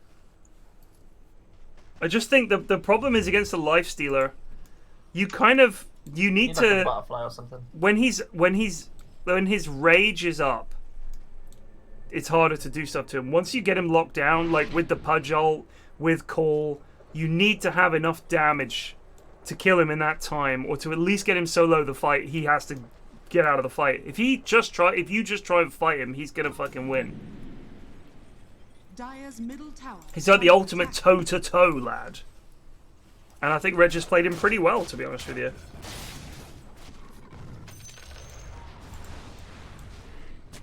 I just think the problem is against a lifestealer. You need Like a to butterfly or something. when his rage is up. It's harder to do stuff to him. Once you get him locked down, like with the Pudge ult, with Call, you need to have enough damage to kill him in that time, or to at least get him so low the fight he has to get out of the fight. If you just try and fight him, he's gonna fucking win. Dire's middle tower. He's like the ultimate toe-to-toe lad. And I think Reg has played him pretty well, to be honest with you.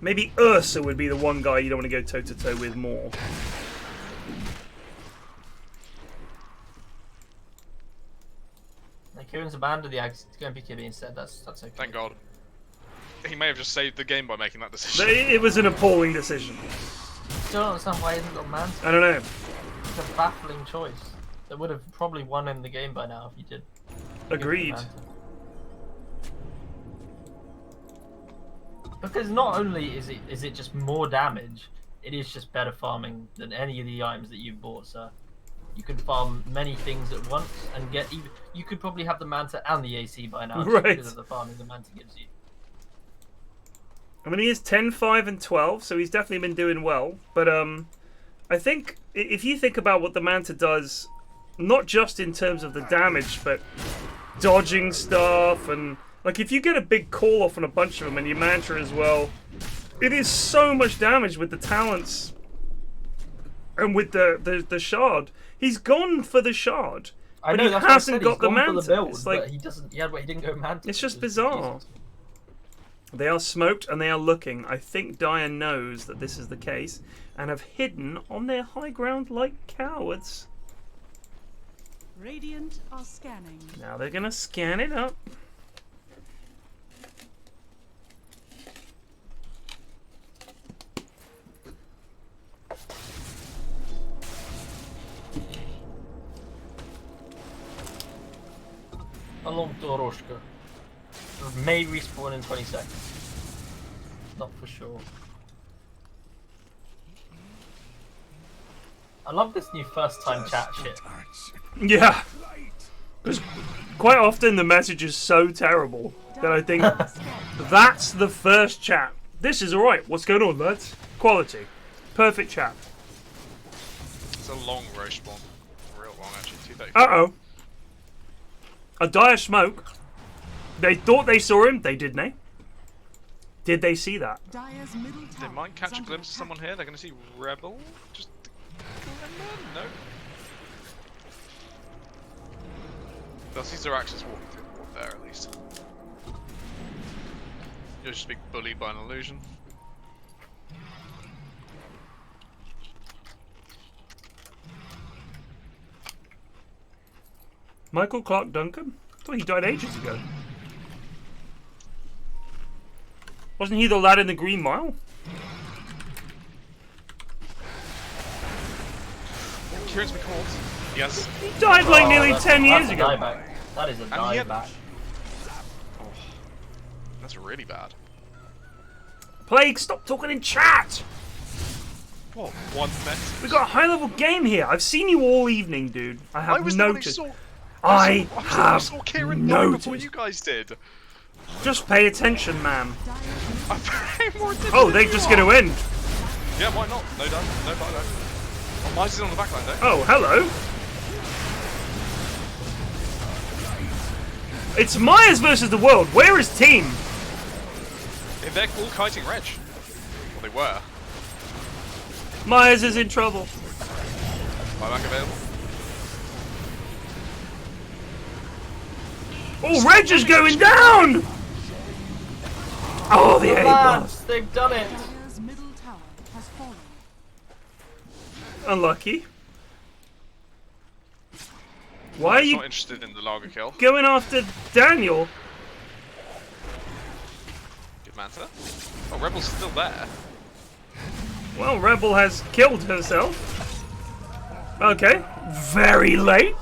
Maybe Ursa would be the one guy you don't want to go toe-to-toe with more. Kieran's abandoned the Ags. He's going BKB instead. That's okay. Thank God. He may have just saved the game by making that decision. It was an appalling decision. Still don't understand why he hasn't got man. I don't know. It's a baffling choice. That would have probably won him the game by now if he did. Agreed. Because not only is it just more damage, it is just better farming than any of the items that you've bought, so you can farm many things at once and get even. You could probably have the Manta and the AC by now, just Right. because of the farming the Manta gives you. I mean, he is 10, 5, and 12, so he's definitely been doing well. But I think if you think about what the Manta does, not just in terms of the damage, but dodging stuff, and like if you get a big call off on a bunch of them and your Manta as well, it is so much damage with the talents and with the shard. He's gone for the shard, but he hasn't got the Manta. It's like he doesn't. Yeah, but he didn't go Manta. It's just bizarre. They are smoked and they are looking. I think Dire knows that this is the case and have hidden on their high ground like cowards. Radiant are scanning. Now they're gonna scan it up. Along Doroshka. May respawn in 20 seconds. Not for sure. I love this new first time chat shit. Yeah. Because quite often the message is so terrible that I think that's the first chat. This is alright. What's going on, lads? Quality. Perfect chat. It's a long roast spawn. Real long, actually. 235. Uh-oh. A Dire smoke. They thought they saw him. They didn't, eh? Did they see that? Dire's middle They tower might catch is a under glimpse of attack. someone here. They're going to see Rebel. Just no. They'll see Zeraxis walking through the wall there at least. You'll just be bullied by an illusion. Michael Clark Duncan? I thought he died ages ago. Wasn't he the lad in the Green Mile? Kieran's been caught. Yes. He died like nearly 10 years That's a ago. dieback. That is a dieback. Oh, that's really bad. Plague, stop talking in chat! What? One message? We got a high level game here. I've seen you all evening, dude. I have noticed. I have saw Kieran die before noticed. you guys did. Just pay attention, man. I'm paying more attention. Oh, than they're you just are. going to end. Yeah, why not? No done. No bye. Oh, Miles is on the backline though. Oh, hello. It's Myers versus the world. Where is team? Yeah, they're all kiting Reg. Well, they were. Myers is in trouble. Buyback available. Oh, Reg is going down! Oh, the A Lads, they've done it. Dire's middle tower has fallen. Unlucky. Why are I'm you not interested in the lager kill. going after Daniel? Good Manta. Oh, Rebel's still there. Well, Rebel has killed herself. Okay. Very late.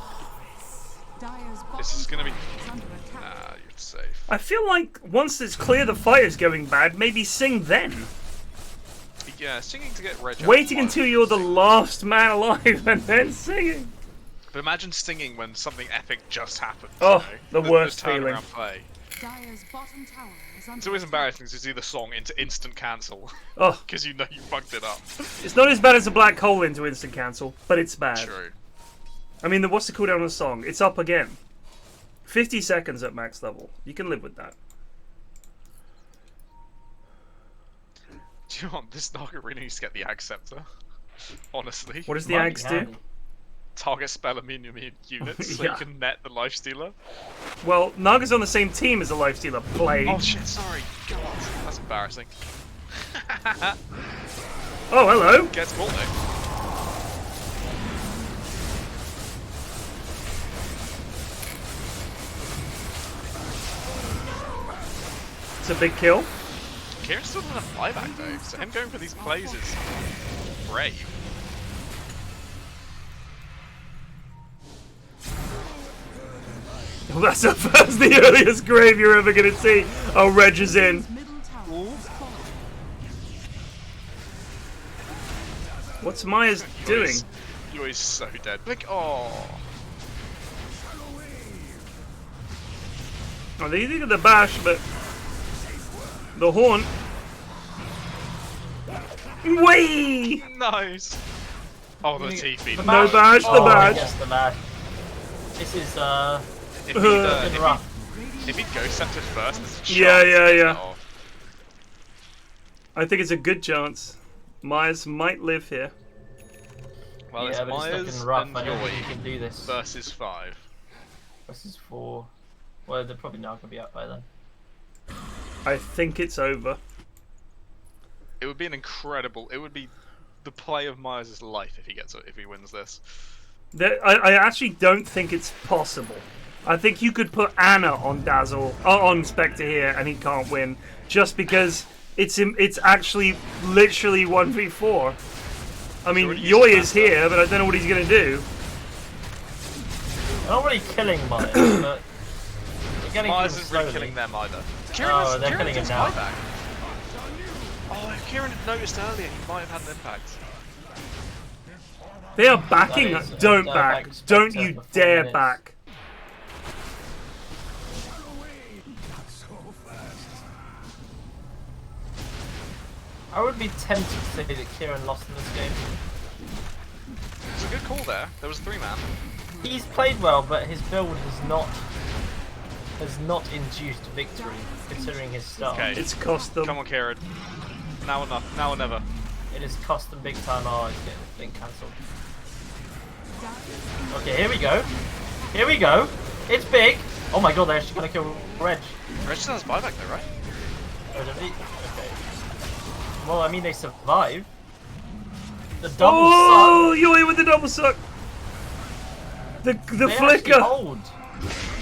Dire's This is gonna be. is under attack. Nah, you're safe. I feel like once it's clear the fight is going bad, maybe sing then. Yeah, singing to get Reg out Waiting might until be you're the safe. last man alive and then singing. But imagine singing when something epic just happens. Oh, you know? the worst turnaround feeling. Play. Dire's bottom tower is under It's always attack. embarrassing to see the song into instant cancel Oh, because you know you fucked it up. it's not as bad as a black hole into instant cancel, but it's bad. True. I mean, what's the cooldown on the song? It's up again. 50 seconds at max level. You can live with that. Do you want this Naga really needs to get the Ag Scepter? Honestly. What does the Might be Ags do? handy. Target spell immune units so Yeah. you can net the Lifestealer. Well, Naga's on the same team as a Lifestealer. Plague. Oh shit, sorry. God, that's embarrassing. Oh, hello. Gets caught though. It's a big kill. Kieran's still doing a flyback though, so him going for these plays is brave. Well, that's the earliest grave you're ever going to see. Oh, Reg is in. Dire's middle tower has fallen. What's Myers doing? You're so dead. Like, oh. Oh, they did the bash, but the horn. Whee! Nice. Oh, the T feed. No badge, the badge. Yes, the badge. This is If he'd go scepted first, there's a chance Yeah. of- I think it's a good chance. Myers might live here. Well, yeah, it's but it's Myers looking rough. and I don't think Joy you can do this. versus 5. Versus 4. Well, they're probably not gonna be up by then. I think it's over. It would be an incredible. It would be the play of Myers' life if he wins this. I actually don't think it's possible. I think you could put Anna on Dazzle on Spectre here, and he can't win just because it's actually literally 1v4. I mean, Yoy is here, but I don't know what he's gonna do. They're not really killing Myers, but they're getting Myers him isn't really slowly. killing them either. Oh, they're killing him now. Buyback. Oh, if Kieran had noticed earlier, he might have had an impact. They are backing. That is, Don't they're back. back Don't Spectre you for 4 dare minutes. back. I would be tempted to say that Kieran lost in this game. It's a good call there. There was 3-man. He's played well, but his build has not induced victory, considering his start. Okay. It's cost them. Come on, Kieran. Now or not. Now or never. It has cost them big time. Oh, he's getting this thing cancelled. Okay, here we go. Here we go. It's big. Oh my god, they're actually gonna kill Reg. Reg still has buyback though, right? Oh, did he? Okay. Well, I mean, they survive. The double Oh, Yoy with the double suck. The they flicker. Actually hold.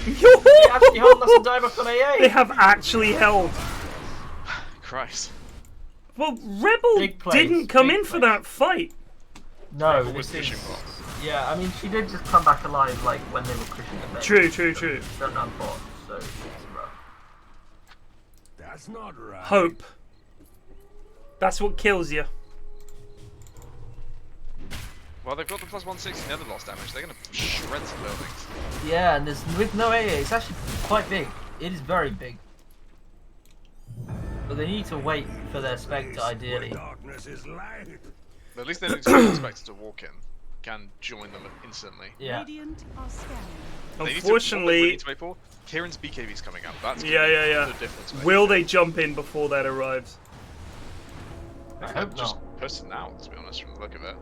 They Yoo-hoo! actually hold us and dieback on AA. They have actually held. Christ. Well, Rebel Big plays, didn't come big in for plays. that fight. No, Rebel was this pushing is... box. Yeah, I mean, she did just come back alive, like, when they were pushing the base. True. Done on bot, so it's rough. That's not right. Hope. That's what kills you. Well, they've got the plus 160 never lost damage. They're gonna shred some buildings. Yeah, and there's with no AA, it's actually quite big. It is very big. But they need to wait for their Spectre, ideally. Darkness is light. But at least they don't expect it to walk in. Can join them instantly. Yeah. Radiant are scanning. They need Unfortunately, to, what they need to wait for? Kieran's BKB's coming up. That's yeah. the difference. Maker. Will they jump in before that arrives? I They're hope just not. posting now, to be honest, from the look of it.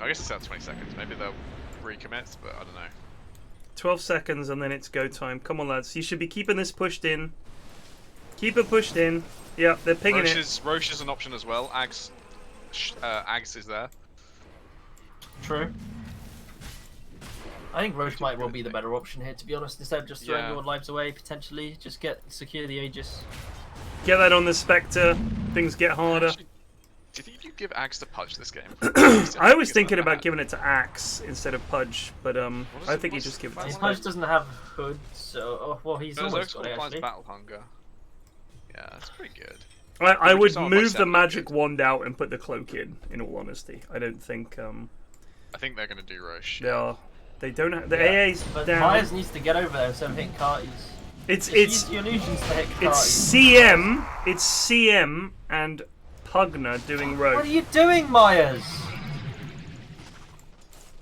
I guess it's at 20 seconds. Maybe they'll recommit, but I don't know. 12 seconds and then it's go time. Come on, lads. You should be keeping this pushed in. Keep it pushed in. Yeah, they're pinging Roche is an option as well. Ags is there. True. I think Roche might well be the better option here, to be honest. Instead of just throwing your lives away, potentially, just secure the Aegis. Get that on the Spectre. Things get harder. Actually, do you think you give Ags to Pudge this game? I was thinking about giving it to Axe instead of Pudge, but I think you just give it to His Spectre. Pudge doesn't have Hood, so well, he's almost got it actually. Battle Hunger. Yeah, that's pretty good. I would someone like move the Seven magic good. wand out and put the cloak in all honesty. I don't think I think they're gonna do Roche. they are. They don't have the Yeah, AA's but down. Myers needs to get over there instead of hitting Carties. It's Just use the illusions to hit Carties. It's CM and Pugna doing rogue. What are you doing, Myers?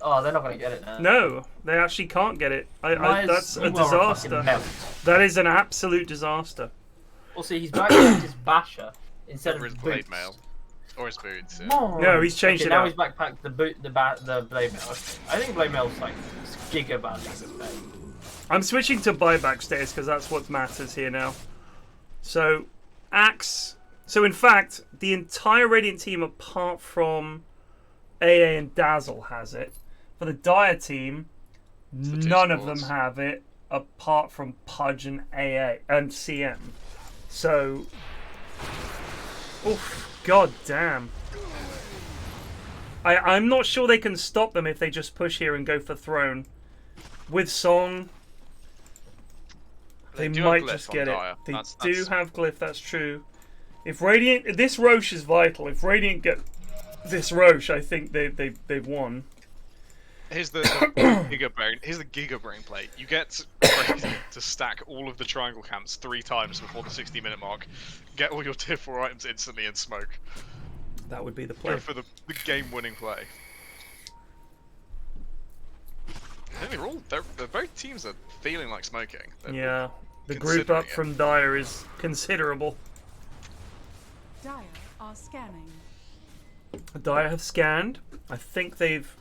Oh, they're not gonna get it now. No, they actually can't get it. Myers, That's a you are fucking disaster. melt. That is an absolute disaster. Also, he's back to his Basher instead of Or his his blade boots. mail. Or his boots. Yeah. No, he's changed Okay, it now out. he's backpacked the blade mail. I think blade mail's like giga bad. I'm switching to buyback status because that's what matters here now. So, Axe. So, in fact, the entire Radiant team, apart from AA and Dazzle, has it. For the Dire team, none of them have it, apart from Pudge and AA and CM. So, oof, god damn. I'm not sure they can stop them if they just push here and go for Throne. With Song, they do have might Glyph just on get it. Dire. They That's- do have Glyph, that's true. If Radiant, this Roche is vital. If Radiant get this Roche, I think they've won. Here's the Giga Brain. Here's the Giga Brain plate. You get Crazy to stack all of the triangle camps 3 times before the 60-minute mark. Get all your tier 4 items instantly and smoke. That would be the play. Go for the game-winning play. I think they're both teams are feeling like smoking. They're Yeah, the group up considering it. from Dire is considerable. Dire are scanning. Dire have scanned. I think they've...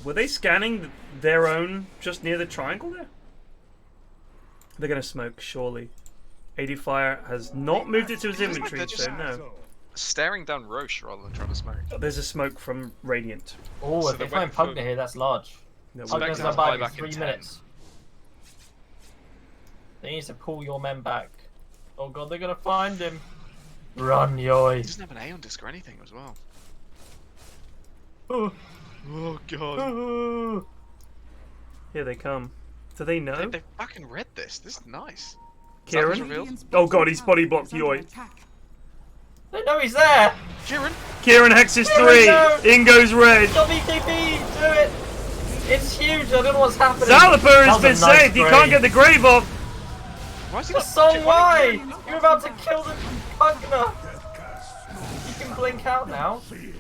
Were they scanning their own just near the triangle there? They're going to smoke, surely. AD Fire has not moved it to his inventory, they're just- so no. Staring down Roche rather than trying to smoke. There's a smoke from Radiant. Oh, So if they're they find waiting for- Pugner here, that's large. No, So we- Pugner's Spectre's gonna buy buyback in in 3 10. minutes. They need to pull your men back. Oh god, they're gonna find him. Run, He Yoy. doesn't have an A on disc or anything as well. Oh, Oh god. oh. Here they come. Do they know? They fucking read this. This is nice. Kieran? revealed? Radiant's Oh god, bottom he's body tower blocked is under Yoy. attack. They know he's there. Kieran! Kieran hexes Here 3. we go. In goes Red. Stop EKP. Do it. It's huge. I don't know what's happening. Zalaper That has was been a nice saved. He grave. can't get the grave off. Why is he The not- song why? You're about to kill the Pugner. You can blink out now. He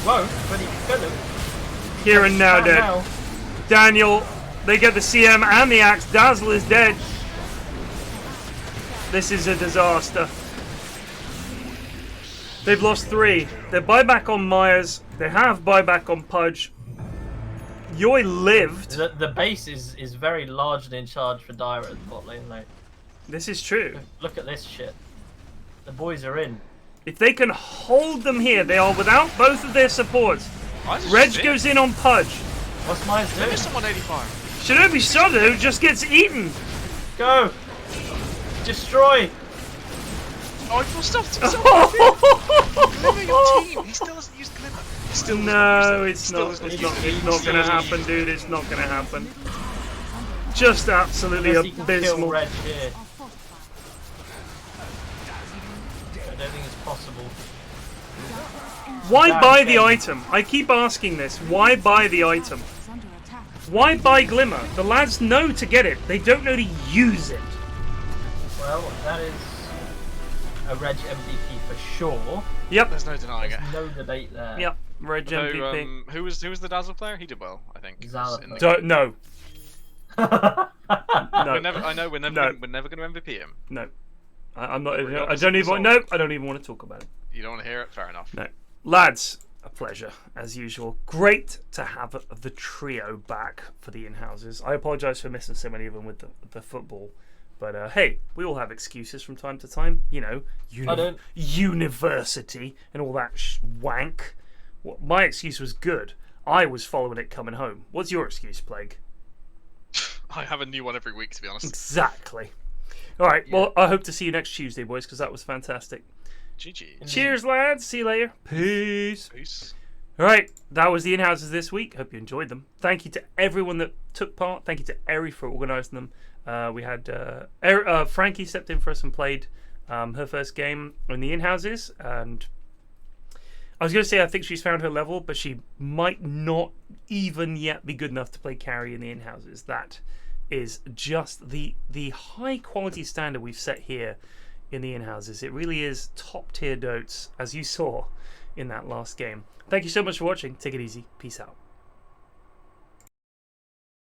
won't, but he could have. Kieran now dead. Now. Daniel, they get the CM and the axe. Dazzle is dead. This is a disaster. They've lost 3. They buyback on Myers. They have buyback on Pudge. Yoy lived. The base is very large and in charge for Dire at the bot lane, though. This is true. Look at this shit. The boys are in. If they can hold them here, they are without both of their supports. Why is this Reg shit? goes in on Pudge. What's Myers Maybe doing? someone 85. Shinobi Sodo just gets eaten. Go! Destroy! Oh, he stuffed himself. Glimmer, your team. He still hasn't used Glimmer. He still doesn't No, use it. it's Still not. doesn't It's use not. it. It's not Still going to doesn't happen, use it. dude. It's not going to happen. Just absolutely Unless he can kill abysmal. Reg here. Are fortified. I don't think it's possible. Why Damn, buy the damn. item? I keep asking this. Why buy the item? Is under attack. Why buy Glimmer? The lads know to get it. They don't know to use it. Well, that is a Reg MVP for sure. Yep. There's no denying it. There's no debate there. Yep. Reg So, MVP. who was the Dazzle player? He did well, I think. Zalaper. In the- Don't, no. We're No. never, I know we're never, No. we're never going to MVP him. No. I'm not. Regardless I of don't the even. result. No. I don't even want to talk about it. You don't want to hear it? Fair enough. No. Lads, a pleasure, as usual. Great to have the trio back for the in-houses. I apologise for missing so many of them with the football. But hey, we all have excuses from time to time. You know, I don't. university and all that wank. Well, my excuse was good. I was following it coming home. What's your excuse, Plague? I have a new one every week, to be honest. Exactly. All right, well, I hope to see you next Tuesday, boys, because that was fantastic. GG. Cheers, lads. See you later. Peace. Peace. All right, that was the in-houses this week. Hope you enjoyed them. Thank you to everyone that took part. Thank you to Eri for organising them. We had Frankie stepped in for us and played her first game in the in-houses. And I was going to say I think she's found her level, but she might not even yet be good enough to play carry in the in-houses. That is just the high-quality standard we've set here in the in-houses. It really is top-tier dotes, as you saw in that last game. Thank you so much for watching. Take it easy. Peace out.